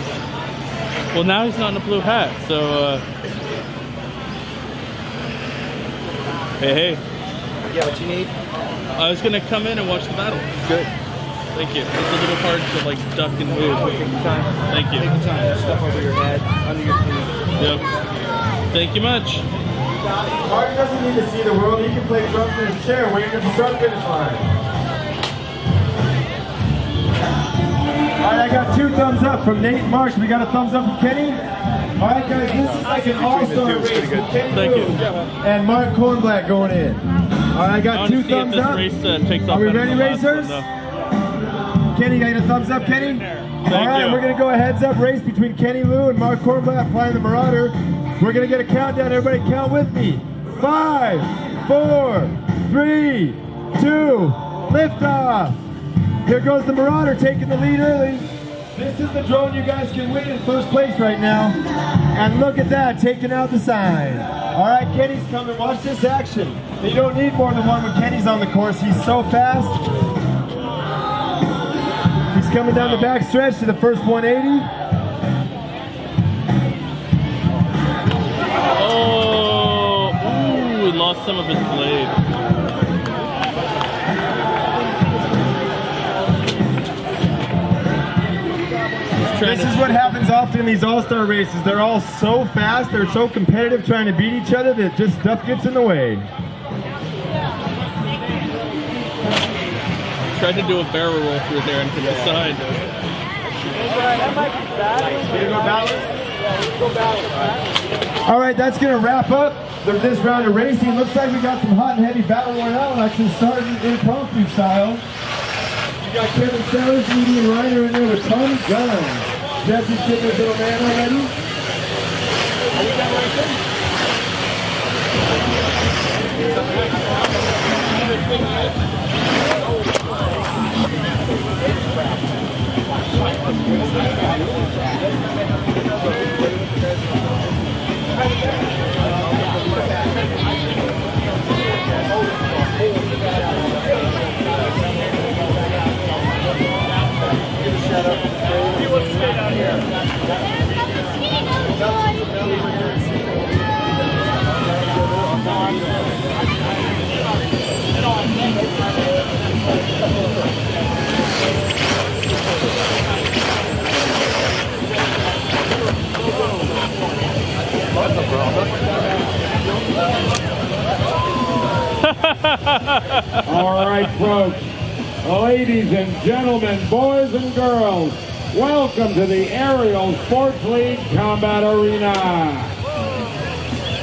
Well, now he's not in a blue hat, so hey. Yeah, what you need? I was gonna come in and watch the battle. Good. Thank you. It's a little hard to like duck and move. Take your time. Thank you. Take your time. Stuff over your head, under your feet. Yep. Thank you much. Mark doesn't need to see the world. He can play drums in his chair waiting at the start finish line. All right, I got 2 thumbs up from Nate and Mark. We got a thumbs up from Kenny. All right, guys, this is like an all-star race. Thank you. And Mark Kornblatt going in. All right, I got 2 thumbs up. Are we ready, racers? Kenny, got a thumbs up, Kenny? All right, we're going to go a heads-up race between Kenny Lou and Mark Kornblatt flying the Marauder. We're going to get a countdown. Everybody count with me. 5, 4, 3, 2, lift off. Here goes the Marauder taking the lead early. This is the drone you guys can win in first place right now. And look at that, taking out the sign. All right, Kenny's coming. Watch this action. You don't need more than one when Kenny's on the course. He's so fast. He's coming down the back stretch to the first 180. Oh, ooh, he lost some of his blade. This is what happens often in these all-star races. They're all so fast, they're so competitive trying to beat each other that just stuff gets in the way. Tried to do a barrel roll through there into the side. All right, that's going to wrap up this round of racing. Looks like we got some hot and heavy battle royale action starting impromptu style. We got Kevin Sellers, Edie and Reiner in there with Tommy Guns. Jesse's getting his little man already. Are we done racing? He wants to stay down here. All right, folks, ladies and gentlemen, boys and girls, welcome to the Aerial Sports League Combat Arena.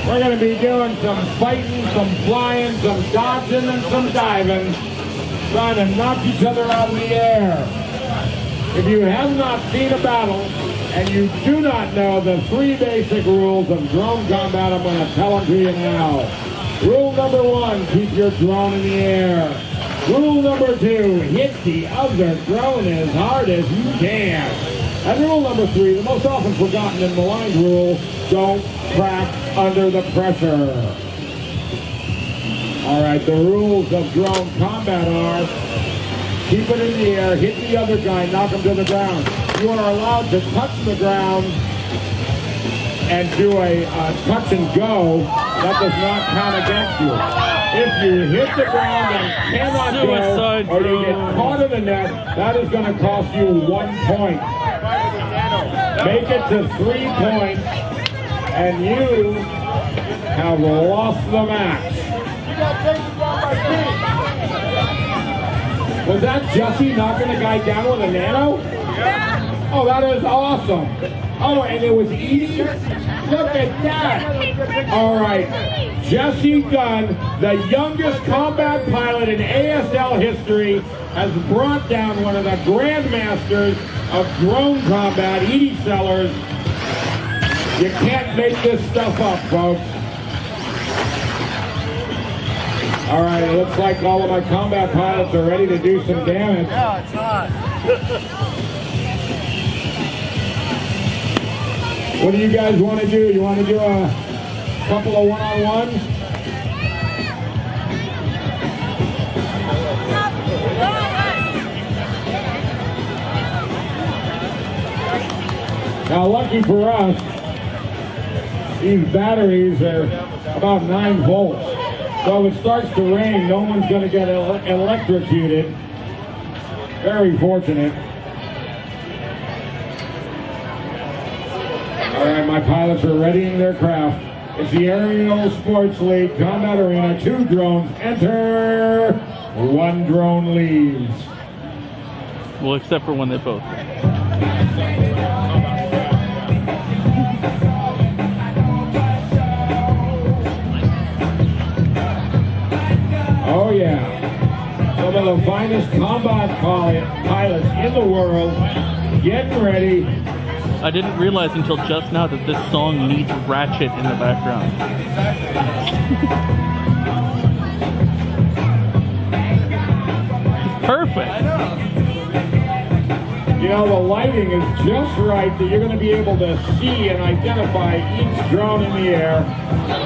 We're going to be doing some fighting, some flying, some dodging, and some diving, trying to knock each other out of the air. If you have not seen a battle, and you do not know the 3 basic rules of drone combat, I'm going to tell them to you now. Rule number 1, keep your drone in the air. Rule number 2, hit the other drone as hard as you can. And rule number 3, the most often forgotten and maligned rule, don't crack under the pressure. All right, the rules of drone combat are keep it in the air, hit the other guy, knock him to the ground. You are allowed to touch the ground and do a touch and go. That does not count against you. If you hit the ground and cannot go, or you get caught in the net, that is going to cost you 1 point. Make it to 3 points, and you have lost the match. Was that Jussie knocking the guy down with a nano? Yeah. Oh, that is awesome. Oh, and it was Edie? Look at that. All right. Jesse Gunn, the youngest combat pilot in ASL history, has brought down one of the grandmasters of drone combat, Edie Sellers. You can't make this stuff up, folks. All right, it looks like all of my combat pilots are ready to do some damage. Yeah, it's hot. What do you guys want to do? You want to do a couple of one-on-ones? Now, lucky for us, these batteries are about 9 volts. So if it starts to rain, no one's going to get electrocuted. Very fortunate. All right, my pilots are readying their craft. It's the Aerial Sports League Combat Arena. 2 drones enter, 1 drone leaves. Well, except for when they both. Oh yeah, some of the finest combat pilots in the world, getting ready. I didn't realize until just now that this song needs Ratchet in the background. Perfect. You know, the lighting is just right that you're going to be able to see and identify each drone in the air.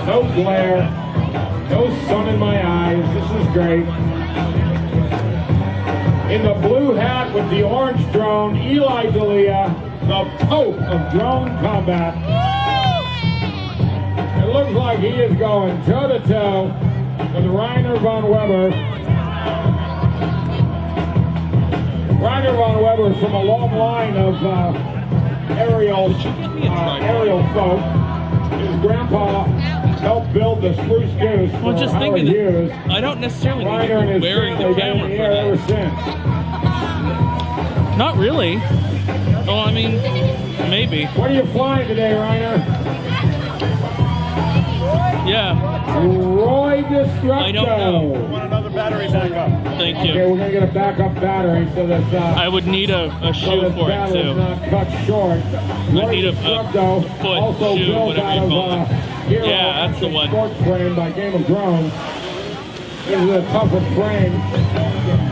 No glare. No sun in my eyes. This is great. In the blue hat with the orange drone, Eli D'Elia, the Pope of drone combat. It looks like he is going toe-to-toe with Rainer von Weber. Rainer von Weber is from a long line of aerial folk. His grandpa helped build the Spruce Goose. Well, just thinking that I don't necessarily need to be wearing the camera for that. Ever since. Not really. Oh, I mean, maybe. What are you flying today, Rainer? Yeah. Roy Destructo. I don't know. Want another battery backup? Thank you. Okay, we're gonna get a backup battery so that I would need a shoe for it too. Not cut short. I need a foot shoe, whatever you call it. Yeah, that's the one. Sports frame by Game of Drones. This is a tougher frame.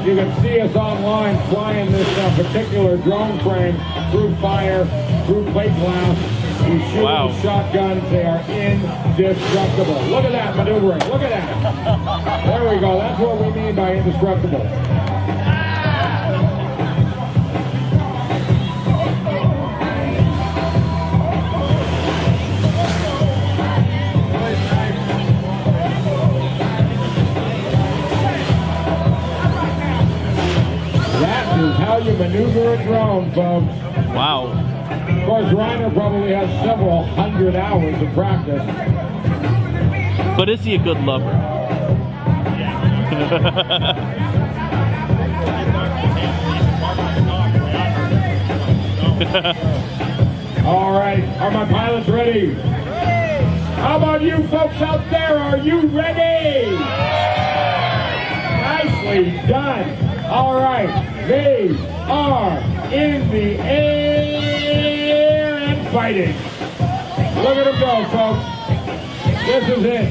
You can see us online flying this particular drone frame through fire, through plate glass. We shoot with shotguns. They are indestructible. Look at that maneuvering. Look at that. There we go. That's what we mean by indestructible. That is how you maneuver a drone, folks. Wow. Of course, Rainer probably has several hundred hours of practice. But is he a good lover? All right, are my pilots ready? How about you folks out there? Are you ready? Nicely done. All right, they are in the air and fighting. Look at them go, folks. This is it.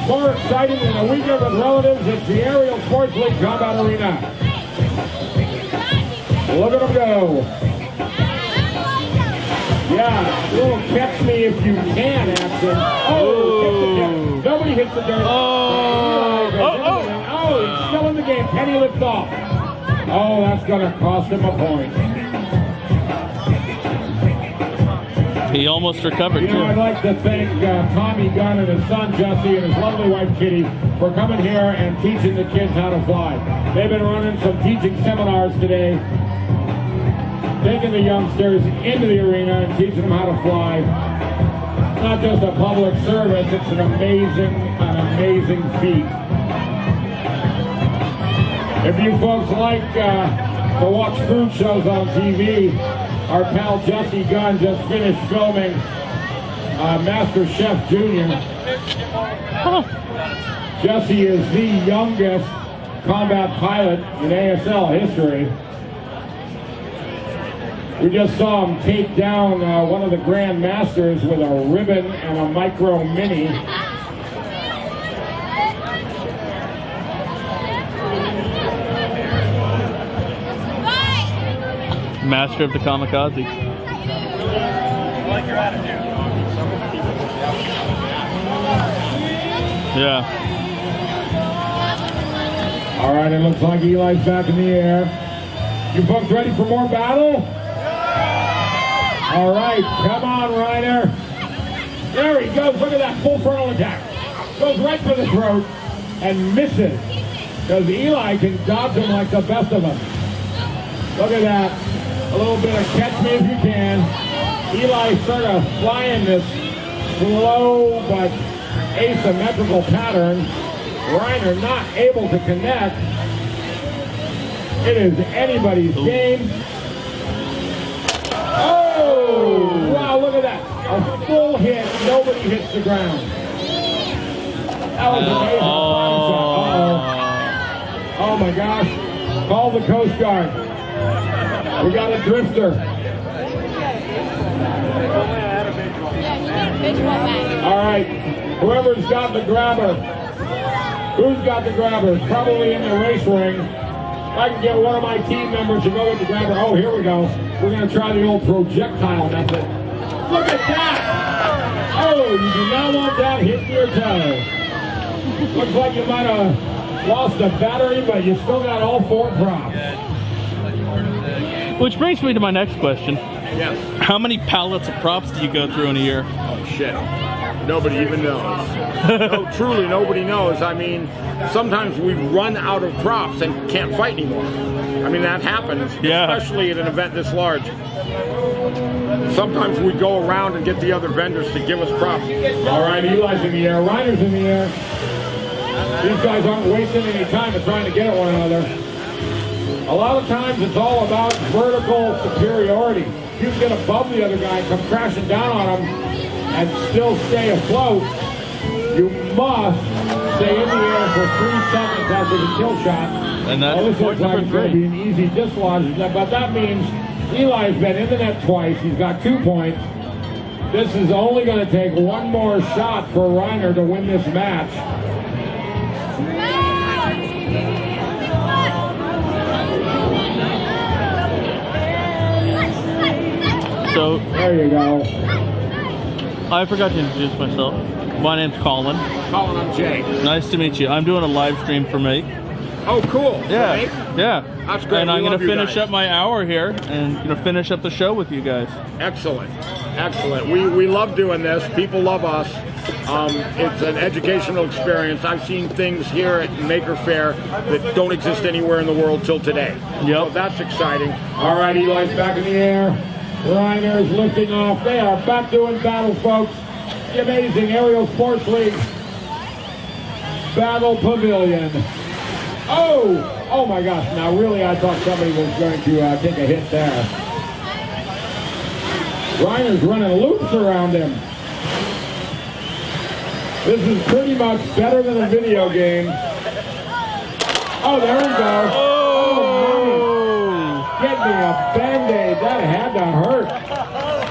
More exciting than a weekend with relatives. It's the Aerial Sports League Combat Arena. Look at them go. Yeah, a little catch me if you can action. Oh, nobody hits the dirt. Oh, he's still in the game. Penny lifts off. Oh, that's going to cost him a point. He almost recovered, You know, I'd like to thank Tommy Gunn and his son Jesse and his lovely wife Kitty for coming here and teaching the kids how to fly. They've been running some teaching seminars today, taking the youngsters into the arena and teaching them how to fly. It's not just a public service, it's an amazing feat. If you folks like to watch food shows on TV, our pal Jesse Gunn just finished filming Master Chef Junior. Jesse is the youngest combat pilot in ASL history. We just saw him take down one of the Grand Masters with a ribbon and a micro mini. Master of the kamikaze. I like your attitude. Yeah. All right, it looks like Eli's back in the air. You folks ready for more battle? All right, come on, Reiner. There he goes. Look at that full frontal attack. Goes right for the throat and misses. Because Eli can dodge him like the best of them. Look at that. A little bit of catch me if you can. Eli sort of flying this slow but asymmetrical pattern. Reiner not able to connect. It is anybody's game. Oh! Wow, look at that. A full hit. Nobody hits the ground. That was amazing. Oh my gosh. Call the Coast Guard. We got a drifter. All right, whoever's got the grabber. Who's got the grabber? Probably in the race ring. If I can get one of my team members to go with the grabber. Oh, here we go. We're going to try the old projectile method. Look at that! Oh, you do not want that hitting your toe. Looks like you might have lost a battery, but you still got all 4 props. Which brings me to my next question. Yes. How many pallets of props do you go through in a year? Oh, shit. Nobody even knows. No, truly, nobody knows. I mean, sometimes we run out of props and can't fight anymore. I mean, that happens, especially at an event this large. Sometimes we go around and get the other vendors to give us props. All right, Eli's in the air, Reiner's in the air. These guys aren't wasting any time of trying to get at one another. A lot of times it's all about vertical superiority. You can get above the other guy and come crashing down on him and still stay afloat. You must stay in the air for 3 seconds after the kill shot. And that's this looks like it's going to be an easy dislodge, but that means Eli's been in the net twice. He's got 2 points. This is only going to take one more shot for Reiner to win this match. So there you go. I forgot to introduce myself. My name's Colin. Colin, I'm Jay. Nice to meet you. I'm doing a live stream for Make. Oh, cool. Yeah, yeah. That's great. And I'm We going to love you finish guys. up my hour here and finish up the show with you guys. Excellent. Excellent. We love doing this. People love us. It's an educational experience. I've seen things here at Maker Faire that don't exist anywhere in the world till today. Yep. So that's exciting. All right, Eli's back in the air. Reiner is lifting off. They are back doing battle, folks. The amazing Aerial Sports League Battle Pavilion. Oh my gosh. Now, really, I thought somebody was going to take a hit there. Reiner's running loops around him. This is pretty much better than a video game. Oh, there we go. Oh, get me a Band-Aid. That had to hurt.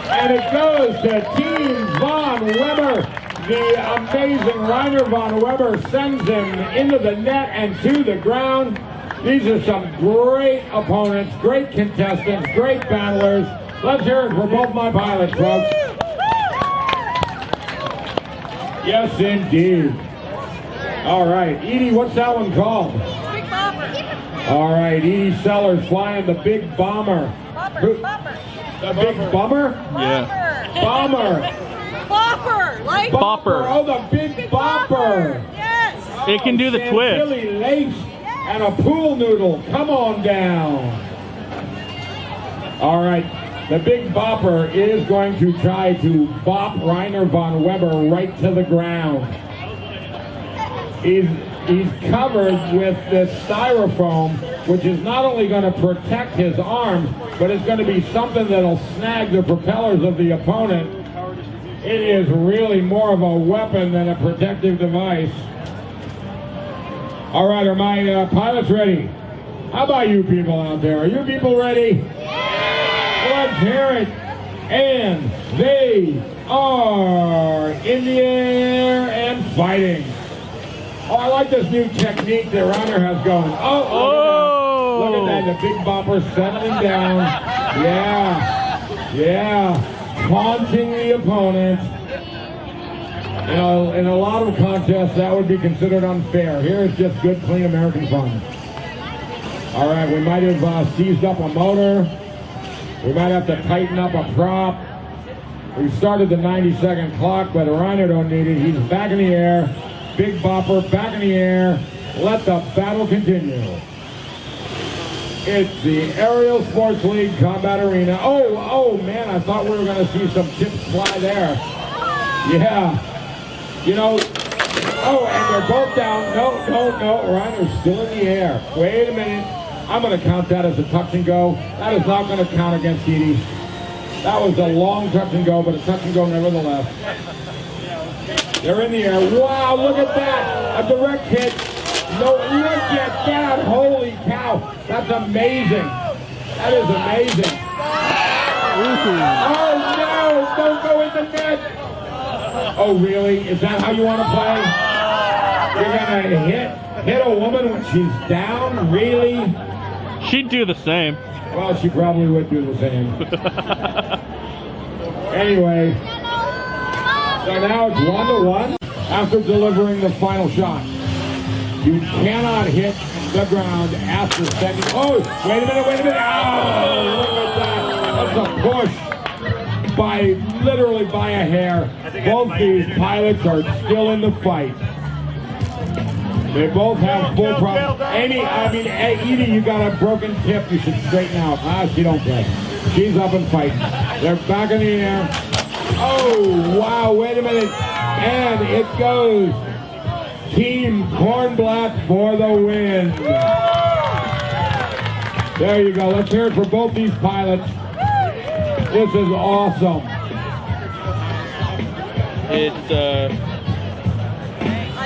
And it goes to Team Von Weber. The amazing Reiner Von Weber sends him into the net and to the ground. These are some great opponents, great contestants, great battlers. Let's hear it for both my pilots, folks. Yes, indeed. All right, Edie, what's that one called? Big Bomber. All right, Edie Sellers flying the Big Bomber. The Big Bummer? Yeah. Bomber. Bopper, like Bopper. Oh, the Big Bopper. Yes. It can do the twist. Chantilly lace and a pool noodle. Come on down. All right. The Big Bopper is going to try to bop Rainer von Weber right to the ground. He's covered with this styrofoam, which is not only going to protect his arms, but it's going to be something that'll snag the propellers of the opponent. It is really more of a weapon than a protective device. All right, are my pilots ready? How about you people out there? Are you people ready? Let's hear it. And they are in the air and fighting. Oh, I like this new technique that Rainer has going. Oh, look at that. The Big Bopper settling down. Yeah. Taunting the opponent. You know, in a lot of contests, that would be considered unfair. Here it's just good, clean American fun. All right, we might have seized up a motor. We might have to tighten up a prop. We started the 90-second clock, but Rainer don't need it. He's back in the air. Big Bopper back in the air. Let the battle continue. It's the Aerial Sports League Combat Arena. Oh man, I thought we were going to see some tips fly there. Yeah. You know, and they're both down. No. Reiner's still in the air. Wait a minute. I'm going to count that as a touch and go. That is not going to count against Edie. That was a long touch and go, but a touch and go nevertheless. They're in the air. Wow, look at that. A direct hit. No, look at that. Holy cow. That's amazing. That is amazing. Oh, no. Don't go in the net. Oh, really? Is that how you want to play? You're going to hit a woman when she's down? Really? She'd do the same. Well, she probably would do the same. Anyway, so now it's 1-1 after delivering the final shot. You cannot hit the ground after second. Oh, wait a minute. Oh, look at that. That's a push literally by a hair. Both these pilots are still in the fight. They both have full problems. Edie, you got a broken tip. You should straighten out. She don't play. She's up and fighting. They're back in the air. Oh, wow, wait a minute. And it goes Team Kornblatt for the win. There you go. Let's hear it for both these pilots. This is awesome. It's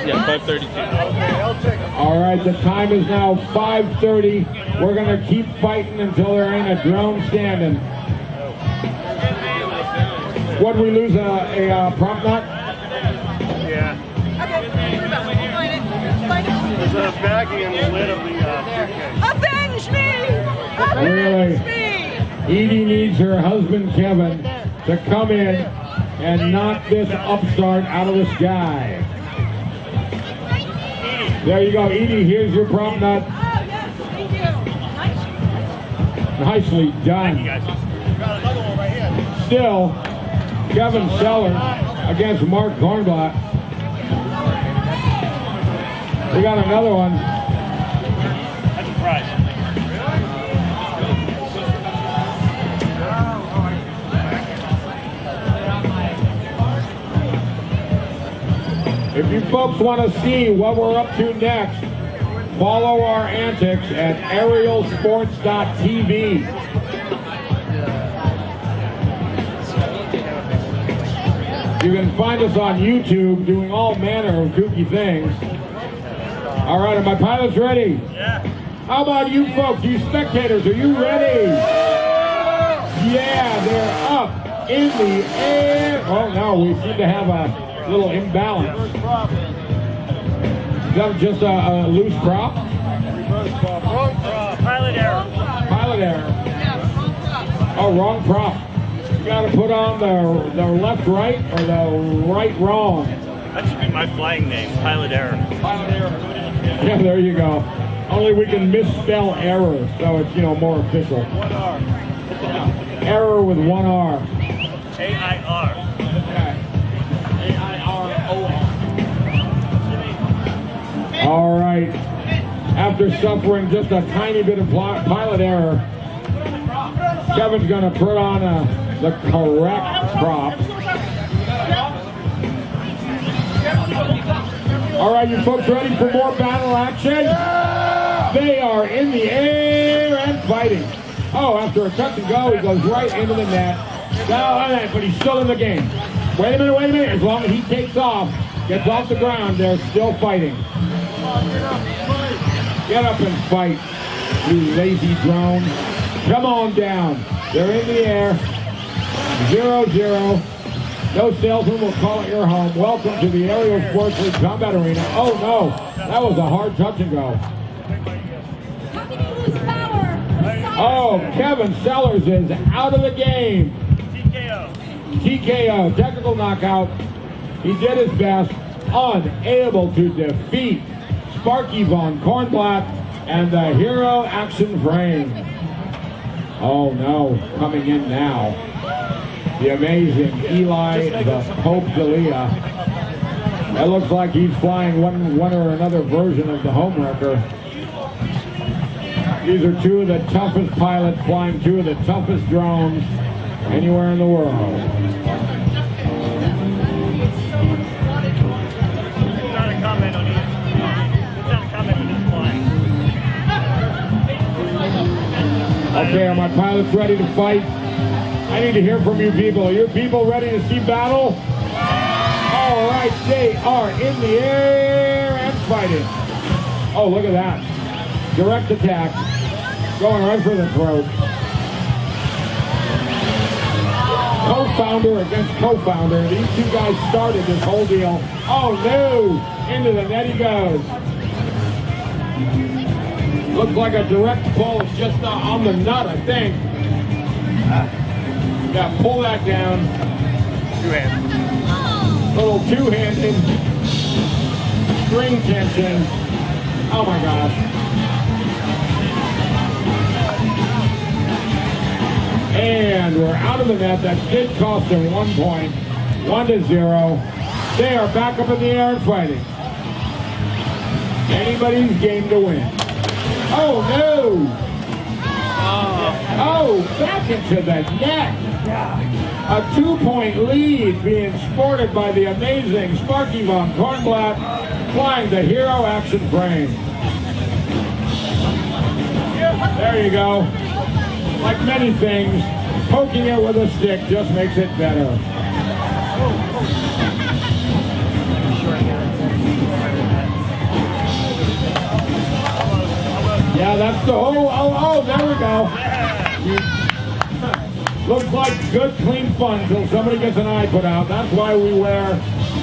5:32. All right, the time is now 5:30. We're going to keep fighting until there ain't a drone standing. What, we lose a prop nut? Yeah. There's a baggie in the lid of the Avenge me! Really? Edie needs her husband Kevin to come in and knock this upstart out of the sky. There you go, Edie, here's your prop nut. Oh, yes, thank you. Nicely done. Got another one right here. Still, Kevin Sellers against Mark Kornblatt. We got another one. That's a prize. If you folks want to see what we're up to next, follow our antics at aerialsports.tv. You can find us on YouTube doing all manner of kooky things. All right, are my pilots ready? Yeah. How about you folks, you spectators, are you ready? Yeah, they're up in the air. Oh no, we seem to have a little imbalance. Is that just a loose prop? Wrong prop. Pilot error. Pilot error. Oh, wrong prop. got to put on the left right or the right wrong. That should be my flying name, Pilot Error. Pilot Error. Yeah, there you go. Only we can misspell error, so it's, you know, more official. 1 R. Error with 1 R. A-I-R. A-I-R-O-R. All right. After suffering just a tiny bit of pilot error, Kevin's going to put on the correct prop. All right, you folks ready for more battle action? They are in the air and fighting. Oh, after a touch and go, he goes right into the net. No, but he's still in the game. Wait a minute. As long as he takes off, gets off the ground, they're still fighting. Get up and fight, you lazy drone. Come on down. They're in the air. 0-0. No salesman will call it your home. Welcome to the Aerial Sports League Combat Arena. Oh no, that was a hard touch and go. Oh, Kevin Sellers is out of the game. TKO, technical knockout. He did his best, unable to defeat Sparky von Kornblatt and the Hero Action Frame. Oh no, coming in now. The amazing Eli the Pope Delia. That looks like he's flying one or another version of the homewrecker. These are two of the toughest pilots flying two of the toughest drones anywhere in the world. Not a comment on either. Not a comment on this flying. Okay, are my pilots ready to fight? I need to hear from you people. Are you people ready to see battle? All right, they are in the air and fighting. Oh, look at that. Direct attack. Going right for the throat. Co-founder against co-founder. These two guys started this whole deal. Oh no! Into the net he goes. Looks like a direct pull. It's just on the nut, I think. Yeah, pull that down. Two-handed. Little two-handed string tension. Oh my gosh. And we're out of the net. That did cost him 1 point. 1-0. They are back up in the air and fighting. Anybody's game to win. Oh no! Oh, back into the net. A 2-point lead being sported by the amazing Sparky von Kornblatt, flying the Hero Action Frame. There you go. Like many things, poking it with a stick just makes it better. Yeah, that's the whole, oh, there we go. Looks like good, clean fun until somebody gets an eye put out. That's why we wear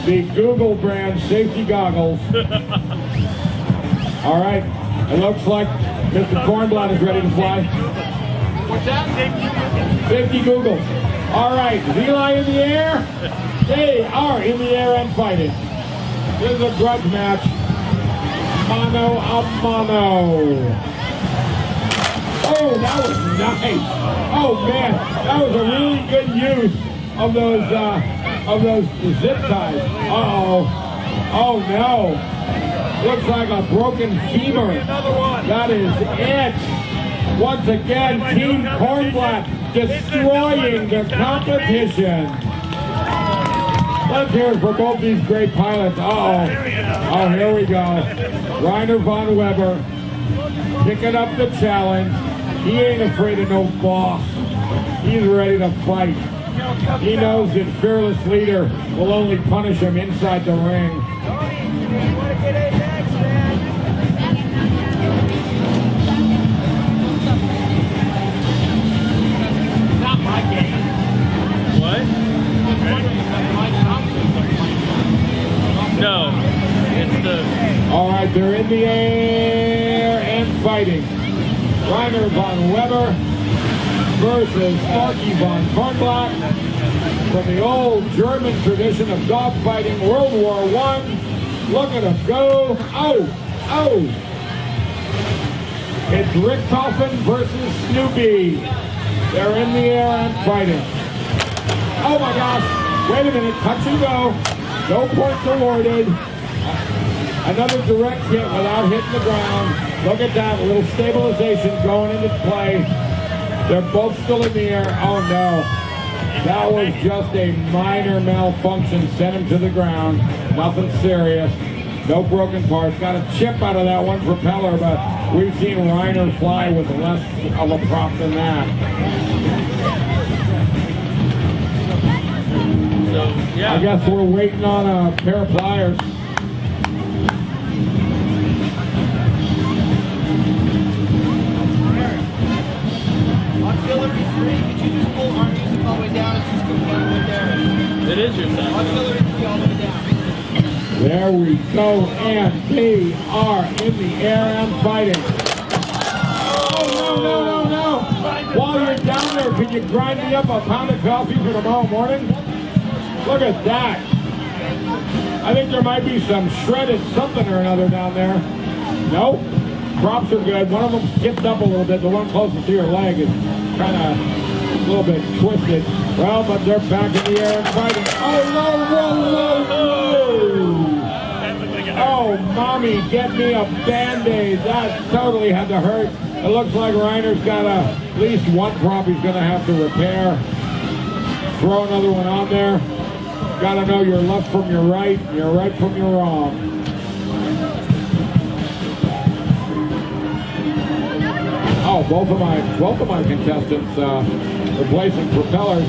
the Google brand safety goggles. All right, it looks like Mr. Kornblatt is ready to fly. What's that? Safety googles. All right, is Eli in the air? They are in the air and fighting. This is a grudge match. Mano a mano. Oh, that was nice. Oh man, that was a really good use of those zip ties. Uh-oh. Oh no. Looks like a broken femur. That is it. Once again, Team Kornblatt destroying the competition. Let's hear it for both these great pilots. Uh-oh. Oh, here we go. Rainer von Weber picking up the challenge. He ain't afraid of no boss. He's ready to fight. He knows that fearless leader will only punish him inside the ring. Not my game. What? No. It's the... All right, they're in the air and fighting. Rainer von Weber versus Sparky von Kornblatt from the old German tradition of dogfighting, World War I. Look at him go. Oh, oh. It's Richtofen versus Snoopy. They're in the air and fighting. Oh my gosh. Wait a minute. Touch and go. No points awarded. Another direct hit without hitting the ground. Look at that. A little stabilization going into play. They're both still in the air. Oh no. That was just a minor malfunction. Sent him to the ground. Nothing serious. No broken parts. Got a chip out of that one propeller, but we've seen Reiner fly with less of a prop than that. So, yeah. I guess we're waiting on a pair of pliers. Auxiliary 3, could you just pull arm music all the way down? It's just completely right there. It is your thing. Auxiliary 3 all the way down. There we go, and they are in the air and fighting. Oh, no, no, no, no. While you're down there, can you grind me up a pound of coffee for tomorrow morning? Look at that. I think there might be some shredded something or another down there. Nope. Props are good. One of them's tipped up a little bit. The one closest to your leg is kind of a little bit twisted. Well, but they're back in the air and fighting. Oh, no, whoa, whoa, whoa. Oh, mommy, get me a Band-Aid. That totally had to hurt. It looks like Reiner's got at least one prop he's going to have to repair. Throw another one on there. Got to know your left from your right, your right from your wrong. Oh, both of my contestants replacing propellers.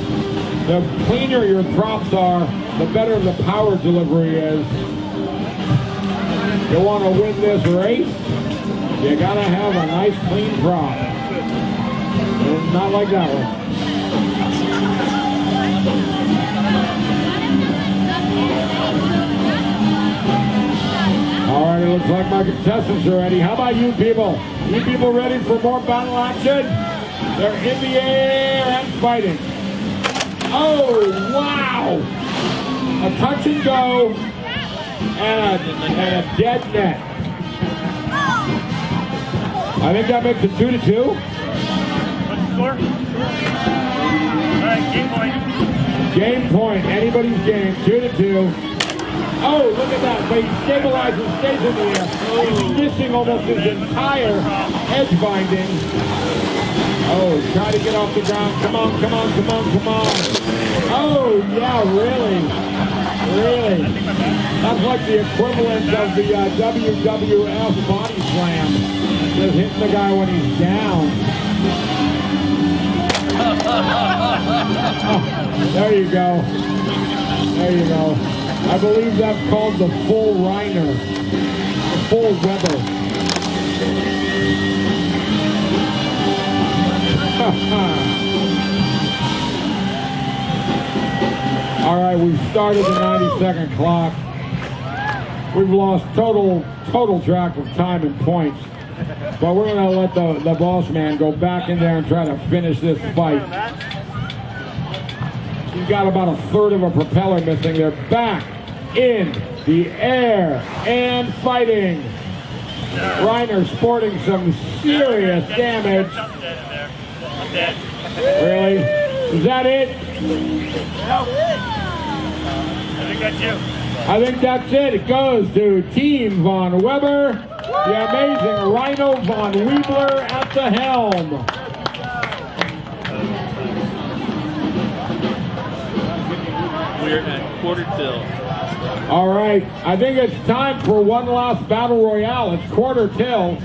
The cleaner your props are, the better the power delivery is. You want to win this race, you gotta have a nice clean prop. And not like that one. All right, it looks like my contestants are ready. How about you people? You people ready for more battle action? They're in the air and fighting. Oh, wow! A touch and go and a dead net. I think that makes it 2-2. What's the score? All right, game point. Game point. Anybody's game. 2-2. Oh, look at that. But he stabilizes, stays in the air. He's missing almost his entire edge binding. Oh, try to get off the ground. Come on, come on, come on, come on. Oh, yeah, really. Really. That's like the equivalent of the WWF body slam. Just hitting the guy when he's down. Oh, there you go. There you go. I believe that's called the full Reiner. The full Weber. All right, we've started the 90-second clock. We've lost total track of time and points. But we're going to let the boss man go back in there and try to finish this fight. He's got about a third of a propeller missing. They're back in the air and fighting. Reiner sporting some serious damage. Really? Is that it? I think that's you. I think that's it. It goes to Team von Weber. The amazing Rhino von Weebler at the helm. We're at quarter till. All right, I think it's time for one last battle royale. It's quarter till.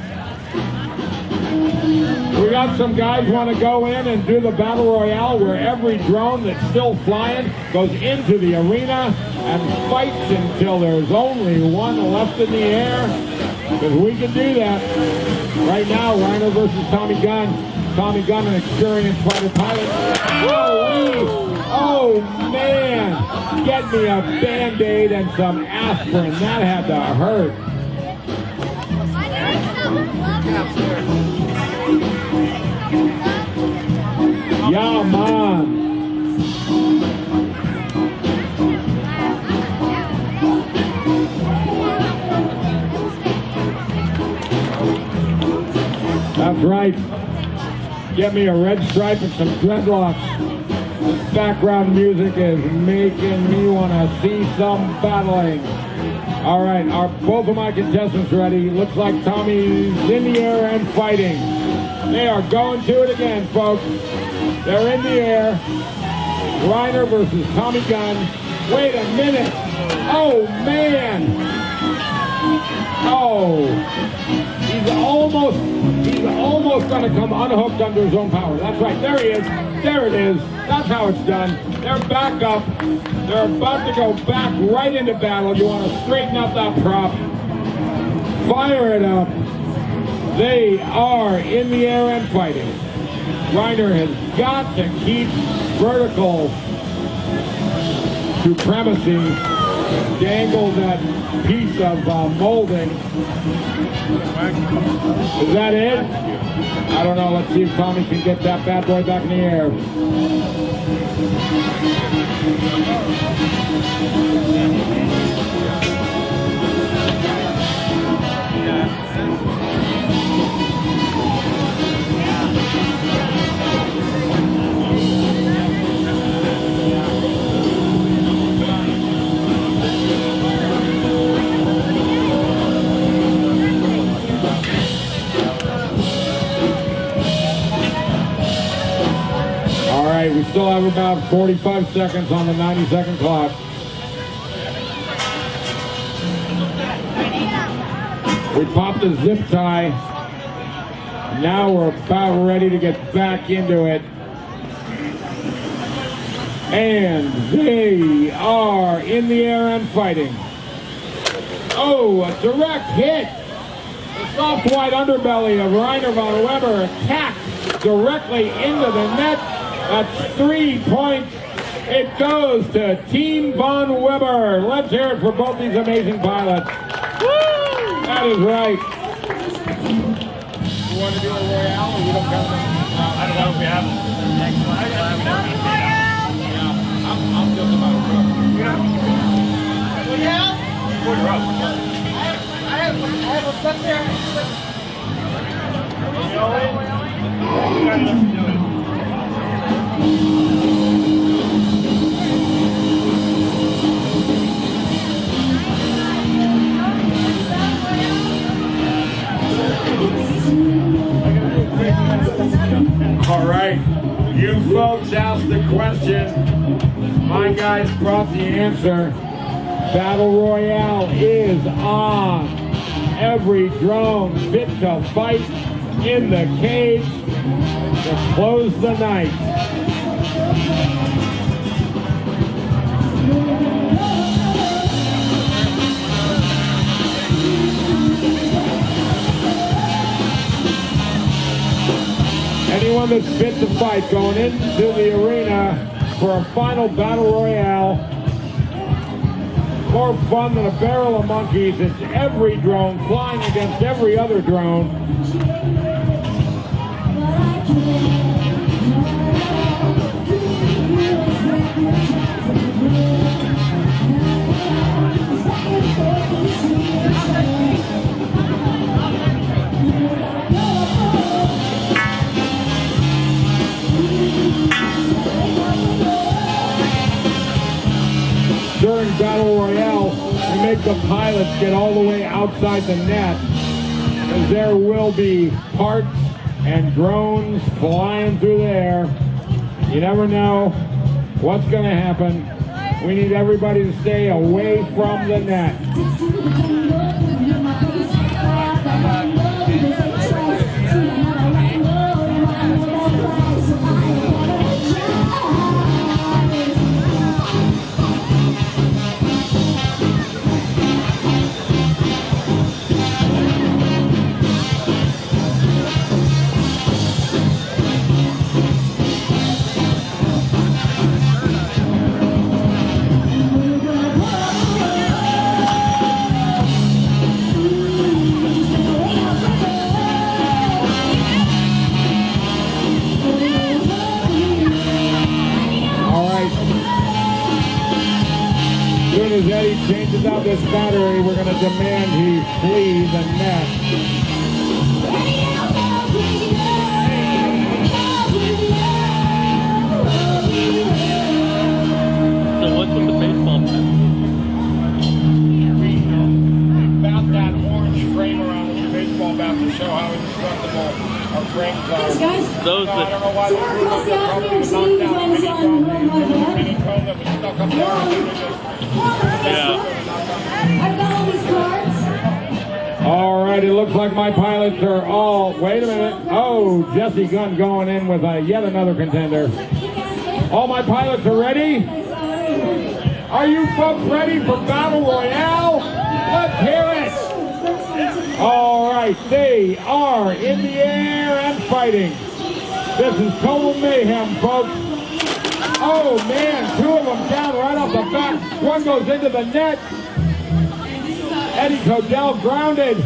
We got some guys want to go in and do the battle royale where every drone that's still flying goes into the arena and fights until there's only one left in the air. Because we can do that. Right now, Reiner versus Tommy Gunn. Tommy Gunn, an experienced fighter pilot. Oh, man. Get me a Band-Aid and some aspirin. That had to hurt. Yeah, man. That's right. Get me a red stripe and some dreadlocks. This background music is making me want to see some battling. All right, are both of my contestants ready? Looks like Tommy's in the air and fighting. They are going to it again, folks. They're in the air. Reiner versus Tommy Gunn. Wait a minute. Oh, man. Oh. He's almost going to come unhooked under his own power. That's right. There he is. There it is. That's how it's done. They're back up. They're about to go back right into battle. You want to straighten up that prop. Fire it up. They are in the air and fighting. Reiner has got to keep vertical supremacy. Dangle that piece of molding. Is that it? I don't know. Let's see if Tommy can get that bad boy back in the air. All right, we still have about 45 seconds on the 90-second clock. We popped the zip tie. Now we're about ready to get back into it. And they are in the air and fighting. Oh, a direct hit. The soft white underbelly of Reiner von Weber attacked directly into the net. That's 3 points. It goes to Team von Weber. Let's hear it for both these amazing pilots. Woo! That is right. You want to do a Royale or we don't count it? I don't know if we have it. I'm just about to go. Royale? Before you're up. I have a stuff there. You got enough to do it. All right, you folks asked the question. My guys brought the answer. Battle Royale is on. Every drone fit to fight in the cage to close the night. Anyone that's fit to fight going into the arena for a final battle royale. More fun than a barrel of monkeys. It's every drone flying against every other drone. During Battle Royale, we make the pilots get all the way outside the net, because there will be parts and drones flying through the air. You never know what's going to happen. We need everybody to stay away from the net. about this battery, we're going to demand he flee the net. So what's with the baseball bat? About that orange frame around the baseball bat to show how indestructible our frames are. Those I don't know why they probably knocked out a mini cone that was stuck up there. Yeah. All right, it looks like my pilots are all... Wait a minute. Oh, Jesse Gunn going in with yet another contender. All my pilots are ready? Are you folks ready for Battle Royale? Let's hear it. All right, they are in the air and fighting. This is total mayhem, folks. Oh, man, two of them down right off the bat. One goes into the net. Eddie Codell grounded.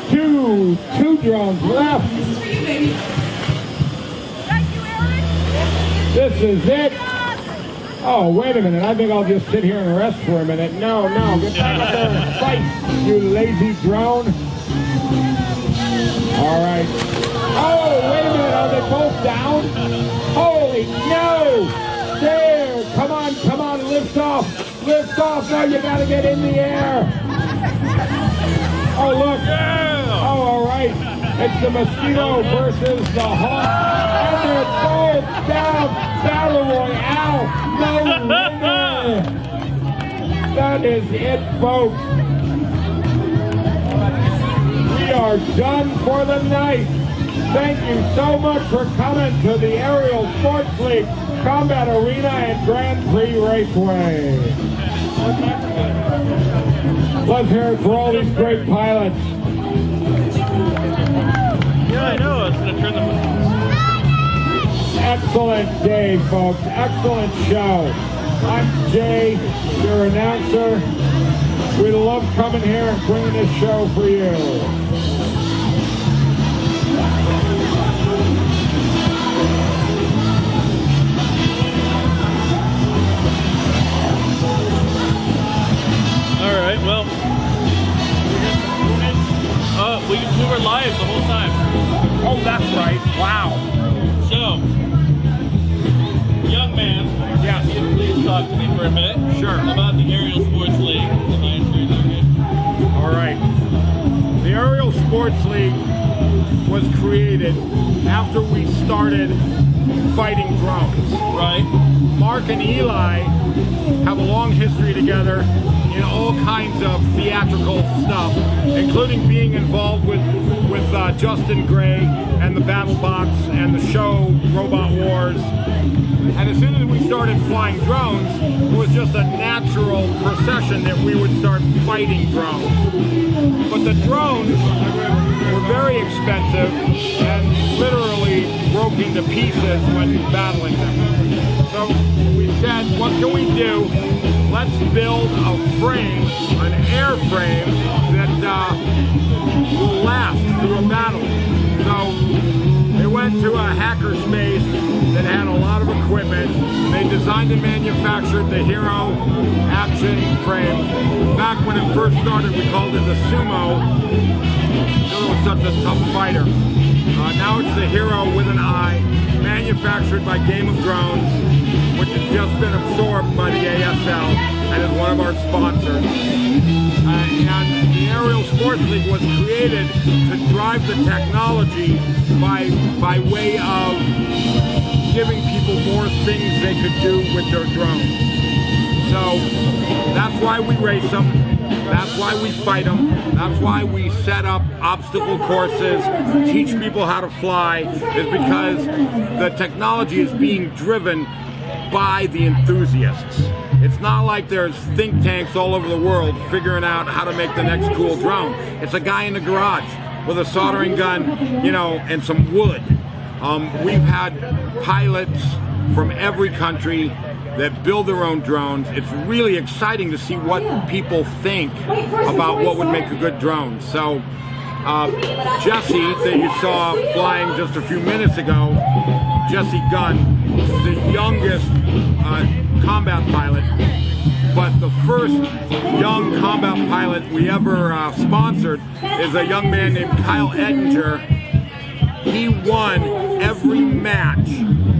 Two drones left. This is it. Oh, wait a minute. I think I'll just sit here and rest for a minute. No, get back up there and fight, you lazy drone. All right. Oh, wait a minute. Are they both down? Holy no! There. Come on. Lift off. No, you got to get in the air. Oh, look. Oh, all right. It's the Mosquito versus the Hawk. And they're both down. Battle Royale. No winner. That is it, folks. We are done for the night. Thank you so much for coming to the Aerial Sports League Combat Arena and Grand Prix Raceway. Let's hear it for all these great pilots. Yeah, I know. I was going to turn them. Excellent day, folks. Excellent show. I'm Jay, your announcer. We love coming here and bringing this show for you. All right, well, we were live the whole time. Oh, that's right. Wow. So, young man, yes, please talk to me for a minute. Sure. About the Aerial Sports League. Am I okay? All right. The Aerial Sports League was created after we started fighting drones. Right. Mark and Eli have a long history together in all kinds of theatrical stuff, including being involved with Justin Gray and the Battle Box and the show Robot Wars. And as soon as we started flying drones, it was just a natural procession that we would start fighting drones. But the drones were very expensive and literally broken to pieces when battling them. So we said, what can we do? Let's build a frame, an airframe that will last through a battle. So they went to a hackerspace that had a lot of equipment. They designed and manufactured the Hero action frame. Back when it first started, we called it the Sumo. It was such a tough fighter. Now it's the Hero with an I, manufactured by Game of Drones, which has just been absorbed by the ASL and is one of our sponsors. And the Aerial Sports League was created to drive the technology by way of giving people more things they could do with their drones. So that's why we race them. That's why we fight them. That's why we set up obstacle courses, teach people how to fly, is because the technology is being driven by the enthusiasts. It's not like there's think tanks all over the world figuring out how to make the next cool drone. It's a guy in the garage with a soldering gun, and some wood. We've had pilots from every country that build their own drones. It's really exciting to see what people think about what would make a good drone. So Jesse, that you saw flying just a few minutes ago, Jesse Gunn, the youngest combat pilot, but the first young combat pilot we ever sponsored is a young man named Kyle Ettinger. He won every match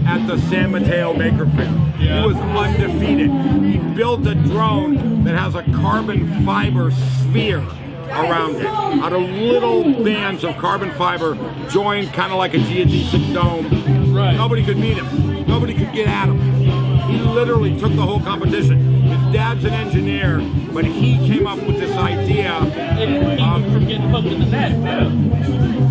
at the San Mateo Maker Faire. He was undefeated. He built a drone that has a carbon fiber sphere around it, out of little bands of carbon fiber joined kind of like a geodesic dome. Right. Nobody could meet him. Nobody could get at him. He literally took the whole competition. His dad's an engineer, but he came up with this idea. From getting hooked in the net.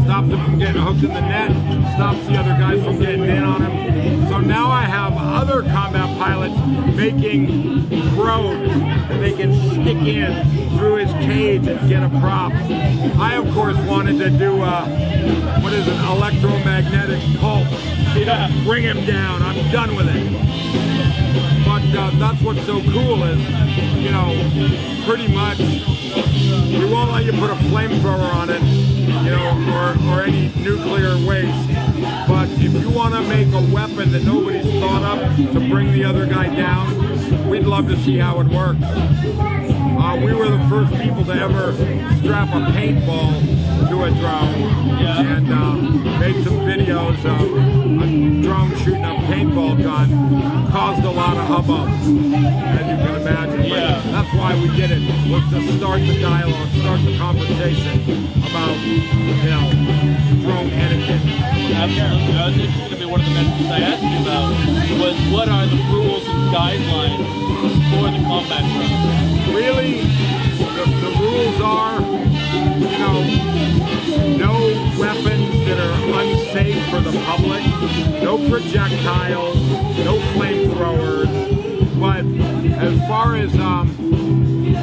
Stops him from getting hooked in the net, stops the other guys from getting in on him. So now I have other combat pilots making probes that they can stick in through his cage and get a prop. I, of course, wanted to do, what is it, electromagnetic pulse. Bring him down. I'm done with it. But that's what's so cool is, you know, pretty much we won't let you put a flamethrower on it, you know, or any nuclear waste. But if you want to make a weapon that nobody's thought of to bring the other guy down, we'd love to see how it works. We were the first people to ever strap a paintball to a drone and made some videos of a drone shooting a paintball gun. Caused a lot of hubbub, as you can imagine. But that's why we did it, was to start the dialogue, start the conversation about, you know, drone etiquette. Absolutely. This is going to be one of the messages I asked you about, was what are the rules and guidelines for the combat drone? Really, the rules are, you know, no weapons that are unsafe for the public, no projectiles, no flamethrowers, but as far as,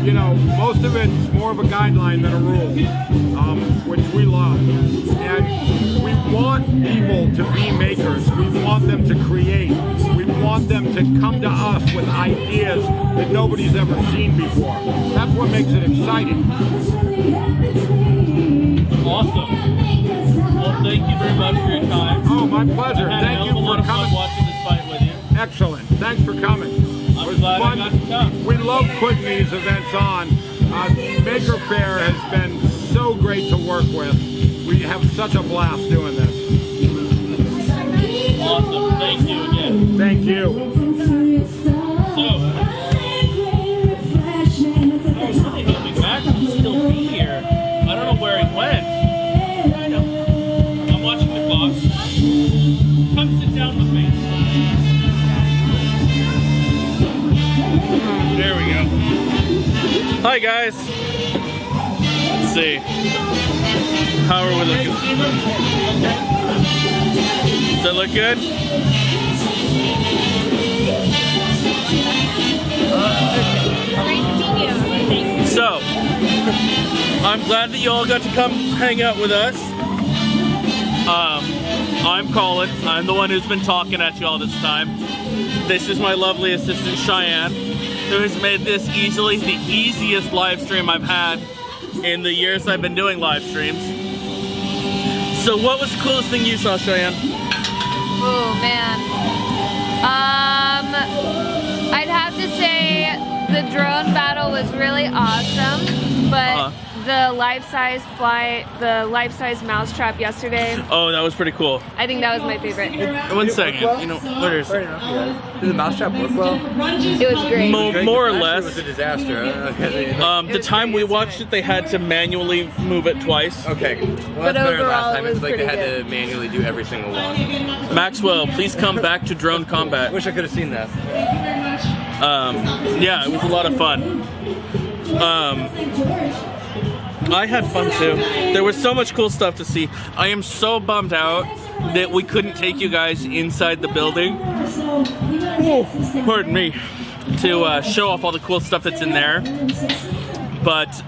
you know, most of it's more of a guideline than a rule, which we love. And we want people to be makers. We want them to create. We want them to come to us with ideas that nobody's ever seen before. That's what makes it exciting. Awesome. Well, thank you very much for your time. Oh, my pleasure. Thank you for coming. Watching this fight with you. Excellent. Thanks for coming. I'm glad I got to come. We love putting these events on. Maker Faire has been so great to work with. We have such a blast doing this. Awesome. Thank you again. Thank you. So, I was really hoping Max would still be here. I don't know where he went. I'm watching the clock. Come sit down with me. There we go. Hi guys. Let's see. How are we looking? Does that look good? So, I'm glad that you all got to come hang out with us. I'm Colin. I'm the one who's been talking at you all this time. This is my lovely assistant Cheyenne, who has made this easily the easiest live stream I've had in the years I've been doing live streams. So what was the coolest thing you saw, Cheyenne? Oh man. I'd have to say the drone battle was really awesome, but the life-size mousetrap yesterday. Oh, that was pretty cool. I think that was my favorite. 1 second. You know, there's Did the mousetrap work well? It was great. More or less. It was a disaster. The time we watched it, they had to manually move it twice. Okay. Well, But that's better overall, last time. it was It's like they had pretty to manually do every single one. Maxwell, please come back to drone combat. Wish I could have seen that. Yeah, it was a lot of fun. I had fun too. There was so much cool stuff to see. I am so bummed out that we couldn't take you guys inside the building. Pardon me. To show off all the cool stuff that's in there. But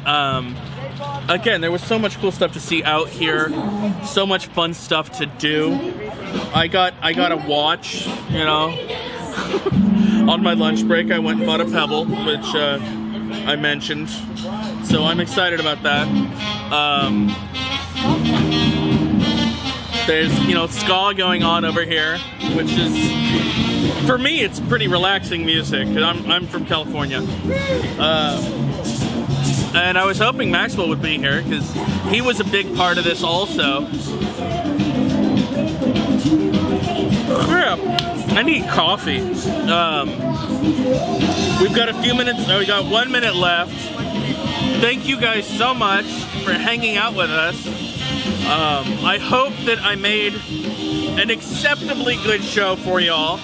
again, there was so much cool stuff to see out here. So much fun stuff to do. I got a watch, you know. On my lunch break, I went and bought a Pebble, which I mentioned. So I'm excited about that. There's, you know, ska going on over here, which is for me, it's pretty relaxing music. I'm from California. And I was hoping Maxwell would be here because he was a big part of this also. Crap, I need coffee. We've got a few minutes, we got 1 minute left. Thank you guys so much for hanging out with us. I hope that I made an acceptably good show for y'all,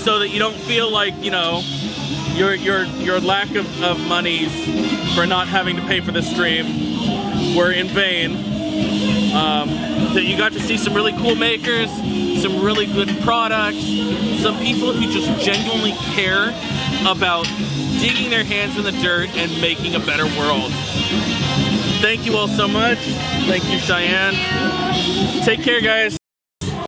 so that you don't feel like, you know, your lack of monies for not having to pay for the stream were in vain. That you got to see some really cool makers, some really good products, some people who just genuinely care about digging their hands in the dirt and making a better world. Thank you all so much. Thank you, Cheyenne. Take care, guys.